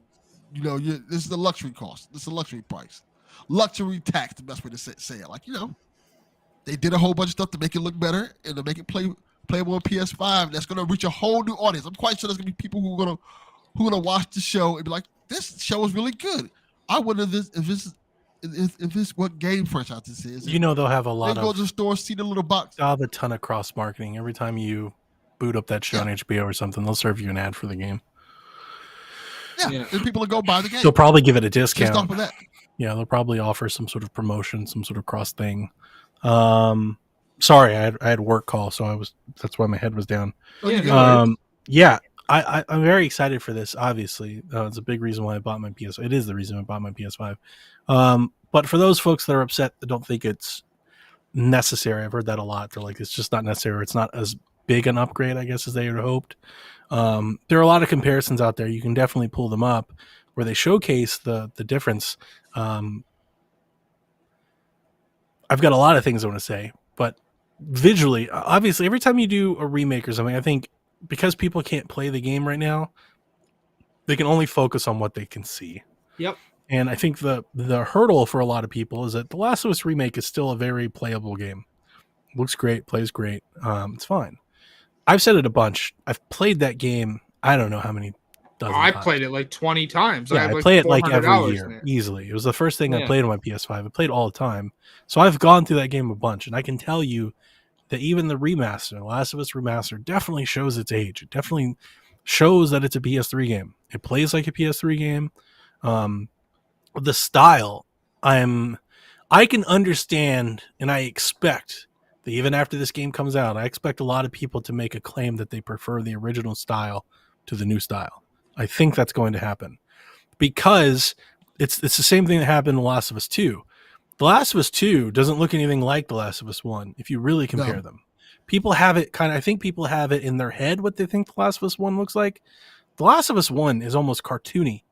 this is a luxury cost. This is a luxury price. Luxury tax, the best way to say it. Like, they did a whole bunch of stuff to make it look better and to make it playable on PS5. That's going to reach a whole new audience. I'm quite sure there's going to be people who are going to watch the show and be like, this show is really good. I wonder if this what game franchise this is. They'll have a lot they go to the store, see the little box. They'll have a ton of cross marketing. Every time you boot up that show on HBO or something, they'll serve you an ad for the game. Yeah. And people will go buy the game. They'll probably give it a discount. Just off of that. Yeah, they'll probably offer some sort of promotion, some sort of cross thing. Sorry, I had a work call, so that's why my head was down. I'm very excited for this. Obviously, it's a big reason why I bought my PS. It is the reason I bought my PS5. But for those folks that are upset that don't think it's necessary, I've heard that a lot. They're like, it's just not necessary. It's not as big an upgrade, I guess, as they had hoped. There are a lot of comparisons out there. You can definitely pull them up where they showcase the difference. I've got a lot of things I want to say, but visually, obviously, every time you do a remake or something, I think because people can't play the game right now, they can only focus on what they can see. Yep. And I think the hurdle for a lot of people is that The Last of Us Remake is still a very playable game. Looks great, plays great. It's fine. I've said it a bunch. I've played that game. I don't know how many dozen I times. played it like 20 times. I Yeah, have I like play it like 400 every hours in year it. easily. It was the first thing I Yeah. played on my PS5. I played all the time, so I've gone through that game a bunch, and I can tell you that even the remaster, Last of Us Remaster, definitely shows its age. It definitely shows that it's a PS3 game. It plays like a PS3 game. Um, the style, I can understand, and I expect that even after this game comes out, I expect a lot of people to make a claim that they prefer the original style to the new style. I think that's going to happen because it's the same thing that happened in The Last of Us 2. The Last of Us 2 doesn't look anything like The Last of Us 1 if you really compare No. them. People have it I think people have it in their head what they think The Last of Us 1 looks like. The Last of Us 1 is almost cartoony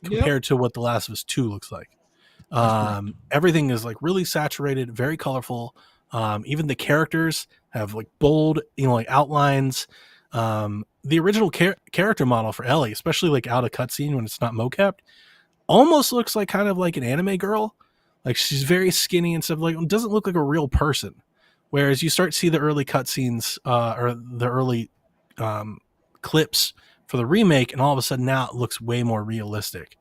compared to what The Last of Us 2 looks like. Everything is like really saturated, very colorful. Even the characters have like bold, like outlines. The original character model for Ellie, especially like out of cutscene when it's not mocap, almost looks like kind of like an anime girl. Like she's very skinny and stuff. Like it doesn't look like a real person. Whereas you start to see the early cutscenes or the early clips for the remake, and all of a sudden now it looks way more realistic.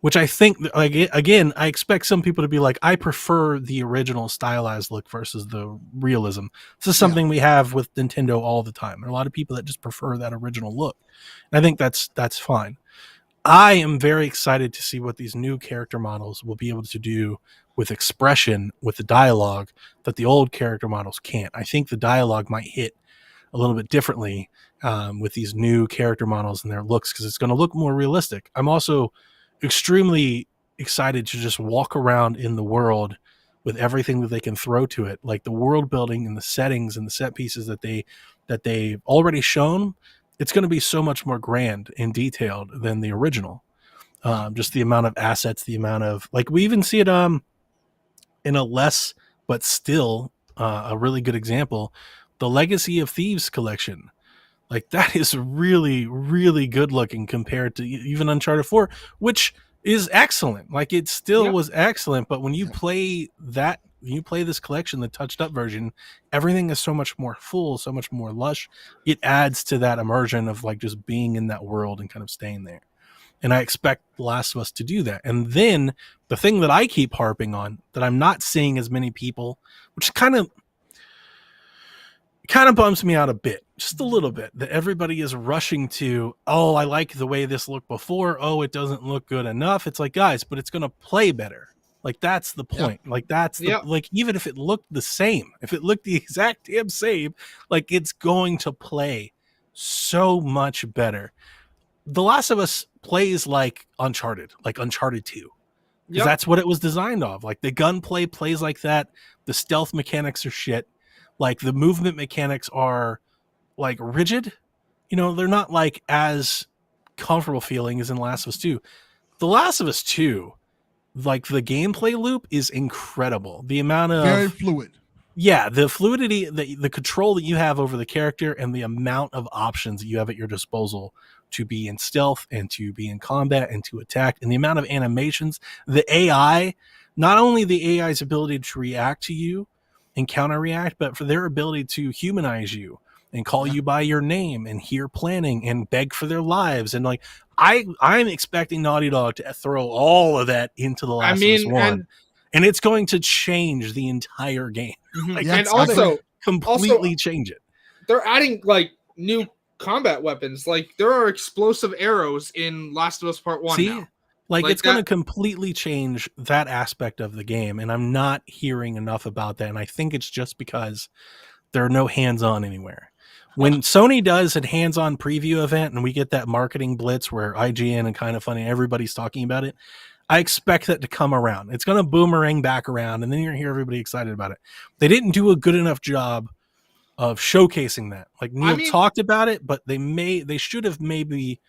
Which I think, like, again, I expect some people to be like, I prefer the original stylized look versus the realism. This is something we have with Nintendo all the time. There are a lot of people that just prefer that original look. And I think that's fine. I am very excited to see what these new character models will be able to do with expression, with the dialogue that the old character models can't. I think the dialogue might hit a little bit differently with these new character models and their looks because it's going to look more realistic. I'm also extremely excited to just walk around in the world with everything that they can throw to it, like the world building and the settings and the set pieces that they've already shown. It's going to be so much more grand and detailed than the original. Just the amount of assets, the amount of like we even see it in a less but still a really good example, the Legacy of Thieves collection. Like that is really, really good looking compared to even Uncharted 4, which is excellent. Like it still was excellent, but when you play this collection, the touched up version, everything is so much more full, so much more lush. It adds to that immersion of like just being in that world and kind of staying there. And I expect The Last of Us to do that. And then the thing that I keep harping on that I'm not seeing as many people, which kind of bums me out a bit, just a little bit, that everybody is rushing to, oh, I like the way this looked before. Oh, it doesn't look good enough. It's like, guys, but it's going to play better. Like, that's the point. Like, that's the, like, even if it looked the same, if it looked the exact damn same, like, it's going to play so much better. The Last of Us plays like Uncharted 2. Because that's what it was designed of. Like, the gunplay plays like that. The stealth mechanics are shit. Like the movement mechanics are like rigid, they're not like as comfortable feeling as in Last of Us 2. The Last of Us 2, like the gameplay loop is incredible. The amount of very fluid. Yeah, the fluidity, the control that you have over the character and the amount of options that you have at your disposal to be in stealth and to be in combat and to attack, and the amount of animations, the AI, not only the AI's ability to react to you and counter react, but for their ability to humanize you and call you by your name and hear planning and beg for their lives. And like, I'm expecting Naughty Dog to throw all of that into The Last of Us 1. And it's going to change the entire game. Like, and also completely change it. They're adding like new combat weapons. Like there are explosive arrows in Last of Us Part 1 now. Like it's going to completely change that aspect of the game, and I'm not hearing enough about that. And I think it's just because there are no hands-on anywhere. When Sony does a hands-on preview event and we get that marketing blitz where IGN and Kind of Funny, everybody's talking about it, I expect that to come around. It's going to boomerang back around, and then you're going to hear everybody excited about it. They didn't do a good enough job of showcasing that. Like Neil talked about it, but they should have maybe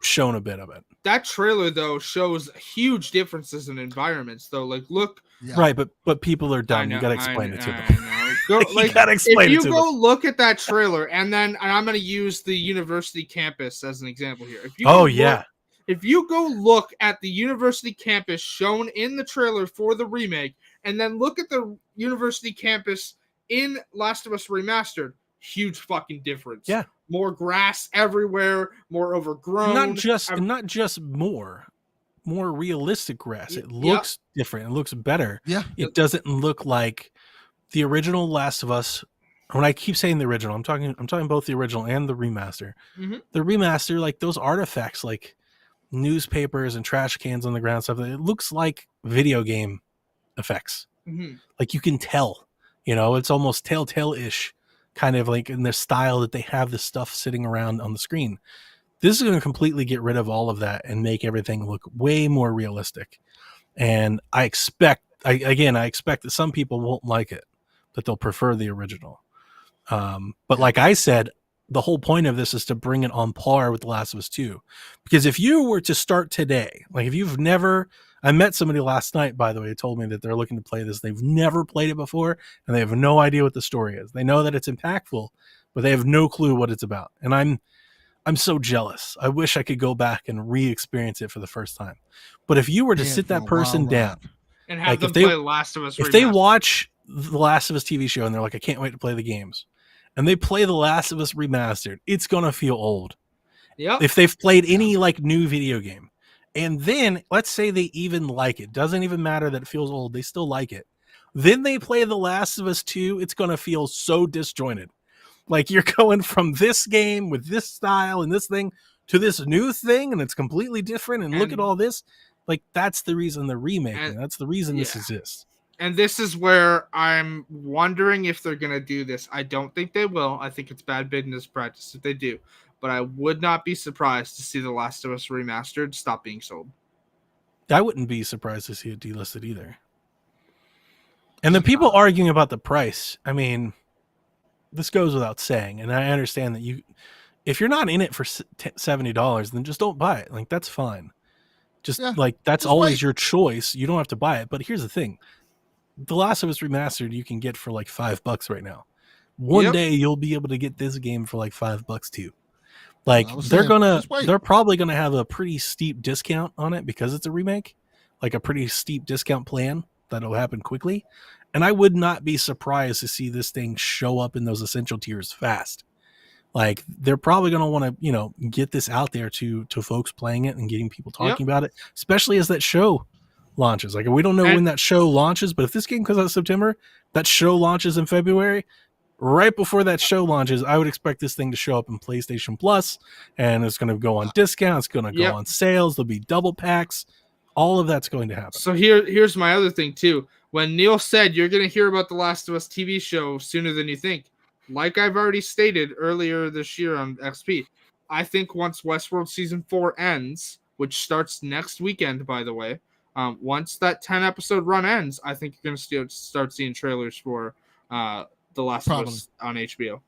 shown a bit of it. That trailer though shows huge differences in environments though. Like look, right, but people are dumb. You got to explain it to them. You got to explain if you go look at that trailer, and I'm going to use the university campus as an example here. If you if you go look at the university campus shown in the trailer for the remake, and then look at the university campus in Last of Us Remastered, huge fucking difference. Yeah. More grass everywhere, more overgrown. Not just more realistic grass. It Yeah. looks different. It looks better. Yeah. It doesn't look like the original Last of Us. When I keep saying the original, I'm talking both the original and the remaster. Mhm. The remaster, like those artifacts, like newspapers and trash cans on the ground, stuff. It looks like video game effects. Mhm. Like you can tell, it's almost Telltale-ish, kind of like in the style that they have this stuff sitting around on the screen. This is going to completely get rid of all of that and make everything look way more realistic. And I expect that some people won't like it, that they'll prefer the original. But like I said, the whole point of this is to bring it on par with The Last of Us 2. Because if you were to start today, like if you've never, I met somebody last night, by the way, who told me that they're looking to play this. They've never played it before, and they have no idea what the story is. They know that it's impactful, but they have no clue what it's about. And I'm so jealous. I wish I could go back and re-experience it for the first time. But if you were to sit that person down and have like them if they- play Last of Us if they Remastered. watch the Last of Us TV show and they're like, I can't wait to play the games, and they play the Last of Us Remastered, it's gonna feel old. Yep. If they've played any like new video game, and then let's say they even like it, doesn't even matter that it feels old, they still like it. Then they play the Last of Us 2, it's gonna feel so disjointed. Like you're going from this game with this style and this thing to this new thing, and it's completely different. And look at all this. Like that's the reason they're remaking. That's the reason this exists. And this is where I'm wondering if they're going to do this. I don't think they will. I think it's bad business practice if they do. But I would not be surprised to see The Last of Us Remastered stop being sold. I wouldn't be surprised to see it delisted either. And the people arguing about the price, I mean, this goes without saying. And I understand that if you're not in it for $70, then just don't buy it. Like, that's fine. That's just always wait. your choice. You don't have to buy it. But here's the thing. The Last of Us Remastered you can get for like $5 right now. One day you'll be able to get this game for like $5 too. Like they're probably gonna have a pretty steep discount on it because it's a remake, like a pretty steep discount plan that'll happen quickly. And I would not be surprised to see this thing show up in those essential tiers fast. Like they're probably gonna want to, get this out there to folks playing it and getting people talking about it, especially as that show launches. Like we don't know when that show launches, but if this game comes out in September, that show launches in February. Right before that show launches, I would expect this thing to show up in PlayStation Plus, and it's going to go on discount. It's going to go on sales. There'll be double packs. All of that's going to happen. So here's my other thing too. When Neil said you're going to hear about the Last of Us TV show sooner than you think, like I've already stated earlier this year on XP, I think once Westworld Season 4 ends, which starts next weekend, by the way, once that 10-episode run ends, I think you're going to start seeing trailers for The Last of Us on HBO.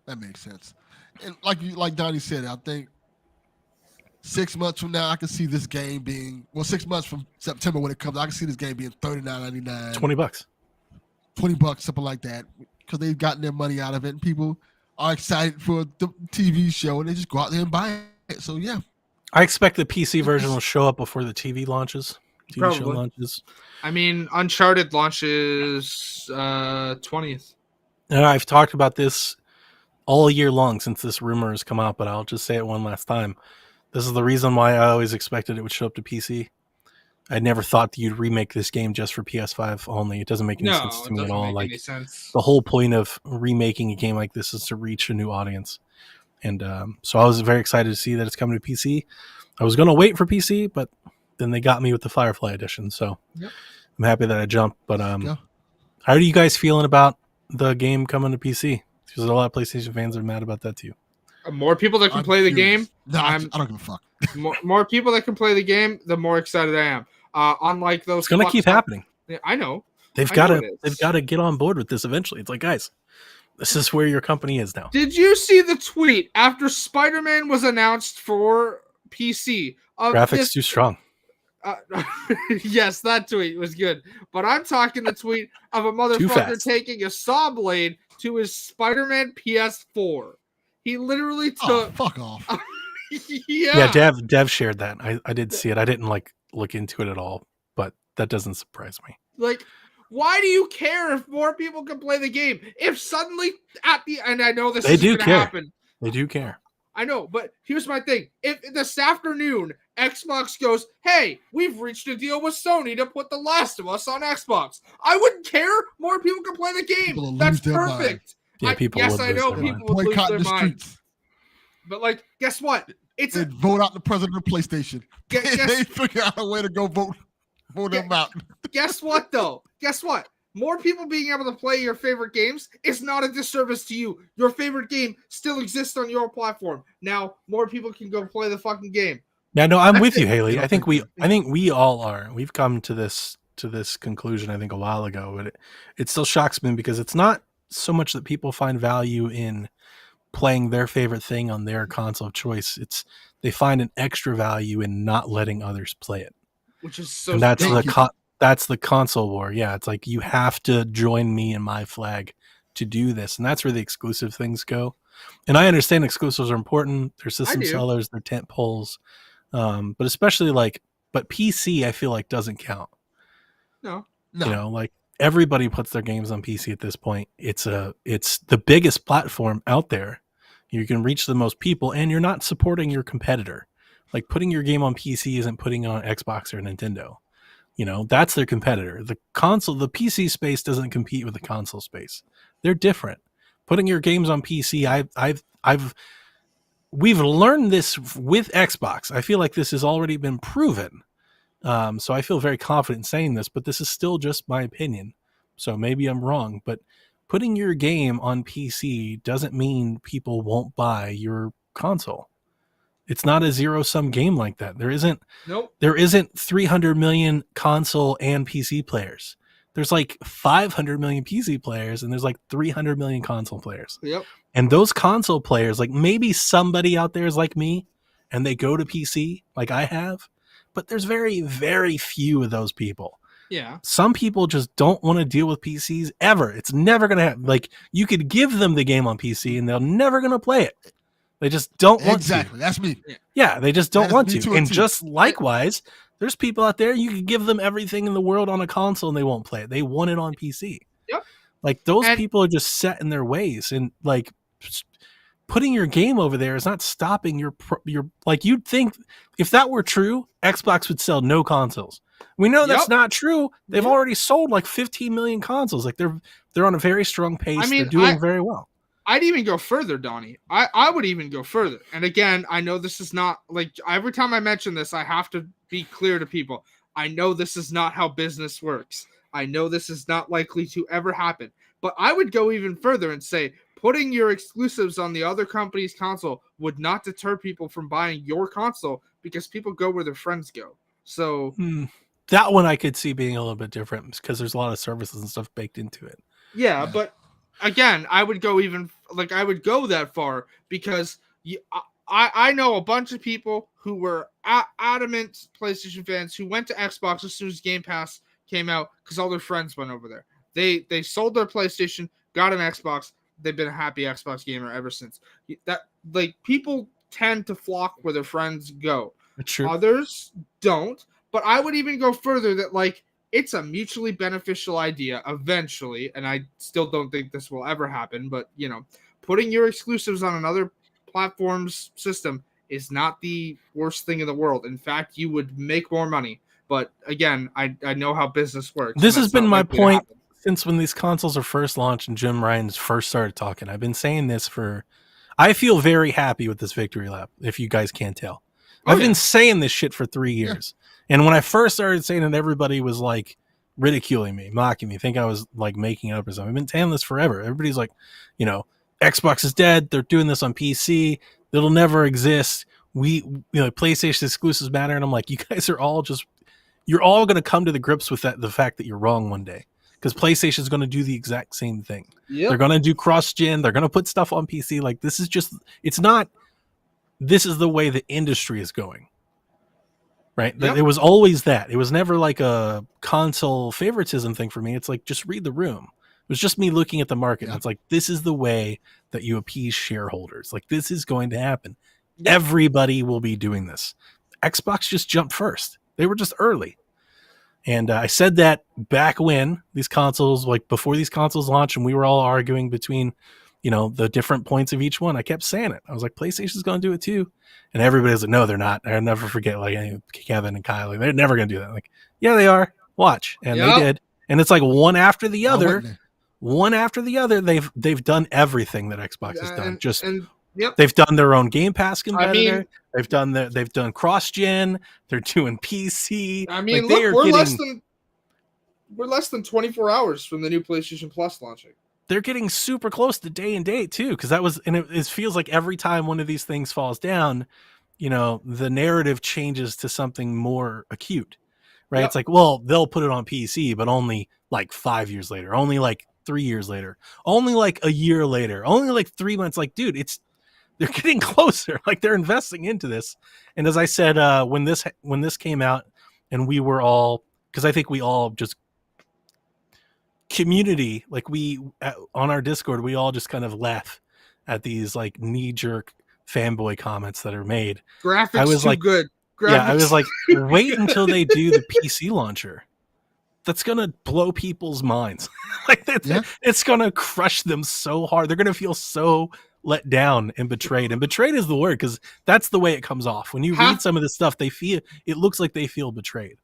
That makes sense. And like Donnie said, I think 6 months from now, I can see this game being 6 months from September when it comes. I can see this game being $39.99, $20, $20, something like that, because they've gotten their money out of it, and people are excited for the TV show, and they just go out there and buy it. So yeah, I expect the PC version will show up before the TV launches. TV show launches. I mean, Uncharted launches 20th. And I've talked about this all year long since this rumor has come out, but I'll just say it one last time. This is the reason why I always expected it would show up to PC. I never thought that you'd remake this game just for PS5 only. It doesn't make any sense to me at all. Like the whole point of remaking a game like this is to reach a new audience. And so I was very excited to see that it's coming to PC. I was going to wait for PC, but then they got me with the Firefly edition. So I'm happy that I jumped. But how are you guys feeling about the game coming to PC? Because a lot of PlayStation fans are mad about that too. More people that can play the game. No, I don't give a fuck. more people that can play the game, the more excited I am. Unlike those, it's going to keep happening. I know. They've got to get on board with this eventually. It's like, guys, this is where your company is now. Did you see the tweet after Spider-Man was announced for PC? Graphics too strong. Yes, that tweet was good. But I'm talking the tweet of a motherfucker taking a saw blade to his Spider-Man PS4. He literally took. Fuck off. Yeah, Dev shared that. I did see it. I didn't look into it at all, but that doesn't surprise me. Like, Why do you care if more people can play the game? If suddenly and I know this They isn't do going to care. happen. They do care. I know, but here's my thing. If this afternoon Xbox goes, hey, we've reached a deal with Sony to put The Last of Us on Xbox, I wouldn't care. More people can play the game. People will That's lose their mind. perfect. Yeah, people yes, would I lose know their people mind. would lose Boycott their the mind. streets But like, guess what? and vote out the president of PlayStation. Guess- They figure out a way to go vote them out. Guess what, though? Guess what? More people being able to play your favorite games is not a disservice to you. Your favorite game still exists on your platform. Now, more people can go play the fucking game. Yeah, no, I'm That's with you, it. Haley. I I think think we all are. We've come to this conclusion, I think, a while ago, but it still shocks me because it's not so much that people find value in playing their favorite thing on their console of choice. It's they find an extra value in not letting others play it. Which is so And that's dumb. that's the console war. Yeah, it's like you have to join me in my flag to do this, and that's where the exclusive things go. And I understand exclusives are important. They're system do. sellers, they're tent poles, but especially but PC, I feel like doesn't count. No. You know, like everybody puts their games on PC at this point. It's the biggest platform out there. You can reach the most people, and you're not supporting your competitor. Like putting your game on PC isn't putting it on Xbox or Nintendo. You know, that's their competitor. The PC space doesn't compete with the console space. They're different. Putting your games on PC, we've learned this with Xbox. I feel like this has already been proven. So I feel very confident saying this, but this is still just my opinion. So maybe I'm wrong, but putting your game on PC doesn't mean people won't buy your console. It's not a zero-sum game like that. There isn't 300 million console and PC players. There's like 500 million PC players and there's like 300 million console players. Yep. And those console players, like maybe somebody out there is like me and they go to PC like I have, but there's very, very few of those people. Yeah. Some people just don't want to deal with PCs ever. It's never going to happen. Like you could give them the game on PC and they're never going to play it. They just don't want Exactly. to. That's me. Yeah, they just don't want to. And too. just likewise, there's people out there, you could give them everything in the world on a console and they won't play it. They want it on PC. Yep. Like those people are just set in their ways. And like putting your game over there is not stopping your like you'd think if that were true, Xbox would sell no consoles. We know that's not true. They've already sold like 15 million consoles. Like they're on a very strong pace. I mean, they're doing very well. I'd even go further, Donnie. I would even go further. And again, I know this is not like every time I mention this, I have to be clear to people. I know this is not how business works. I know this is not likely to ever happen. But I would go even further and say putting your exclusives on the other company's console would not deter people from buying your console because people go where their friends go. So that one I could see being a little bit different because there's a lot of services and stuff baked into it. Yeah. But again, I would go that far because I know a bunch of people who were adamant PlayStation fans who went to Xbox as soon as Game Pass came out because all their friends went over there. They sold their PlayStation, got an Xbox. They've been a happy Xbox gamer ever since. That like people tend to flock where their friends go. True. Others don't. But I would even go further that like it's a mutually beneficial idea eventually, and I still don't think this will ever happen, but you know, putting your exclusives on another platform's system is not the worst thing in the world. In fact, you would make more money. But again, I know how business works. This has been my point since when these consoles are first launched and Jim Ryan's first started talking. I've been saying this I feel very happy with this victory lap, if you guys can't tell. I've been saying this shit for 3 years. And when I first started saying it, everybody was like ridiculing me, mocking me, think I was like making it up or something. I've been saying this forever. Everybody's like, you know, Xbox is dead. They're doing this on PC. It'll never exist. PlayStation exclusives matter. And I'm like, you guys are all you're all going to come to the grips with the fact that you're wrong one day. Because PlayStation is going to do the exact same thing. Yep. They're going to do cross-gen. They're going to put stuff on PC. Like this is the way the industry is going. Right? Yep. It was always that. It was never like a console favoritism thing for me. It's like, just read the room. It was just me looking at the market. And it's like, this is the way that you appease shareholders. Like, this is going to happen. Yep. Everybody will be doing this. Xbox just jumped first. They were just early. And I said that back when these consoles, like before these consoles launched, and we were all arguing between, the different points of each one. I kept saying it. I was like, PlayStation's going to do it too. And everybody was like, no, they're not. I'll never forget, like, Kevin and Kyle, like, they're never going to do that. Like, yeah, they are. Watch. And they did. And it's like one after the other. They've done everything that Xbox has done. They've done their own Game Pass competitor. They've done cross-gen. They're doing PC. I mean, look, we're less than 24 hours from the new PlayStation Plus launching. They're getting super close to day and date too, because it feels like every time one of these things falls down, the narrative changes to something more acute, right? Yep. It's like, well, they'll put it on PC, but only like 5 years later, only like 3 years later, only like a year later, only like 3 months. Like, dude, they're getting closer. Like, they're investing into this. And as I said, when this came out, and we were all, because I think we all just community, like on our Discord, we all just kind of laugh at these like knee-jerk fanboy comments that are made. Graphics I was like, good. Graphics. Yeah, I was like, wait until they do the PC launcher. That's gonna blow people's minds. It's gonna crush them so hard. They're gonna feel so let down and betrayed. And betrayed is the word, because that's the way it comes off. When you read some of this stuff, it looks like they feel betrayed.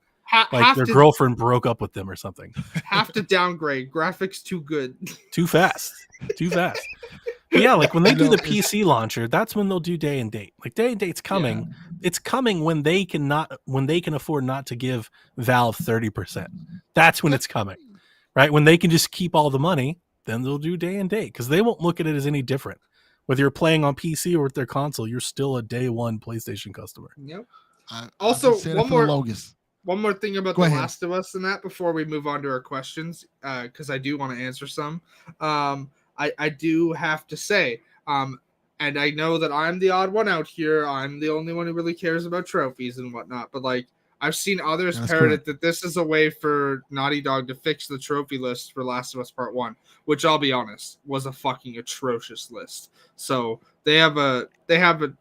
Like their girlfriend broke up with them or something. Have to downgrade. Graphics too good. Too fast. But yeah, like when they do the PC launcher, that's when they'll do day and date. Like day and date's coming. Yeah. It's coming when they can afford not to give Valve 30%. That's when it's coming. Right? When they can just keep all the money, then they'll do day and date, because they won't look at it as any different. Whether you're playing on PC or with their console, you're still a day one PlayStation customer. Yep. Also, one more thing about The Last of Us and that before we move on to our questions, because I do want to answer some. I do have to say, and I know that I'm the odd one out here. I'm the only one who really cares about trophies and whatnot. But like, I've seen others parrot it that this is a way for Naughty Dog to fix the trophy list for Last of Us Part 1, which I'll be honest was a fucking atrocious list. So they have a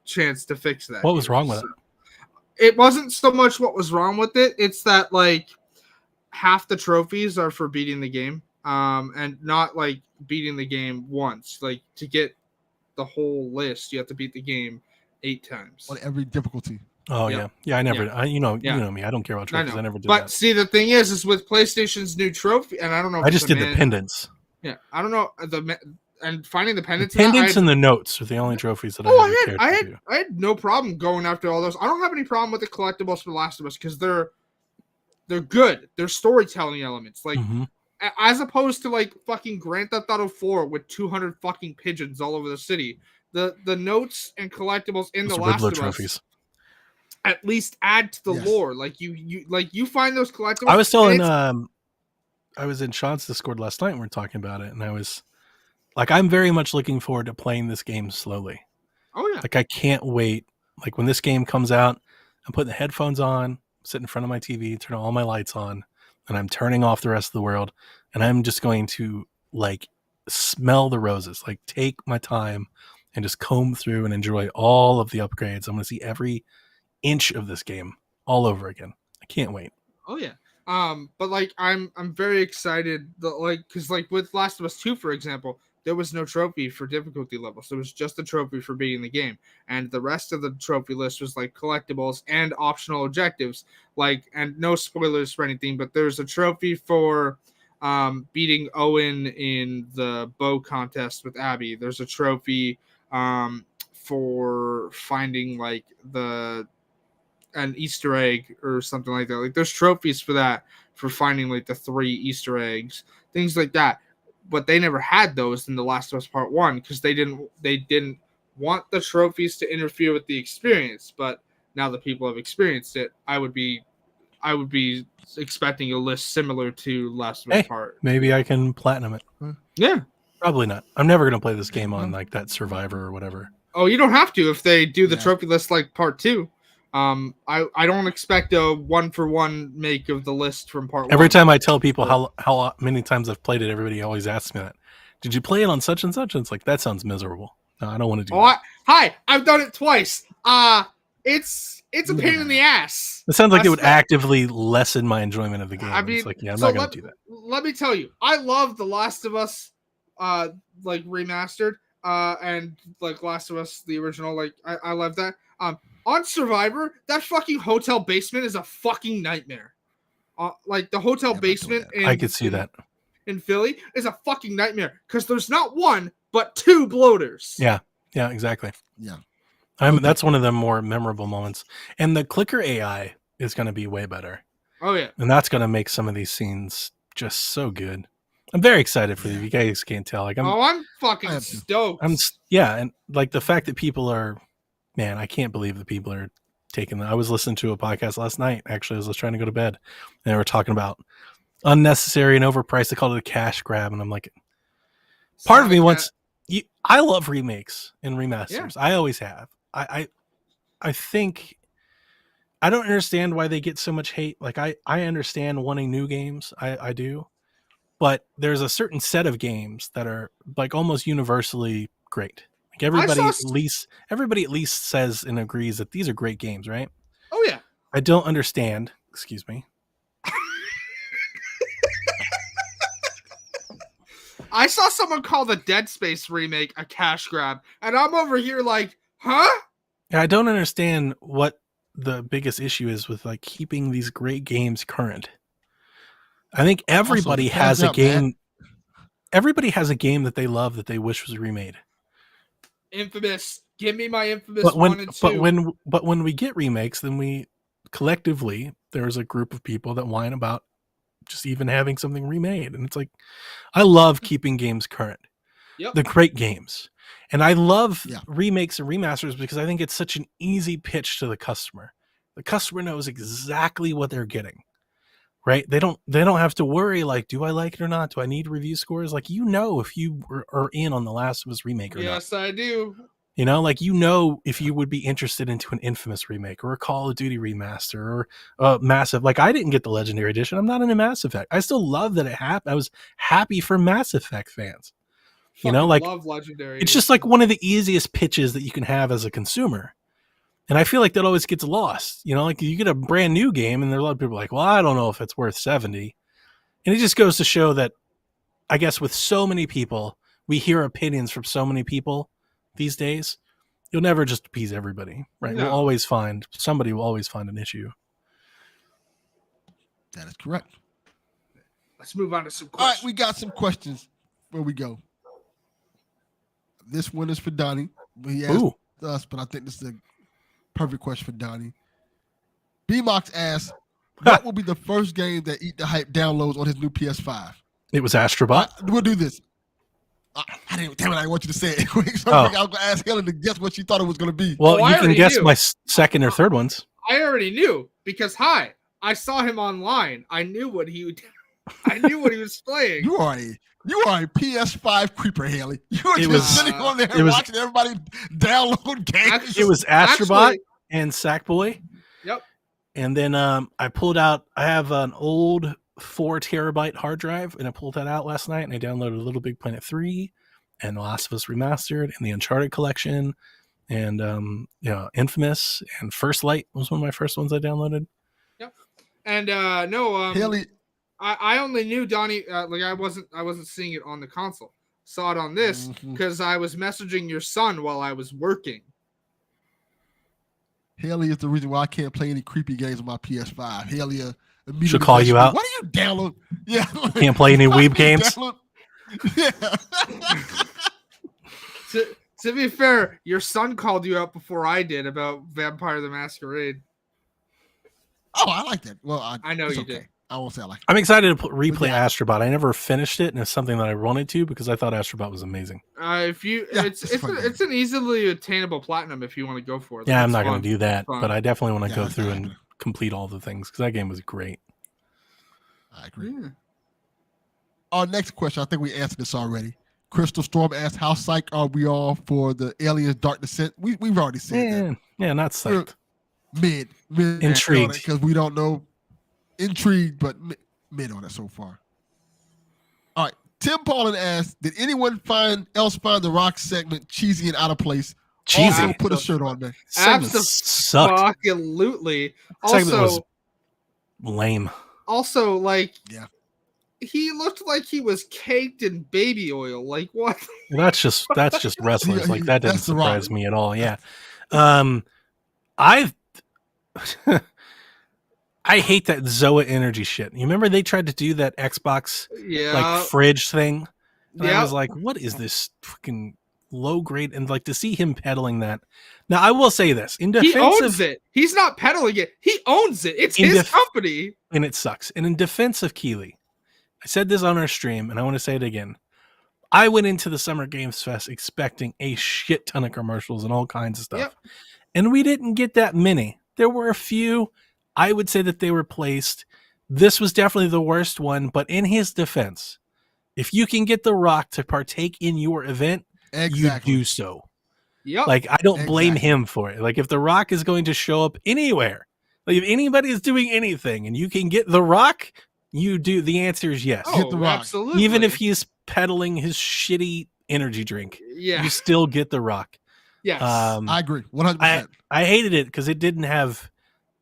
chance to fix that. What was wrong with it? It wasn't so much what was wrong with it. It's that like half the trophies are for beating the game, and not like beating the game once. Like to get the whole list, you have to beat the game 8 times on every difficulty. Oh yeah. I never. Yeah. You know me. I don't care about trophies. I never did that. But see, the thing is with PlayStation's new trophy, and I don't know. I just did the pendants. Yeah, I don't know and finding the pendants. And the notes are the only trophies that I had no problem going after all those. I don't have any problem with the collectibles for The Last of Us because they're good. They're storytelling elements, like as opposed to like fucking Grand Theft Auto 4 with 200 fucking pigeons all over the city. The notes and collectibles in The Last of Us at least add to the lore. Like you find those collectibles. I was telling I was in Sean's Discord last night and we were talking about it, and I was like, I'm very much looking forward to playing this game slowly. Oh yeah. Like I can't wait. Like when this game comes out, I'm putting the headphones on, sit in front of my TV, turn all my lights on, and I'm turning off the rest of the world, and I'm just going to like smell the roses, like take my time and just comb through and enjoy all of the upgrades. I'm going to see every inch of this game all over again. I can't wait. Oh yeah. But like I'm very excited that, like, because like with Last of Us 2, for example, there was no trophy for difficulty levels. There was just a trophy for beating the game, and the rest of the trophy list was like collectibles and optional objectives. Like, and no spoilers for anything, but there's a trophy for beating Owen in the bow contest with Abby. There's a trophy for finding like an Easter egg or something like that. Like there's trophies for that, for finding like the 3 Easter eggs, things like that. But they never had those in The Last of Us Part 1 because they didn't want the trophies to interfere with the experience. But now that people have experienced it, I would be expecting a list similar to Last of Us Part. Maybe I can platinum it. Yeah. Probably not. I'm never going to play this game on like that Survivor or whatever. Oh, you don't have to if they do the trophy list like Part 2. I don't expect a 1-for-1 make of the list from Part 1. Every time I tell people how many times I've played it, everybody always asks me that. Did you play it on such and such? And it's like, that sounds miserable. No, I don't want to do that. Hi, I've done it twice. it's a You pain know in that. the ass. It sounds like it would Espe- actively lessen my enjoyment of the game. I It's mean, like, yeah, I'm so not going to do that. let me tell you, I love The Last of Us, like remastered, and like Last of Us the original. Like I love that. On Survivor, that fucking hotel basement is a fucking nightmare. Like the hotel Yeah, I'm not doing basement that. I could see that. in Philly is a fucking nightmare because there's not one but two bloaters. Yeah, exactly. Yeah. That's one of the more memorable moments. And the clicker AI is going to be way better. Oh yeah. And that's going to make some of these scenes just so good. I'm very excited for you. You guys can't tell. Like I'm fucking stoked. And like the fact that people are, man, I can't believe that people are taking that. I was listening to a podcast last night, actually, as I was trying to go to bed. And they were talking about unnecessary and overpriced. They called it a cash grab. And I'm like, part of me wants, I love remakes and remasters. Yeah. I always have. I think I don't understand why they get so much hate. Like I understand wanting new games. I do. But there's a certain set of games that are like almost universally great. Like everybody at least says and agrees that these are great games, right? Oh yeah. I don't understand. Excuse me. I saw someone call the Dead Space remake a cash grab, and I'm over here like, huh? I don't understand what the biggest issue is with like keeping these great games current. I think everybody has a game. Man. Everybody has a game that they love that they wish was remade. Infamous. Give me my Infamous 1 and 2. But when we get remakes, then we collectively, there's a group of people that whine about just even having something remade. And it's like, I love keeping games current. Yep. The great games. And I love remakes and remasters because I think it's such an easy pitch to the customer. The customer knows exactly what they're getting. Right? They don't have to worry like, do I like it or not? Do I need review scores? Like, you know, if you are in on the Last of Us remake or not. Yes, I do. You know, like, you know, if you would be interested into an Infamous remake or a Call of Duty remaster or Massive. Like, I didn't get the Legendary Edition. I'm not into Mass Effect. I still love that it happened. I was happy for Mass Effect fans. You know, like, love Legendary. It's just like one of the easiest pitches that you can have as a consumer. And I feel like that always gets lost. You know, like you get a brand new game and there are a lot of people like, well, I don't know if it's worth 70. And it just goes to show that, I guess, with so many people, we hear opinions from so many people these days. You'll never just appease everybody, right? No. Somebody will always find an issue. That is correct. Let's move on to some questions. All right, we got some questions. Where we go? This one is for Donnie. He asked us, but I think this is a perfect question for Donnie. B-Mox asks, what will be the first game that Eat the Hype downloads on his new PS5? It was Astrobot. We'll do this. I didn't want you to say it. I was going to ask Helen to guess what she thought it was going to be. Well, you can guess my second or third ones. I already knew because, I saw him online. I knew what he was playing. You are a PS5 creeper, Haley. You were just sitting on there watching everybody download games. It was Astrobot and Sackboy. Yep. And then I have an old 4 terabyte hard drive, and I pulled that out last night, and I downloaded Little Big Planet 3 and The Last of Us Remastered and the Uncharted collection and Infamous and First Light was one of my first ones I downloaded. Yep. And Haley, I only knew Donnie like I wasn't seeing it on the console. Saw it on this because I was messaging your son while I was working. Haley is the reason why I can't play any creepy games on my PS5. Haley immediately should call you out. Why do you download? Yeah, can't play any weeb games. Yeah. To be fair, your son called you out before I did about Vampire the Masquerade. Oh, I like that. Well, I know you did. I won't say I like it. I'm excited to replay Astrobot. I never finished it, and it's something that I wanted to because I thought Astrobot was amazing. It's an easily attainable platinum if you want to go for it. Yeah, I'm not going to do that, but I definitely want to go through and complete all the things because that game was great. I agree. Yeah. Our next question, I think we answered this already. Crystal Storm asked, "How psyched are we all for the Aliens Dark Descent?" We've already said that. Yeah, not psyched. Mid intrigued because we don't know. Intrigued, but mid on it so far. All right. Tim Paulin asked, did anyone else find the Rock segment cheesy and out of place? cheesy. Also put a shirt on there. Segment sucked. Absolutely. Segment was Also, lame. also, like, Yeah. he looked like he was caked in baby oil. Like, what? Well, that's just wrestlers. Like that didn't That's The Rock. surprise me at all. Yeah. I I hate that Zoa energy shit. You remember they tried to do that Xbox Yeah. like fridge thing? And I Yeah. was like, what is this fucking low grade? And like to see him peddling that. Now I will say this in He defense owns of it. He's not peddling it. He owns it. It's In his def- company. and it sucks. And in defense of Keeley, I said this on our stream and I want to say it again. I went into the Summer Games Fest expecting a shit ton of commercials and all kinds of stuff. Yep. And we didn't get that many. There were a few. I would say that they were placed. This was definitely the worst one, but in his defense, if you can get The Rock to partake in your event, Exactly. you do so. Yep. Like, I don't blame Exactly. him for it. Like, if The Rock is going to show up anywhere, like if anybody is doing anything and you can get The Rock, you do. The answer is yes. Hit The Rock. absolutely. Even if he's peddling his shitty energy drink, yeah. you still get The Rock. Yes. I agree. 100%. I hated it because it didn't have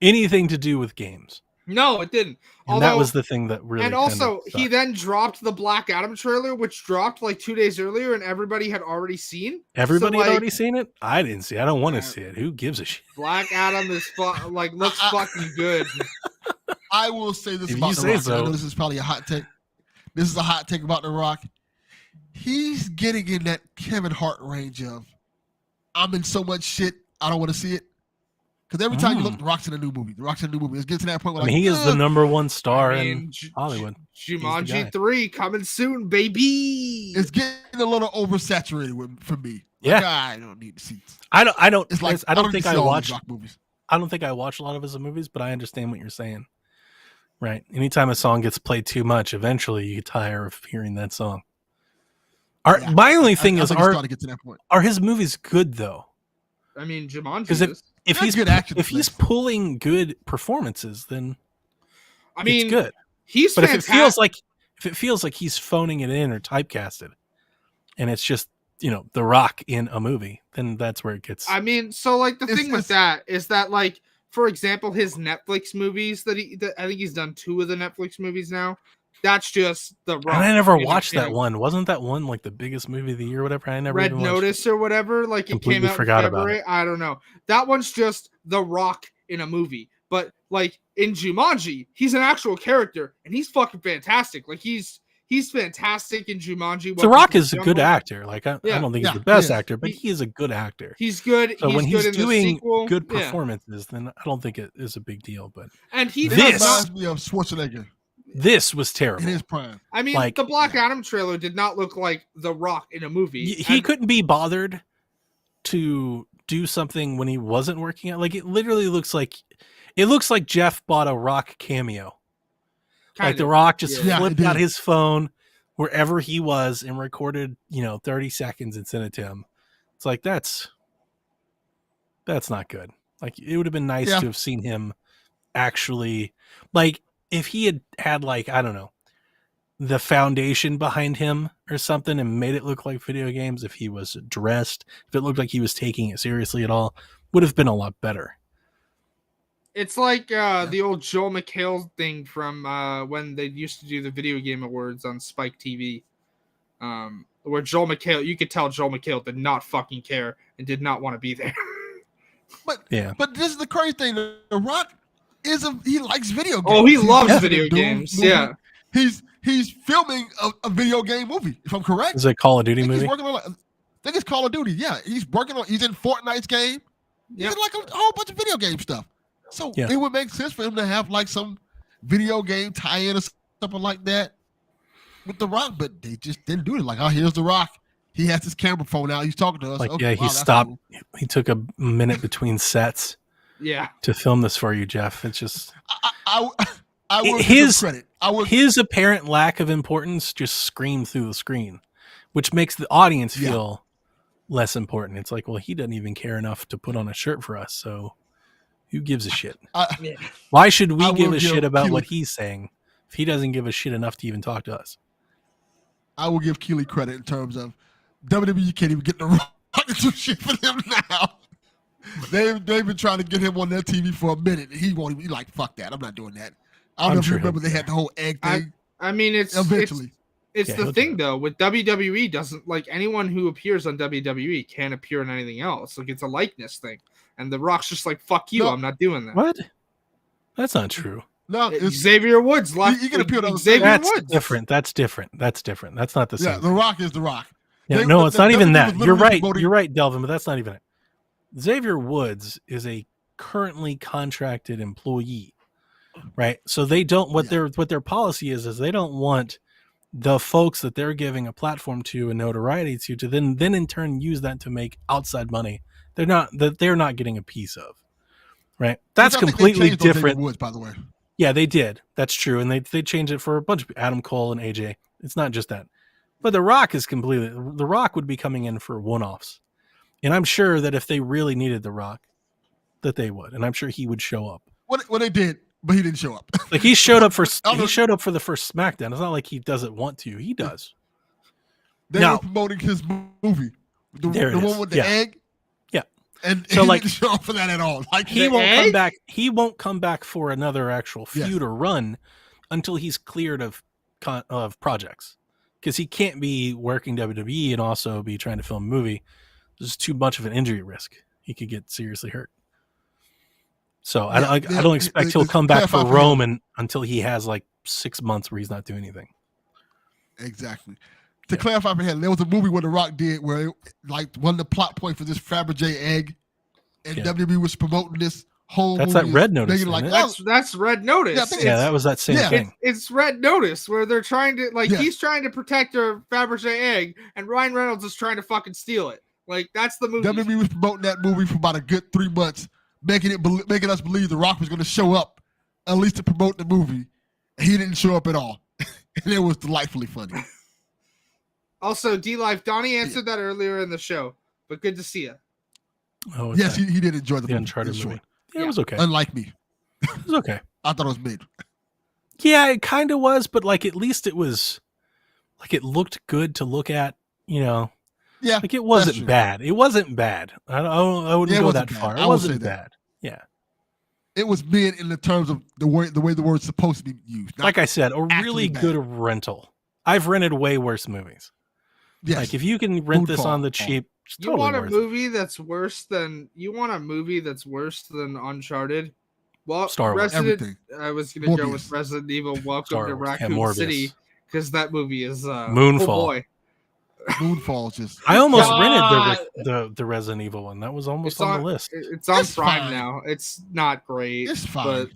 anything to do with games. no, it didn't. And that was the thing that really And also, he then dropped the Black Adam trailer, which dropped like 2 days earlier, and everybody had already seen. Everybody So, had like, already seen it? I didn't see it. I don't want to see it. Who gives a shit? Black Adam is looks fucking good. I will say this If about you The say Rock. so. I know this is probably a hot take. This is a hot take about The Rock. He's getting in that Kevin Hart range of, I'm in so much shit, I don't want to see it. Because every time you look, The Rock's in a new movie. The Rock's in a new movie. It's getting to that point where I mean, he is the number one star I in mean, Hollywood. guy. Jumanji 3 coming soon, baby. it's getting a little oversaturated for me. Yeah. Like, I don't need to see. I don't. It's like I don't need think to I see all these watched. Rock movies. I don't think I watch a lot of his movies, but I understand what you're saying. Right. Anytime a song gets played too much, eventually you tire of hearing that song. Yeah. My only thing I is, think it's starting to get to that point. are his movies good though? I mean, Jumanji. 'Cause If They're he's good action if he's flicks. pulling good performances, then I mean, it's good. he's But fantastic. if it feels like he's phoning it in or typecasted, and it's just The Rock in a movie, then that's where it gets. I mean, so like the It's- thing with it's- that is that, like, for example, his Netflix movies that I think he's done 2 of the Netflix movies now. That's just The Rock. and I never in a- watched in that a one. Wasn't that one like the biggest movie of the year or whatever? I never Red even watched Notice or whatever. Like, it came Completely out in forgot about February. I don't know. That one's just The Rock in a movie. But like in Jumanji, he's an actual character and he's fucking fantastic. Like he's fantastic in Jumanji. The Rock is a Welcome to good the Jungle. actor. Like I don't think Yeah, he's the best he is. actor, but he is a good actor. He's good. So when he's good in the doing sequel. good Yeah. performances, then I don't think it is a big deal. But And he It This- does not. reminds me of Schwarzenegger this was in terrible. his prime. I mean, like- the Black Adam trailer did not look like The Rock in a movie. He And couldn't be bothered to do something when he wasn't working at. Like it literally looks like Jeff bought a Rock cameo. kind Like The of. Rock just Yeah, flipped he out did. his phone wherever he was and recorded 30 seconds and sent it to him. It's like that's not good. Like it would have been nice Yeah. to have seen him actually, like if he had like, I don't know, the foundation behind him or something and made it look like video games, if he was dressed, if it looked like he was taking it seriously at all, would have been a lot better. It's like the old Joel McHale thing from when they used to do the video game awards on Spike TV. Where Joel McHale, you could tell Joel McHale did not fucking care and did not want to be there. Yeah. But this is the crazy thing. The Rock he likes video games. Oh, he He's loves making a video Doom games. movie. Yeah. He's filming a video game movie, if I'm correct. Is it a Call of Duty I think movie? he's working on. I think it's Call of Duty. Yeah, he's working on. He's in Fortnite's game. Yep. He's in like a whole bunch of video game stuff. So Yeah. it would make sense for him to have like some video game tie-in or something like that with The Rock, but they just didn't do it. Like, oh, here's The Rock. He has his camera phone out. He's talking to us. Like, Okay, yeah, wow, he that's stopped. cool. He took a minute between sets Yeah. to film this for you, Jeff. It's just I will give His- him credit. I would. his apparent lack of importance just screamed through the screen, which makes the audience Yeah. feel less important. It's like, well, he doesn't even care enough to put on a shirt for us, so who gives a shit? Yeah. Why should we I give will a give shit about Keely- what he's saying if he doesn't give a shit enough to even talk to us? I will give Keely credit in terms of WWE can't even get The I can do shit for them now. They've been trying to get him on their TV for a minute, and he won't even be like, fuck that. I'm not doing that. I don't know if you remember they had the whole egg thing. I mean, eventually. It's the thing though with WWE doesn't like anyone who appears on WWE can't appear on anything else. Like it's a likeness thing, and The Rock's just like fuck you, I'm not doing that. What? That's not true. No, it's Xavier Woods. He can appear on Xavier Woods. That's different. That's not the same. Yeah, The Rock is The Rock. Yeah, no, it's not even that. You're right. You're right, Delvin, but that's not even it. Xavier Woods is a currently contracted employee, right? So they don't what their policy is they don't want the folks that they're giving a platform to and notoriety to then in turn use that to make outside money. They're not getting a piece of, right? That's completely different. Woods, by the way. Yeah, they did. That's true, and they changed it for a bunch of Adam Cole and AJ. It's not just that, but The Rock is completely. The Rock would be coming in for one-offs, and I'm sure that if they really needed The Rock, that they would, and I'm sure he would show up. What they did, but he didn't show up. Like he showed up for the first SmackDown. It's not like he doesn't want to. He does. They were promoting his movie, the one with the egg. Yeah, and so he didn't show up for that at all. Like he won't come back. He won't come back for another actual feud or run until he's cleared of projects, because he can't be working WWE and also be trying to film a movie. There's too much of an injury risk. He could get seriously hurt. So I don't expect he'll come back for Roman until he has like 6 months where he's not doing anything. Exactly. To clarify for him, there was a movie where The Rock did where like one of the plot points for this Fabergé egg, and WWE was promoting this whole. That's that Red Notice. Like, that's Red Notice. Yeah, that was that same thing. It's Red Notice where they're trying to he's trying to protect a Fabergé egg, and Ryan Reynolds is trying to fucking steal it. Like that's the movie. WWE was promoting that movie for about a good 3 months, making us believe The Rock was going to show up at least to promote the movie. He didn't show up at all, and it was delightfully funny. Also, D-Life, Donnie answered that earlier in the show, but good to see you. Oh, okay. Yes, he did enjoy the Uncharted movie. Yeah, it was okay. Unlike me. It was okay. I thought it was mid. Yeah, it kind of was, but like at least it was, like it looked good to look at, you know. Yeah, like it wasn't bad. It wasn't bad. I wouldn't go that far. It wasn't bad. Yeah. It was mid in the terms of the way the word's supposed to be used. Like I said, a really good rental. I've rented way worse movies. Yes. Like if you can rent this on the cheap, it's totally want a movie that's worse than Uncharted? Well, Star Wars. I was gonna go with Resident Evil. Welcome to Raccoon City, because that movie is Moonfall. Oh boy. Moonfall just. I almost rented the Resident Evil one. That was almost on the list. It's on Prime now. It's not great. It's fine. But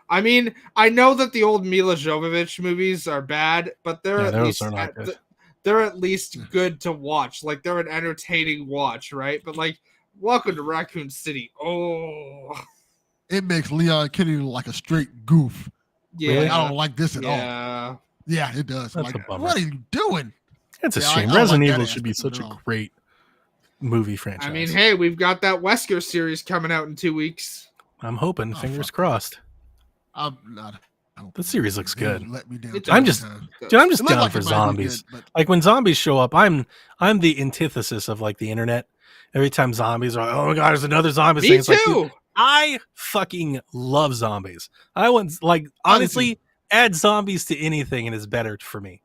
I mean, I know that the old Mila Jovovich movies are bad, but they're at least good to watch. Like they're an entertaining watch, right? But like, Welcome to Raccoon City. Oh, it makes Leon Kennedy look like a straight goof. Yeah, like, I don't like this at all. Yeah, it does. That's like, a bummer. What are you doing? It's a shame. Resident Evil should be such a great movie franchise. I mean, hey, we've got that Wesker series coming out in 2 weeks. I'm hoping. Fingers crossed. I'm not. The series looks good. Let me down. I'm just down for zombies. Good, like when zombies show up, I'm the antithesis of like the internet. Every time zombies are like, oh my god, there's another zombie thing. It's too. Like, I fucking love zombies. I want honestly add zombies to anything and it's better for me.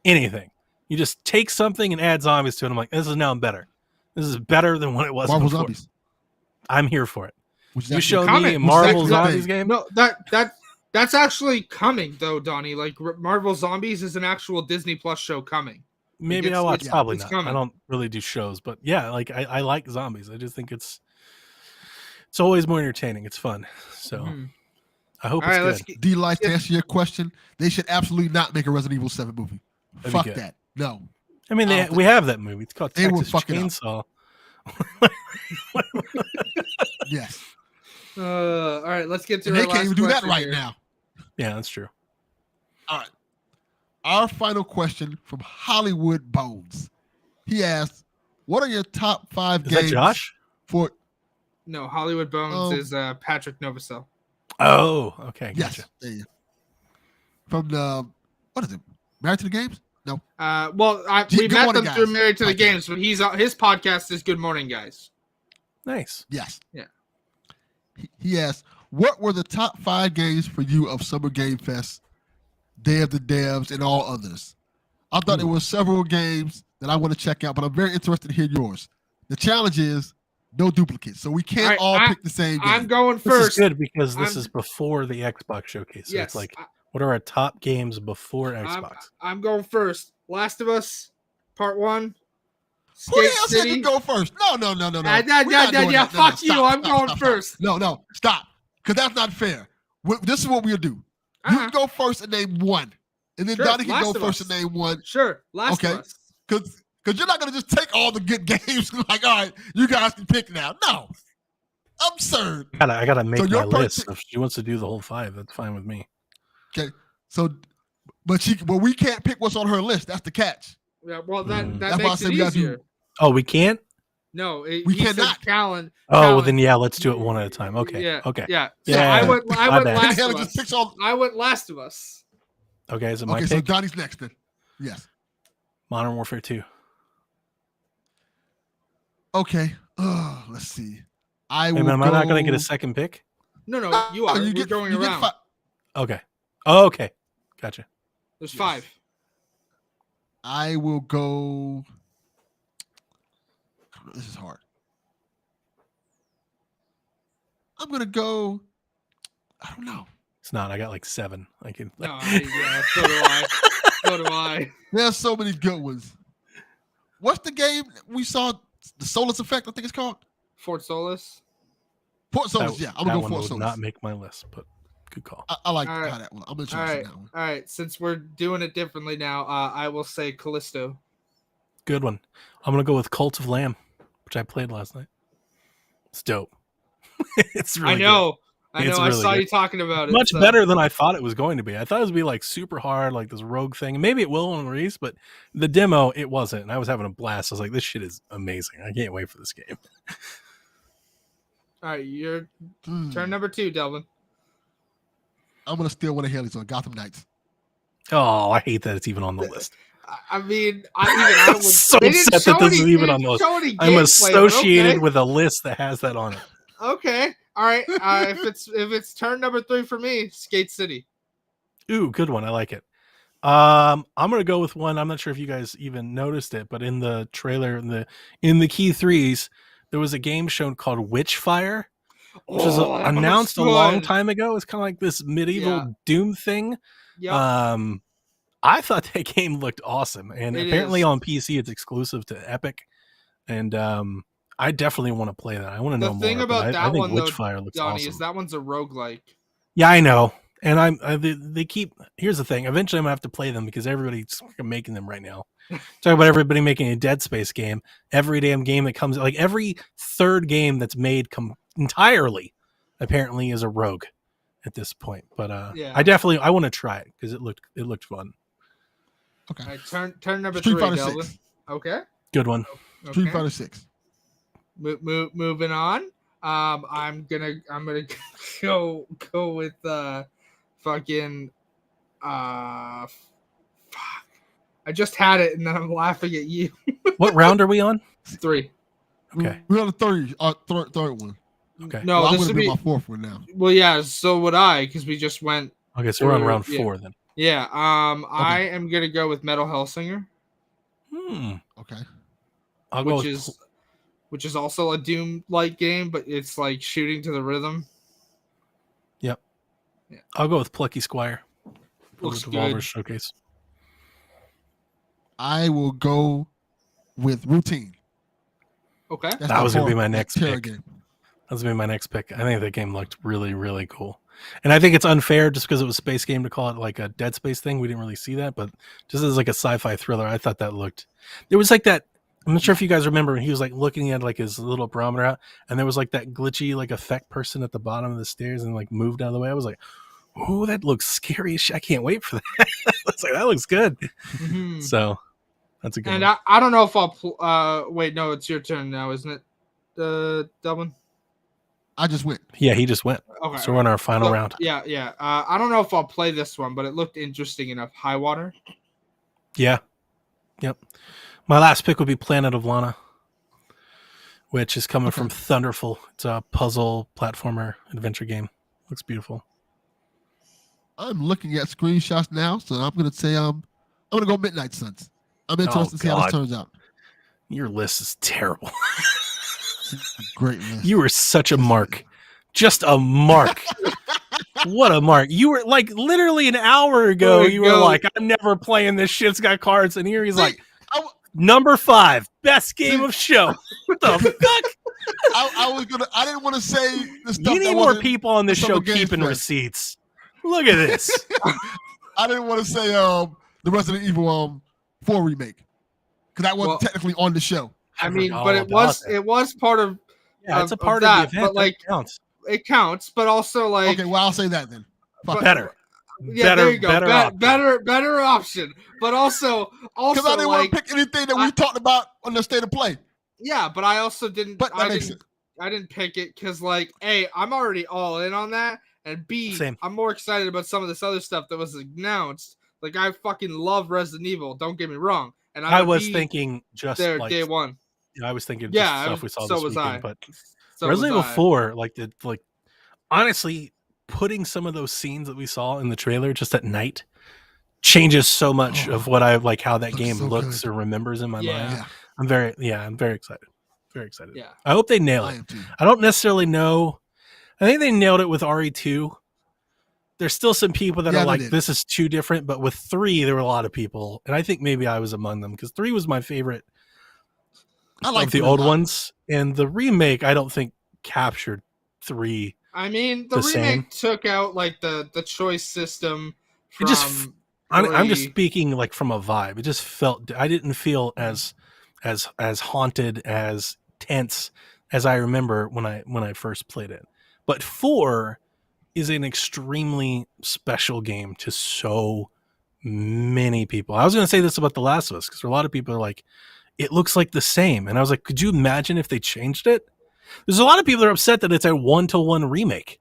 Anything. You just take something and add zombies to it. I'm like, this is now better. This is better than what it was Marvel before. Zombies. I'm here for it. You show me a Marvel Zombies game? No, that's actually coming though, Donnie. Like Marvel Zombies is an actual Disney Plus show coming. Maybe I'll watch. Probably not. Coming. I don't really do shows, but yeah, like I like zombies. I just think it's always more entertaining. It's fun. So I hope it's good. D-Life, to answer your question, they should absolutely not make a Resident Evil 7 movie. Fuck that. No. I mean, we have that movie. It's called Texas Chainsaw. Yes. All right, let's get to they can't even do that right now. Yeah, that's true. All right. Our final question from Hollywood Bones. He asked, what are your top 5 games? Is that Josh? No, Hollywood Bones is Patrick Novosel. Oh, okay. Yes. Gotcha. From what is it? Married to the Games? No. We Good met Morning them through Guys Married to the podcast. Games, but his podcast is Good Morning Guys. Nice. Yes. Yeah. He asked, what were the top 5 games for you of Summer Game Fest, Day of the Devs, and all others? I thought there were several games that I want to check out, but I'm very interested to hear yours. The challenge is no duplicates, so we can't all pick the same game. I'm going This first. is good because this is before the Xbox showcase. So it's like, what are our top games before Xbox? I'm going first. Last of Us, Part 1. Who the Skate hell said City. you go first? No. We're not doing Yeah, that. fuck you. Stop, I'm going stop. first. No, stop. Because that's not fair. This is what we'll do. You can go first and name one. And then Sure, Donnie can Last go of first Us. and name one. Sure, Last of Us. Because you're not going to just take all the good games and like, all right, you guys can pick now. No. Absurd. I gotta make my list. pick. If she wants to do the whole 5, that's fine with me. Okay. So, but we can't pick what's on her list. That's the catch. Yeah, well, that That's why I makes said it we gotta do- easier. Oh, we can't? No, We he said cannot. Callan. Oh, well, Callan. then yeah, let's do it one at a time. Okay. Yeah. Okay. Yeah. So Yeah. I went My bad. Last Hell, of just Us. picks all. I went Last of Us. Okay, is it my Okay, so pick? Donnie's next then. Yes. Modern Warfare 2. Okay. Let's see. Hey, man, am I not going to get a second pick? No, you are. We're going around. Okay. Oh, okay. Gotcha. There's 5. I will go. This is hard. I'm gonna go. I don't know. It's not. I got like 7. I can. No, yeah, so do I. So do I. There's so many good ones. What's the game we saw? The Solus Effect, I think it's called. Fort Solis. Port Solus, yeah. I'm gonna go Fort would Solus. not make my list, but good call. I like All right. how that one. I'm All interested in right. that one. All right. Since we're doing it differently now, I will say Callisto. Good one. I'm gonna go with Cult of Lamb, which I played last night. It's dope. It's really I know. good. I know. It's I really saw good. you talking about it. Much so. better than I thought it was going to be. I thought it was going to be like super hard, like this rogue thing. And maybe it will on release, but the demo, it wasn't. And I was having a blast. I was like, this shit is amazing. I can't wait for this game. All right. Your turn number 2, Delvin. I'm gonna steal one of Haley's on Gotham Knights. Oh, I hate that it's even on the list. I mean, I would. So they didn't upset that show this any- is even they on didn't the show any I'm gameplay, but associated okay. with a list that has that on it. Okay. All right. If it's turn number 3 for me, Skate City. Ooh, good one. I like it. I'm gonna go with one. I'm not sure if you guys even noticed it, but in the trailer, in the key 3s, there was a game shown called Witchfire, which was that announced a looks long good. time ago. It's kind of like this medieval Doom thing. Yeah. I thought that game looked awesome, and It apparently is. on PC it's exclusive to Epic, and I definitely want to play that. I want to know The thing more. about I that think one, though, Witchfire looks Donnie, awesome. is that one's a roguelike. Yeah, I know. And they keep. Here's the thing. Eventually, I'm gonna have to play them because everybody's making them right now. Talk about everybody making a Dead Space game. Every damn game that comes, like every third game that's made entirely, apparently is a rogue at this point. But Yeah. I want to try it because it looked fun. Okay. All right, turn number Street 3, Fighter Delvin. 6. Okay. Good one. Street Okay. Fighter 6. Moving on. I'm gonna go with fucking fuck. I just had it and then I'm laughing at you. What round are we on? 3. Okay. We're on the third one. Okay. No, Well, I'm this gonna would be be my 4th one now. well. Yeah, so would I because we just went. Okay, so we're on round Yeah. 4 then. Yeah. I am gonna go with Metal Hellsinger, Okay. I'll go. which is also a Doom-like game, but it's like shooting to the rhythm. I'll go with Plucky Squire. For Looks the Devolver good. Showcase. I will go with Routine. Okay. That's That was gonna be horror- my next terror pick. game. That's gonna be my next pick. I think that game looked really, really cool. And I think it's unfair just because it was a space game to call it like a Dead Space thing. We didn't really see that, but just as like a sci-fi thriller, I thought that looked. There was like that. I'm not sure if you guys remember when he was like looking at like his little barometer out, and there was like that glitchy like effect person at the bottom of the stairs and like moved out of the way. I was like, "Oh, that looks scary as shit. I can't wait for that." It's like that looks good. Mhm. So that's a good And one. I don't know if I'll wait. No, it's your turn now, isn't it, Dublin? I just went. Yeah, he just went. Okay. So we're on our final So, round. Yeah. I don't know if I'll play this one, but it looked interesting enough. High Water. Yeah, Yep. My last pick would be Planet of Lana, which is coming from Thunderful. It's a puzzle platformer adventure game. Looks beautiful. I'm looking at screenshots now, so I'm gonna say I'm gonna go Midnight Suns. I'm interested to see how this turns out. Your list is terrible. Great list. You were such a mark. Just a mark. What a mark. You were like literally an hour ago, you were like, I'm never playing this shit. It's got cards. And here he's like, number 5, best game of show. What the fuck? I didn't want to say the stuff. You need more people on this show keeping receipts. Look at this. I didn't want to say the Resident Evil 4 remake. Because that wasn't technically on the show. I mean, but it was part of it's a part of the event, but like it counts, but also like okay, well I'll say that then. Better. Yeah, there you go. Better option. But also because I didn't want to pick anything that we talked about on the State of Play. Yeah, but I also didn't. But I didn't pick it because like A, I'm already all in on that, and B, I'm more excited about some of this other stuff that was announced. Like I fucking love Resident Evil. Don't get me wrong. And I was thinking just there like day one. I was thinking just stuff we saw this weekend, but so Resident Evil 4, honestly, putting some of those scenes that we saw in the trailer just at night changes so much of what I like how that game looks or remembers in my mind. Yeah. I'm very excited. Very excited. Yeah. I hope they nail it. I don't necessarily know. I think they nailed it with RE2. There's still some people that are like, this is too different, but with 3, there were a lot of people, and I think maybe I was among them because 3 was my favorite of the old ones, and the remake I don't think captured 3. I mean, the remake took out like the choice system. I'm just speaking like from a vibe. It just felt I didn't feel as haunted, as tense as I remember when I first played it. But 4 is an extremely special game to so many people. I was going to say this about The Last of Us because a lot of people are like, it looks like the same. And I was like, could you imagine if they changed it? There's a lot of people that are upset that it's a 1-to-1 remake.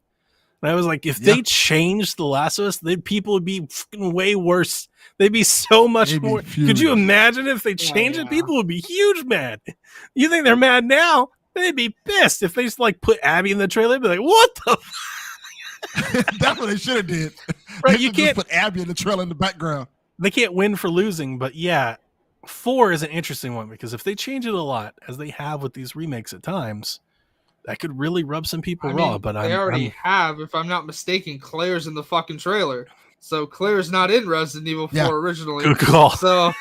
And I was like, if they changed The Last of Us, people would be way worse. They'd be so much more. Could you imagine if they changed it? People would be huge mad. You think they're mad now? They'd be pissed if they just like put Abby in the trailer. They'd be like, what the That's what they should have did. Right, you can't put Abby in the trailer in the background. They can't win for losing, but yeah, 4 is an interesting one because if they change it a lot, as they have with these remakes at times, that could really rub some people raw. But they already have, if I'm not mistaken, Claire's in the fucking trailer. So Claire's not in Resident Evil 4 originally. Good call. So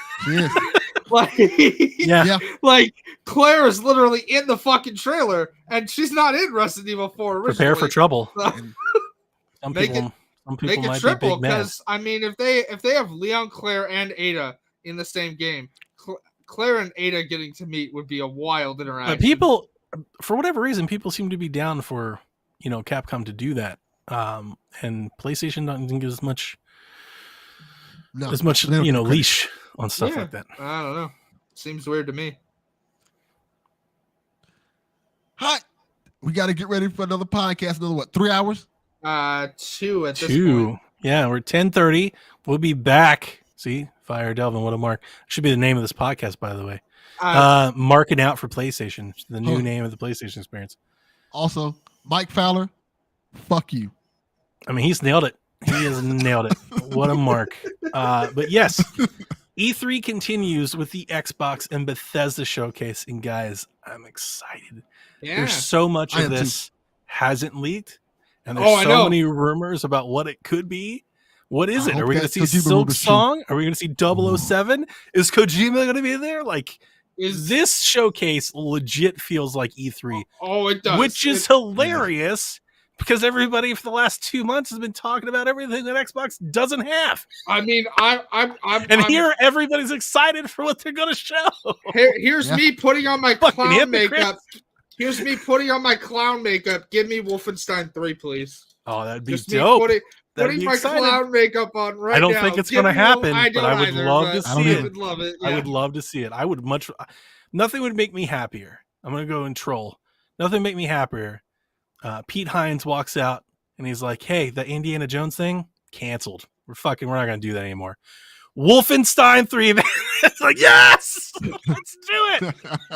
like Claire is literally in the fucking trailer, and she's not in Resident Evil 4 originally. Prepare for trouble. So, some people make it might triple be big mad. because I mean, if they have Leon, Claire, and Ada in the same game, Claire and Ada getting to meet would be a wild interaction. But people, for whatever reason, people seem to be down for Capcom to do that, and PlayStation doesn't get as much leash on stuff like that. I don't know. Seems weird to me. Hi, we got to get ready for another podcast. Another 3 hours? 2 at this point. Yeah, we're 10:30. We'll be back. See, Fire Delvin, what a mark. Should be the name of this podcast, by the way. Marking out for PlayStation, the new name of the PlayStation experience. Also, Mike Fowler, fuck you. I mean, he's nailed it. He has nailed it. What a mark. But yes, E3 continues with the Xbox and Bethesda showcase. And guys, I'm excited. Yeah. There's so much of this hasn't leaked. And there's so many rumors about what it could be. What is it? Are we going to see Silk Song? Are we going to see 007? Is Kojima going to be there? Like, this showcase legit feels like E3. Oh, it does. Which is hilarious because everybody for the last 2 months has been talking about everything that Xbox doesn't have. I mean, here everybody's excited for what they're going to show. Here's me putting on my clown makeup. Here's me putting on my clown makeup. Give me Wolfenstein 3, please. Oh, that'd be dope. Putting my clown makeup on right now. I don't think it's going to happen, but I would love to see it. I would love it. I would love to see it. I would nothing would make me happier. I'm going to go and troll. Nothing would make me happier. Pete Hines walks out and he's like, hey, the Indiana Jones thing, canceled. We're not going to do that anymore. Wolfenstein 3. It's like, yes, let's do it.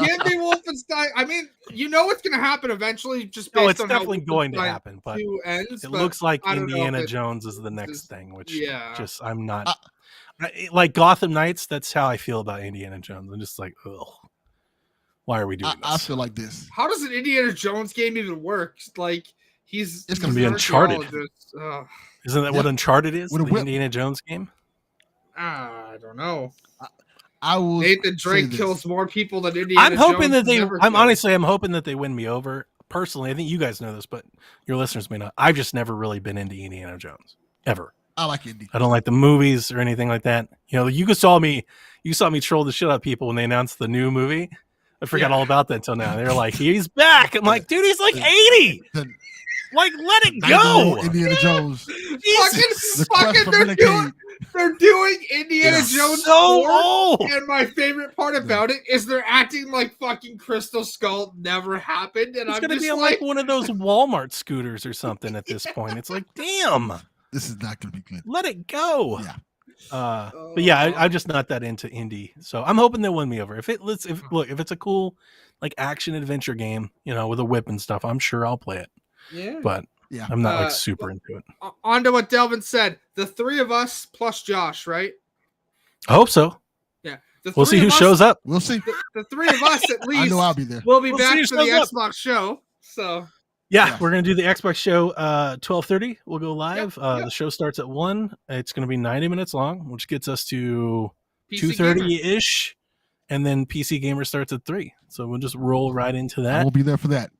Give me Wolfenstein. I mean, you know what's going to happen eventually, just based No, it's on how definitely going to Wolfenstein happen, but 2 ends. it but looks like I don't know if Indiana it Jones is the next is- thing, which yeah. just I'm not like Gotham Knights. That's how I feel about Indiana Jones. I'm just like, ugh, why are we doing I this? feel like this. How does an Indiana Jones game even work? Like, It's gonna he's be an Uncharted. archaeologist. Ugh. Isn't that what Yeah. Uncharted is? With a The whip. Indiana Jones game. I don't know. I will Nathan say Drake this. kills more people than Indiana I'm hoping Jones that has they. ever I'm killed. honestly, I'm hoping that they win me over. Personally, I think you guys know this, but your listeners may not. I've just never really been into Indiana Jones ever. I like Indy. I don't like the movies or anything like that. You know, you saw me troll the shit out of people when they announced the new movie. I forgot all about that until now. They're like, he's back. I'm like, dude, he's like 80. Like, let it go. 90-year-old Indiana Jones. The quest Fucking, for they're doing Indiana Yeah. Jones So 4, old. and my favorite part about it is they're acting like fucking Crystal Skull never happened, and It's I'm gonna just be on like one of those Walmart scooters or something at this point. It's like, damn, This is not going to be good. let it go. Yeah. But yeah, I'm just not that into indie, so I'm hoping they'll win me over. If it's a cool like action adventure game, you know, with a whip and stuff, I'm sure I'll play it. Yeah. But Yeah. I'm not like super into it. On to what Delvin said. The three of us plus Josh, right? I hope so. Yeah. We'll see who shows up. We'll see. The three of us at I least know I'll be there. will be We'll back see who for the shows up. Xbox show. So Yeah, Yeah. we're gonna do the Xbox show 12:30. We'll go live. Yep. The show starts at 1. It's gonna be 90 minutes long, which gets us to PC Gamer. 2:30-ish, and then PC Gamer starts at 3. So we'll just roll right into I that. will be there for that.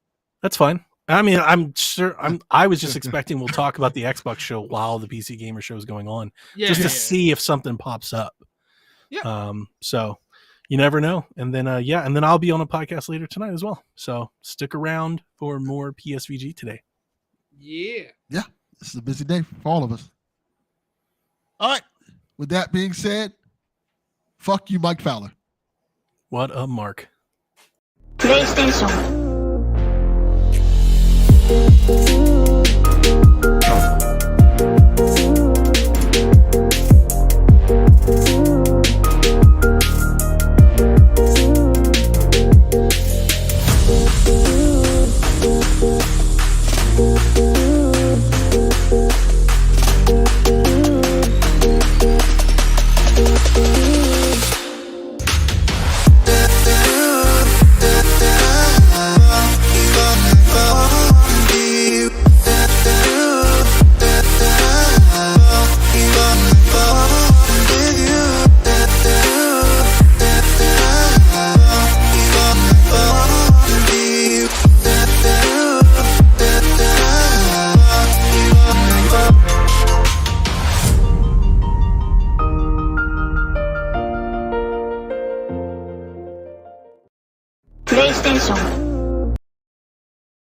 That's fine. I mean, I'm sure I was just expecting we'll talk about the Xbox show while the PC Gamer show is going on, just to see if something pops up. Yeah. So you never know. And then and then I'll be on a podcast later tonight as well. So stick around for more PSVG today. Yeah. This is a busy day for all of us. All right. With that being said, fuck you, Mike Fowler. What a mark. PlayStation